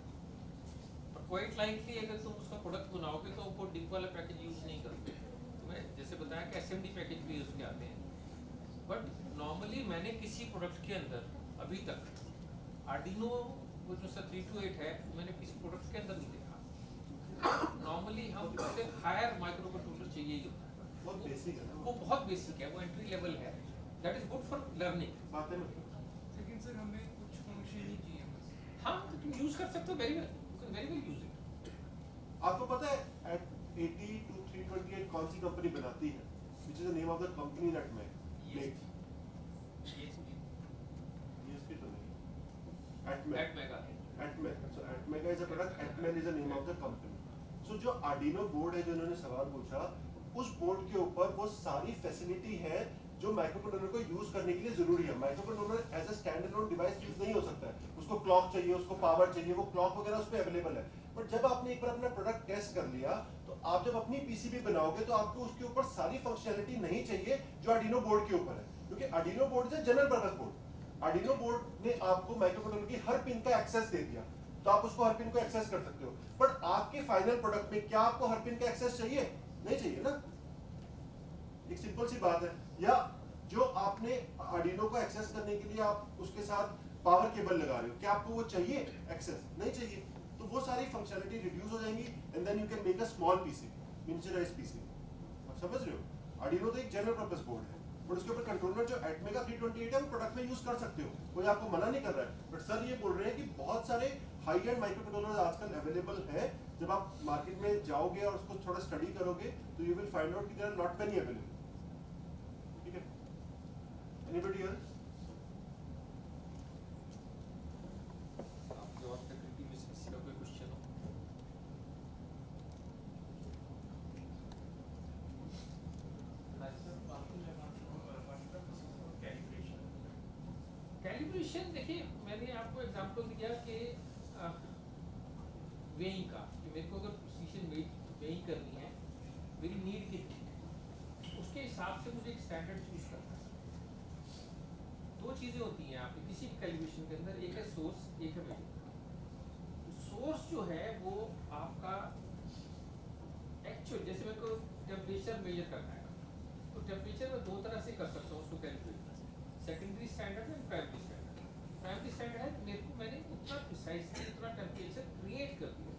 क्वाइट लाइकली अगर तुम उसका प्रोडक्ट बनाओगे तो वो डिप वाला पैकेज यूज नहीं करते। तो मैं जैसे बताया कि एसएमडी पैकेज भी उसके आते हैं, बट नॉर्मली मैंने किसी प्रोडक्ट के अंदर अभी तक आर्डिनो वो जो 328 है मैंने किसी प्रोडक्ट के अंदर नहीं देखा। नॉर्मली हम उससे हायर माइक्रो कंट्रोलर चाहिए ही होता है, बहुत बेसिक है ना वो बहुत बेसिक है, वो एंट्री लेवल है, that is good for learning. बातें में लेकिन सर हमें कुछ फंक्शन ही चाहिए बस। हाँ तो तुम यूज कर सकते हो, very well, very well use it. आपको पता है एट 80 to 328 कौन सी कंपनी बनाती है? Which is the name of the company that makes? ESP तो नहीं, Atmega। Atmega. So Atmega is a product, Atmel is the name of the company. So जो Arduino बोर्ड है जो इन्होंने सवाल पूछा, उस बोर्ड के ऊपर वो सारी फैसिलिटी है जो माइक्रोकंट्रोलर को यूज करने के लिए जरूरी है। Microcontroller as a stand alone device use नहीं हो सकता है, उसको क्लॉक चाहिए, उसको पावर चाहिए, वो क्लॉक वगैरह उस पर अवेलेबल है। बट जब आपने एक बार अपना प्रोडक्ट टेस्ट कर लिया तो आप जब अपनी पीसीबी बनाओगे तो आपको उसके ऊपर सारी फंक्शनैलिटी नहीं चाहिए जो Arduino बोर्ड के ऊपर है, क्योंकि Arduino board is a general purpose board. Arduino board ने आपको माइक्रोकंट्रोलर की हर पिन का एक्सेस दे दिया, तो आप उसको हर पिन को एक्सेस कर सकते हो। बट आपके फाइनल प्रोडक्ट में क्या आपको हर पिन का एक्सेस चाहिए? नहीं चाहिए ना, एक सिंपल सी बात है। या जो आपने Arduino को एक्सेस करने के लिए आप उसके साथ पावर केबल लगा रहे हो, क्या आपको वो चाहिए एक्सेस? नहीं चाहिए। तो वो सारी फंक्शनैलिटी रिड्यूस हो जाएंगी and then you can make a small PC, miniaturized PC. आप समझ रहे हो? Arduino तो एक जनरल पर्पस बोर्ड है, बट उसके ऊपर कंट्रोलर जो Atmega 328 है वो प्रोडक्ट में यूज कर सकते हो, कोई आपको मना नहीं कर रहा है। बट सर ये बोल रहे हैं कि बहुत सारे हाई एंड माइक्रो कंट्रोलर आजकल अवेलेबल है, जब आप मार्केट में जाओगे और उसको थोड़ा स्टडी करोगे तो यू विल फाइंड आउट कि there are not many available. ठीक है, एनीबॉडी एल्स? आपके और फैकल्टी में से किसी का कोई क्वेश्चन हो? कैलिब्रेशन देखिए, मैंने आपको एग्जांपल दिया कि वेइंग का, कि मेरे को अगर प्रिसीजन वेइंग करनी है, मेरी नीड कितनी है, उसके हिसाब से मुझे एक स्टैंडर्ड चूज करना है। दो चीज़ें होती हैं आपके किसी भी कैलिब्रेशन के अंदर, एक है सोर्स, एक है वेरिएबल। सोर्स जो है वो आपका एक्चुअल, जैसे मेरे को टेम्परेचर मेजर करना है तो टेम्परेचर में दो तरह से कर सकता हूँ उसको calculate, secondary standard and primary standard. Primary standard है मैंने उतना प्रिसाइजली उतना टेम्परेचर क्रिएट कर दिया।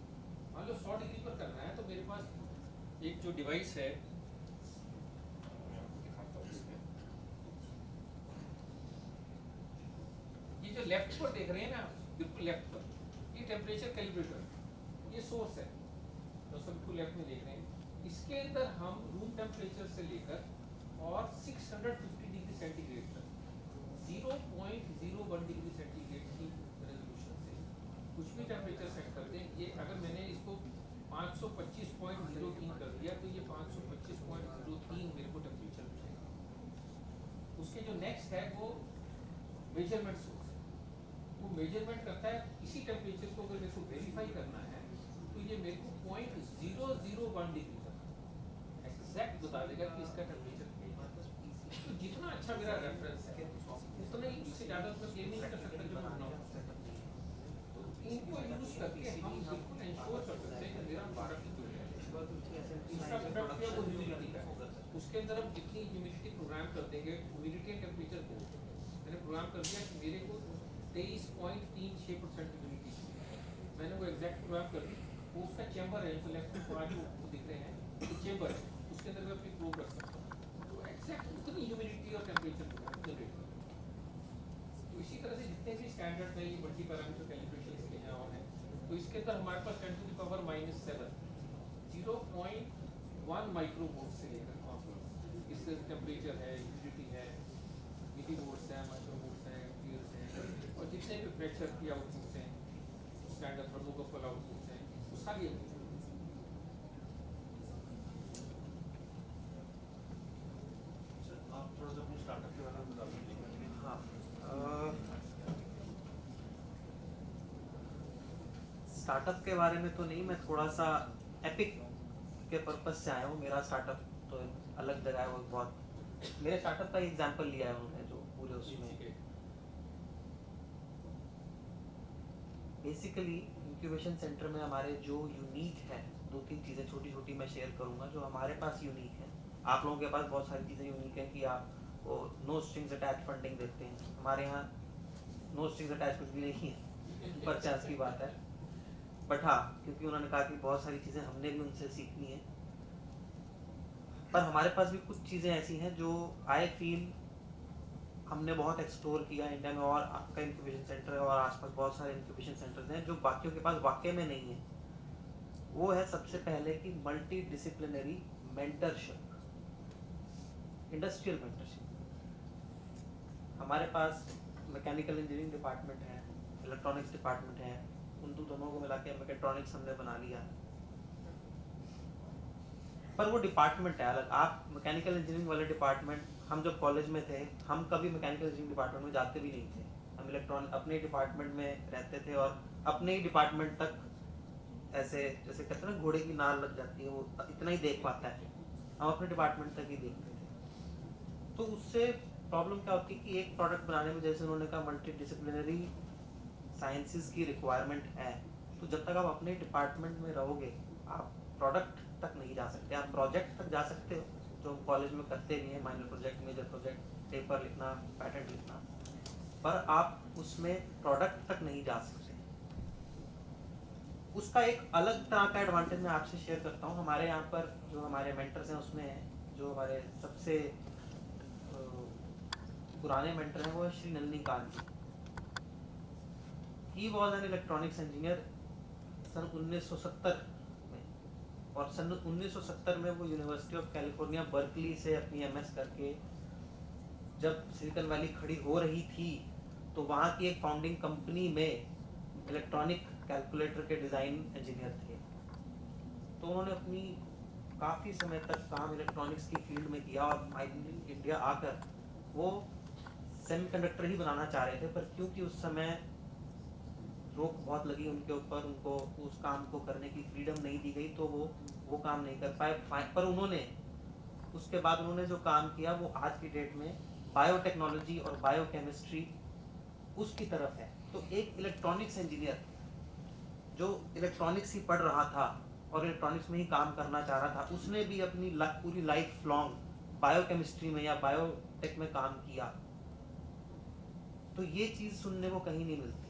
मान लो 100 डिग्री पर करना है तो मेरे पास एक जो डिवाइस है, मैं आपको दिखाता हूँ इसमें, लेफ्ट पर देख रहे हैं ना, बिल्कुल लेफ्ट पर, ये टेम्परेचर कैलिब्रेटर, ये सोर्स है, दोस्तों बिल्कुल लेफ्ट में देख रहे हैं। इसके अंदर हम रूम टेम्परेचर से लेकर और 650 डिग्री सेंटीग्रेड तक 0.01 डिग्री सेंटीग्रेड की रेजोल्यूशन से कुछ भी टेम्परेचर सेट करते हैं। ये अगर मैंने इसको 525.03 कर दिया तो ये 525.03 मेरे को टेम्परेचर मिलेगा। उसके जो नेक्स्ट है वो मेजरमेंट सोर्स है, वो मेजरमेंट करता है इसी टेम्परेचर को अगर मेरे को वेरीफाई करना है तो ये मेरे को 0.001 डिग्री तक एग्जैक्ट बता देगा कि इसका टेम्परेचर तो जितना अच्छा मेरा रेफरेंस है उतना ही, इससे ज़्यादा मैं क्लेम नहीं कर सकता जो मैं तो इनको यूज करके हम बिल्कुल इंश्योर कर सकते हैं कि मेरा प्रोडक्ट जो है इसका प्रोडक्ट है वो ह्यूमिडिटी का है। उसके अंदर हम कितनी ह्यूमिडिटी प्रोग्राम कर देंगे, ह्यूमिडिटी एंड टेम्परेचर को मैंने प्रोग्राम कर दिया कि मेरे को 23.36% ह्यूमिडिटी चाहिए, मैंने वो एग्जैक्ट प्रोग्राम कर दी। वो उसका चैम्बर है जो लेफ्ट में जो दिख रहे हैं तो चैम्बर है, उसके अंदर मैं अपनी प्रूव कर सकता हूँ तो एग्जैक्ट उतनी ह्यूमिडिटी और टेम्परेचर प्रोग्राम जनरेट कर। तो इसी तरह से जितने भी स्टैंडर्ड है ये मल्टी पैरामीटर कैलिब्रेशन के हैं और हैं, तो इसके अंदर हमारे पास 10 to the power -7 0.1 माइक्रोवोल्ट से लेकर इससे टेम्परेचर है, ह्यूमिडिटी है, मिलीवोल्ट्स है, माइक्रोवोल्ट्स है, एम्पियर्स हैं और जितने भी प्रेशर की आउटपुट्स हैं, स्टैंडर्ड थर्मोकपल आउटपुट्स हैं, वो सारी आप थोड़ा सा अपने स्टार्टअप के बारे में बता दीजिए। हाँ, स्टार्टअप के बारे में तो नहीं, मैं थोड़ा सा एपिक के पर्पस से आया हूँ। मेरा स्टार्टअप तो अलग जगह है, वो बहुत मेरे स्टार्टअप का एग्जांपल लिया है उन्होंने जो पूरे उसमें बेसिकली इंक्यूबेशन सेंटर में हमारे जो यूनिक है, 2-3 चीज़ें छोटी छोटी मैं शेयर करूँगा जो हमारे पास यूनिक है। आप लोगों के पास बहुत सारी चीज़ें यूनिक है कि आप वो नो स्ट्रिंग्स अटैच फंडिंग देते हैं, हमारे यहाँ नो स्ट्रिंग्स अटैच कुछ भी नहीं है, पर चांस की बात है। बट हाँ, क्योंकि उन्होंने कहा कि बहुत सारी चीज़ें हमने भी उनसे सीखनी है, पर हमारे पास भी कुछ चीज़ें ऐसी हैं जो आई फील हमने बहुत एक्सप्लोर किया इंडिया में, और आपका इंक्यूबेशन सेंटर है और आसपास बहुत सारे इंक्यूबेशन सेंटर्स हैं जो बाकियों के पास वाकई में नहीं है। वो है सबसे पहले कि multi disciplinary mentorship, industrial mentorship. हमारे पास मैकेनिकल इंजीनियरिंग डिपार्टमेंट है, इलेक्ट्रॉनिक्स डिपार्टमेंट है, उन दोनों को मिला के मैकेट्रॉनिक्स हमने बना लिया, पर वो डिपार्टमेंट है अलग। आप मैकेनिकल इंजीनियरिंग वाले डिपार्टमेंट, हम जब कॉलेज में थे हम कभी मैकेनिकल इंजीनियरिंग डिपार्टमेंट में जाते भी नहीं थे, हम इलेक्ट्रॉनिक अपने डिपार्टमेंट में रहते थे और अपने ही डिपार्टमेंट तक ऐसे जैसे कहते हैं ना घोड़े की नाल लग जाती है, वो इतना ही देख पाता है, हम अपने डिपार्टमेंट तक ही देखते थे। तो उससे प्रॉब्लम क्या होती है कि एक प्रोडक्ट बनाने में, जैसे उन्होंने कहा, मल्टी डिसिप्लिनरी साइंसेस की रिक्वायरमेंट है, तो जब तक आप अपने डिपार्टमेंट में रहोगे आप प्रोडक्ट तक नहीं जा सकते। आप प्रोजेक्ट तक जा सकते हो जो कॉलेज में करते भी हैं, minor project, major project, paper लिखना, पैटेंट लिखना, पर आप उसमें प्रोडक्ट तक नहीं जा सकते। उसका एक अलग तरह का एडवांटेज मैं आपसे शेयर करता हूँ। हमारे यहाँ पर जो हमारे मेंटर्स हैं उसमें जो हमारे सबसे पुराने मेंटर हैं वो है Shri Nalinikant ji. He was an electronics engineer सन 1970 में, और सन 1970 में वो यूनिवर्सिटी ऑफ कैलिफोर्निया बर्कली से अपनी एमएस करके जब सिलिकॉन वैली खड़ी हो रही थी तो वहाँ की एक फाउंडिंग कंपनी में इलेक्ट्रॉनिक कैलकुलेटर के डिज़ाइन इंजीनियर थे। तो उन्होंने अपनी काफ़ी समय तक काम इलेक्ट्रॉनिक्स की फील्ड में किया और फाइनली इंडिया आकर वो सेमीकंडक्टर ही बनाना चाह रहे थे, पर क्योंकि उस समय रोक बहुत लगी उनके ऊपर, उनको उस काम को करने की फ्रीडम नहीं दी गई, तो वो काम नहीं कर पाए। पर उन्होंने उसके बाद उन्होंने जो काम किया वो आज की डेट में बायोटेक्नोलॉजी और बायोकेमिस्ट्री उसकी तरफ है। तो एक इलेक्ट्रॉनिक्स इंजीनियर जो इलेक्ट्रॉनिक्स ही पढ़ रहा था और इलेक्ट्रॉनिक्स में ही काम करना चाह रहा था, उसने भी अपनी पूरी लाइफ लॉन्ग बायोकेमिस्ट्री में या बायोटेक में काम किया। तो ये चीज़ सुनने को कहीं नहीं मिलती।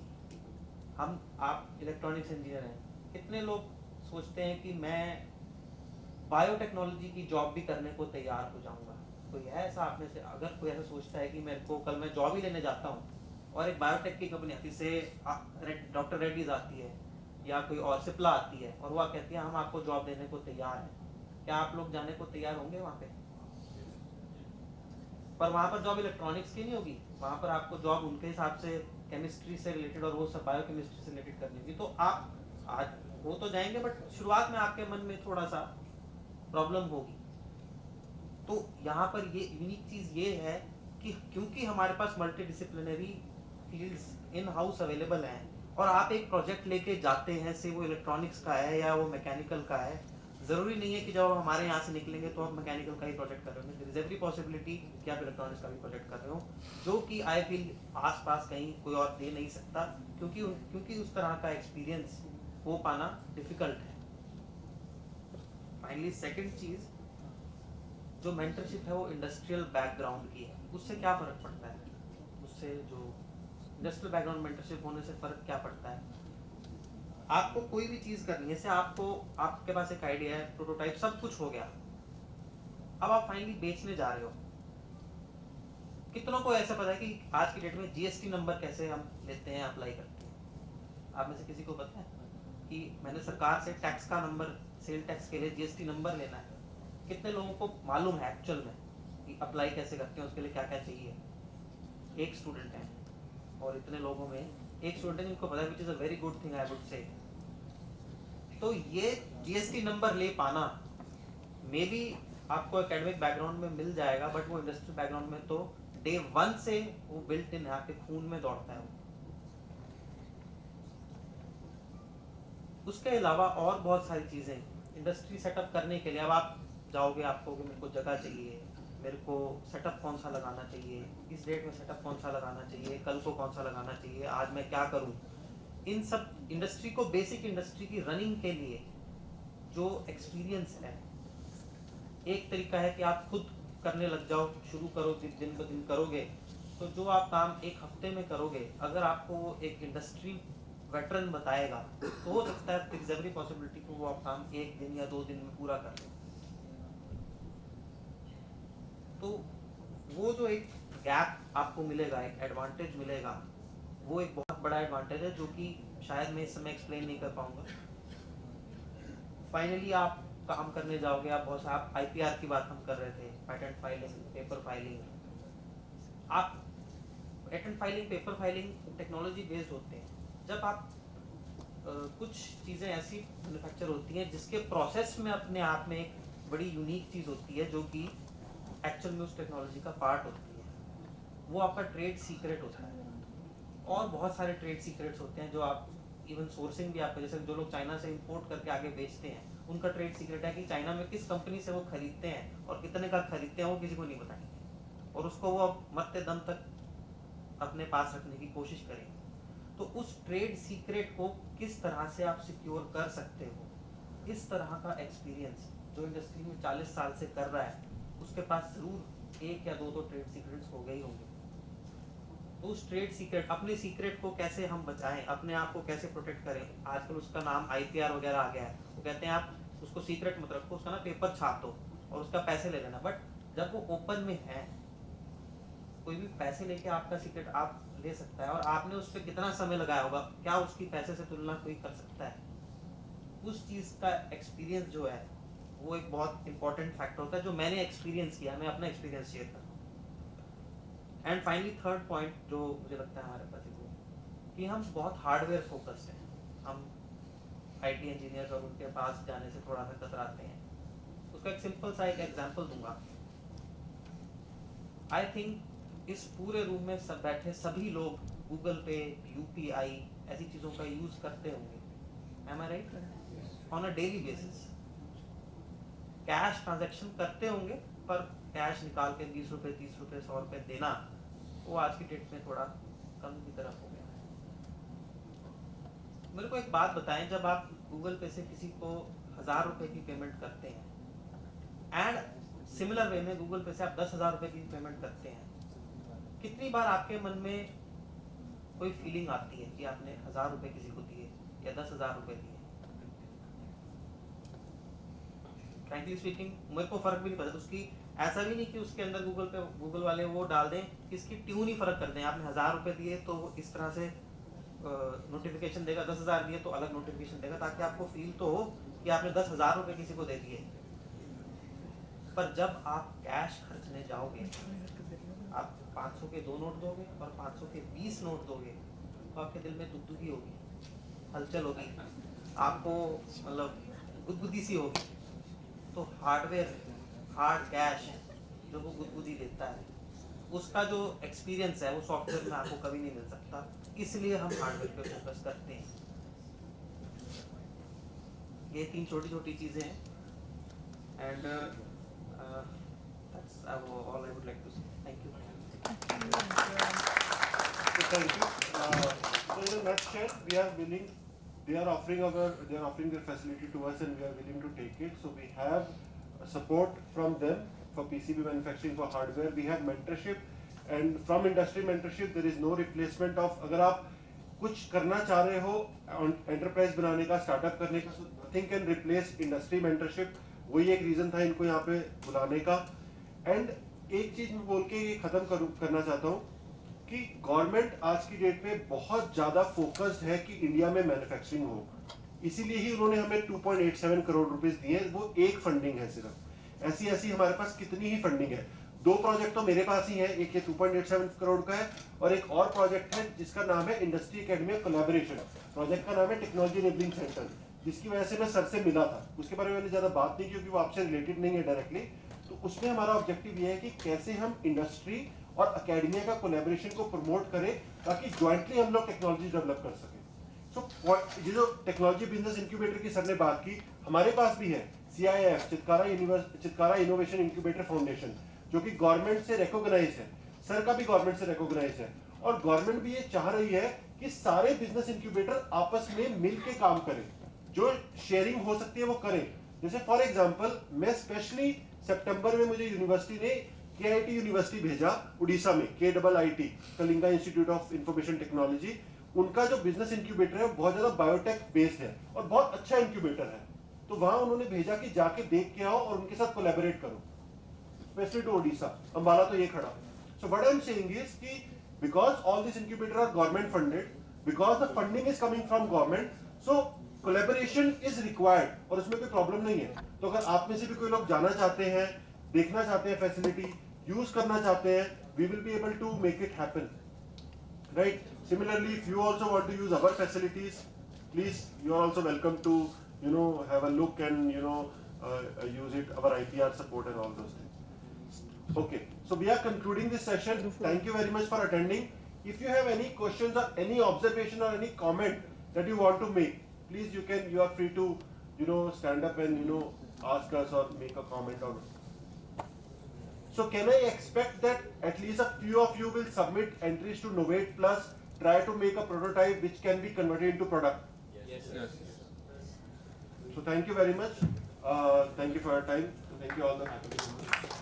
आप इलेक्ट्रॉनिक्स इंजीनियर हैं, कितने लोग सोचते हैं कि मैं बायोटेक्नोलॉजी की जॉब भी करने को तैयार हो जाऊंगा? कोई है ऐसा आप में से? अगर कोई ऐसा सोचता है कि मेरे को कल मैं जॉब ही लेने जाता हूँ और एक बायोटेक की कंपनी आती है, से डॉक्टर रेड्डीज आती है या कोई और सिप्ला आती है और वो कहती है हम आपको जॉब देने को तैयार हैं, क्या आप लोग जाने को तैयार होंगे वहाँ पे? पर वहाँ पर जॉब इलेक्ट्रॉनिक्स की नहीं होगी, वहाँ पर आपको जॉब उनके हिसाब से केमिस्ट्री से रिलेटेड और वो सब बायोकेमिस्ट्री से रिलेटेड करनी होगी। तो आप आज वो तो जाएंगे, बट शुरुआत में आपके मन में थोड़ा सा प्रॉब्लम होगी। तो यहाँ पर ये यूनिक चीज़ ये है कि क्योंकि हमारे पास multidisciplinary fields in house available हैं और आप एक प्रोजेक्ट लेके जाते हैं, से वो इलेक्ट्रॉनिक्स का है या वो मैकेनिकल का है, ज़रूरी नहीं है कि जब आप हमारे यहाँ से निकलेंगे तो आप मैकेनिकल का ही प्रोजेक्ट कर रहे होंगे। देयर इज एवरी पॉसिबिलिटी कि आप इलेक्ट्रॉनिक्स का भी प्रोजेक्ट कर रहे हो, जो कि आई फील आसपास कहीं कोई और दे नहीं सकता, क्योंकि उस तरह का एक्सपीरियंस हो पाना डिफिकल्ट है। फाइनली सेकंड चीज़, जो मेंटरशिप है वो इंडस्ट्रियल बैकग्राउंड की है। उससे क्या फ़र्क पड़ता है? उससे जो इंडस्ट्रियल बैकग्राउंड मेंटरशिप होने से फ़र्क क्या पड़ता है? आपको कोई भी चीज़ करनी है, जैसे आपके पास एक आइडिया है, प्रोटोटाइप सब कुछ हो गया, अब आप फाइनली बेचने जा रहे हो। कितनों को ऐसा पता है कि आज की डेट में जीएसटी नंबर कैसे हम लेते हैं, अप्लाई करते हैं? आप में से किसी को पता है कि मैंने सरकार से टैक्स का नंबर, सेल टैक्स के लिए जीएसटी नंबर लेना है? कितने लोगों को मालूम है एक्चुअल में कि अप्लाई कैसे करते हैं, उसके लिए क्या क्या चाहिए? एक स्टूडेंट है और इतने लोगों में एक स्टूडेंट है जिनको पता है, which is a very good thing I would say. तो ये जीएसटी नंबर ले पाना मे बी आपको एकेडमिक बैकग्राउंड में मिल जाएगा, बट वो इंडस्ट्रियल बैकग्राउंड में तो डे 1 से वो बिल्ट इन आपके खून में दौड़ता है। उसके अलावा और बहुत सारी चीज़ें इंडस्ट्री सेटअप करने के लिए, अब आप जाओगे, आपको मेरे को जगह चाहिए, मेरे को सेटअप कौन सा लगाना चाहिए, इस डेट में सेटअप कौन सा लगाना चाहिए, कल को कौन सा लगाना चाहिए, आज मैं क्या करूं, इन सब इंडस्ट्री को, बेसिक इंडस्ट्री की रनिंग के लिए जो एक्सपीरियंस है, एक तरीका है कि आप खुद करने लग जाओ, शुरू करो, दिन ब दिन करोगे तो जो आप काम एक हफ्ते में करोगे, अगर आपको एक इंडस्ट्री वेटरन बताएगा तो हो सकता है देयर इज एवरी पॉसिबिलिटी को वो आप काम 1 दिन या 2 दिन में पूरा कर लें। तो वो जो एक गैप आपको मिलेगा, एक एडवांटेज मिलेगा, वो एक बहुत बड़ा एडवांटेज है जो कि शायद मैं इस समय एक्सप्लेन नहीं कर पाऊंगा। फाइनली आप काम करने जाओगे, आप बहुत आप आईपीआर की बात हम कर रहे थे, पेटेंट फाइलिंग, पेपर फाइलिंग। आप patent filing, paper filing technology based होते हैं। जब आप कुछ चीज़ें ऐसी मैन्युफैक्चर होती हैं जिसके प्रोसेस में अपने आप में एक बड़ी यूनिक चीज़ होती है जो कि एक्चुअल में उस टेक्नोलॉजी का पार्ट होती है, वो आपका ट्रेड सीक्रेट होता है। और बहुत सारे ट्रेड सीक्रेट्स होते हैं जो आप इवन सोर्सिंग भी आपका, जैसे जो लोग चाइना से इंपोर्ट करके आगे बेचते हैं, उनका ट्रेड सीक्रेट है कि चाइना में किस कंपनी से वो खरीदते हैं और कितने का खरीदते हैं, वो किसी को नहीं बताएंगे और उसको वो मरते दम तक अपने पास रखने की कोशिश करेंगे। तो उस ट्रेड सीक्रेट को किस तरह से आप सिक्योर कर सकते हो, इस तरह का एक्सपीरियंस जो इंडस्ट्री में 40 साल से कर रहा है, उसके पास जरूर 1 या 2 तो ट्रेड सीक्रेट्स हो गए ही होंगे। तो उस ट्रेड सीक्रेट, अपने सीक्रेट को कैसे हम बचाएं, अपने आप को कैसे प्रोटेक्ट करें, आजकल उसका नाम आईपीआर वगैरह आ गया है। वो कहते हैं आप उसको सीक्रेट मत रखो, उसका ना पेपर छाप दो और उसका पैसे ले लेना, बट जब वो ओपन में है, कोई भी पैसे लेके आपका सीक्रेट आप ले सकता है और आपने उस पर कितना समय लगाया होगा, क्या उसकी पैसे से तुलना कोई कर सकता है? उस चीज़ का एक्सपीरियंस जो है वो एक बहुत इंपॉर्टेंट फैक्टर होता है जो मैंने एक्सपीरियंस किया, मैं अपना एक्सपीरियंस शेयर कर रहा हूँ। एंड फाइनली थर्ड पॉइंट जो मुझे लगता है हमारे पास कि हम बहुत हार्डवेयर फोकस्ड हैं, हम आईटी इंजीनियर्स और उनके पास जाने से थोड़ा सा कतराते हैं। उसका एक सिंपल सा एक एग्जांपल दूंगा। आई थिंक इस पूरे रूम में सब बैठे सभी लोग गूगल पे, यूपीआई ऐसी चीज़ों का यूज़ करते होंगे, am I right? On a daily basis cash transaction करते होंगे, पर कैश निकाल के 20 रुपये, 30 रुपये, 100 रुपये देना वो आज की डेट में थोड़ा कम की तरफ हो गया है। मेरे को एक बात बताएं, जब आप गूगल पे से किसी को 1000 रुपये की पेमेंट करते हैं एंड सिमिलर वे में गूगल पे से आप 10,000 रुपये की पेमेंट करते हैं, कितनी बार आपके मन में कोई फीलिंग आती है कि आपने 1000 रुपये किसी को दिए या 10,000 रुपये दिए? फ्रैंकली स्पीकिंग मेरे को फर्क भी नहीं पड़ता, उसकी ऐसा भी नहीं कि उसके अंदर गूगल वाले वो डाल दें कि इसकी ट्यून ही फर्क कर दें। आपने 1000 रुपये दिए तो वो इस तरह से नोटिफिकेशन देगा, 10,000 दिए तो अलग नोटिफिकेशन देगा, ताकि आपको फील तो हो कि आपने 10,000 रुपये किसी को दे दिए। पर जब आप कैश खर्चने जाओगे, आप 500 के 2 नोट दोगे और 500 के 20 नोट दोगे, तो आपके दिल में दुगदुगी होगी, हलचल होगी, आपको मतलब गुदगुदी सी होगी। तो हार्डवेयर, हार्ड कैश जो वो गुदगुदी देता है, उसका जो एक्सपीरियंस है वो सॉफ्टवेयर में आपको कभी नहीं मिल सकता। इसलिए हम हार्डवेयर पे फोकस करते हैं। ये 3 छोटी छोटी चीज़ें हैं। And that's all I would like to say. Thank you. So thank you. So in a nutshell, they are offering their facility to us, and we are willing to take it. So we have support from them for PCB manufacturing, for hardware. We have mentorship, and from industry mentorship, there is no replacement of. अगर आप कुछ करना चाह रहे हो एंटरप्राइज बनाने का, स्टार्टअप करने का, nothing can replace industry mentorship. वही एक रीजन था इनको यहाँ पे बुलाने का। एंड एक चीज मैं बोल के ये खत्म करना चाहता हूँ कि गवर्नमेंट आज की डेट पे बहुत ज्यादा फोकस्ड है कि इंडिया में मैन्युफैक्चरिंग हो। इसीलिए ही उन्होंने हमें 2.87 करोड़ रुपीस दिए। वो एक फंडिंग है सिर्फ, ऐसी हमारे पास कितनी ही फंडिंग है। 2 प्रोजेक्ट तो मेरे पास ही है, एक ये 2.87 करोड़ का है और एक और प्रोजेक्ट है जिसका नाम है industry academy of collaboration. Project का नाम है टेक्नोलॉजी एनेबलिंग सेंटर, जिसकी वजह से मैं सर से मिला था। उसके बारे में मैंने ज्यादा बात नहीं, क्योंकि वो आपसे रिलेटेड नहीं है डायरेक्टली। तो उसमें हमारा ऑब्जेक्टिव ये है कि कैसे हम इंडस्ट्री और एकेडमिया का कोलैबोरेशन को प्रमोट करें, ताकि ज्वाइंटली हम लोग टेक्नोलॉजी डेवलप कर सकें। सो ये जो टेक्नोलॉजी बिजनेस इंक्यूबेटर की सर ने बात की, हमारे पास भी है CIF, Chitkara innovation incubator foundation, जो कि गवर्नमेंट से रिकॉग्नाइज है। सर का भी गवर्नमेंट से रिकॉग्नाइज है, और गवर्नमेंट भी ये चाह रही है कि सारे बिजनेस इंक्यूबेटर आपस में मिल के काम करें, जो शेयरिंग हो सकती है वो करें। जैसे फॉर एग्जांपल, मैं स्पेशली सितंबर में मुझे यूनिवर्सिटी ने KIT यूनिवर्सिटी भेजा उड़ीसा में, KIIT Kalinga institute of information technology. उनका जो बिजनेस इंक्यूबेटर है वो बहुत ज्यादा बायोटेक बेस्ड है और बहुत अच्छा इंक्यूबेटर है। तो वहां उन्होंने भेजा कि जाके देख के आओ और उनके साथ कोलैबोरेट करो, स्पेशली टू ओडिशा, अंबाला तो ये खड़ा। So what I am saying is कि because all this incubator are government funded, because the funding is coming from government, so collaboration is required, और उसमें कोई प्रॉब्लम नहीं है। तो अगर आप में से भी कोई लोग जाना चाहते हैं, देखना चाहते हैं फैसिलिटी, यूज करना चाहते हैं, we will be able to make it happen, right? Similarly, if you also want to use our facilities, please, you are also welcome to, have a look and, use it, our IPR support and all those things. Okay, so we are concluding this session. Thank you very much for attending. If you have any questions or any observation or any comment that you want to make, please, you are free to, stand up and, ask us or make a comment on it. So can I expect that at least a few of you will submit entries to Novate Plus, try to make a prototype which can be converted into product? Yes. So thank you very much. Thank you for your time. Thank you all the faculty members.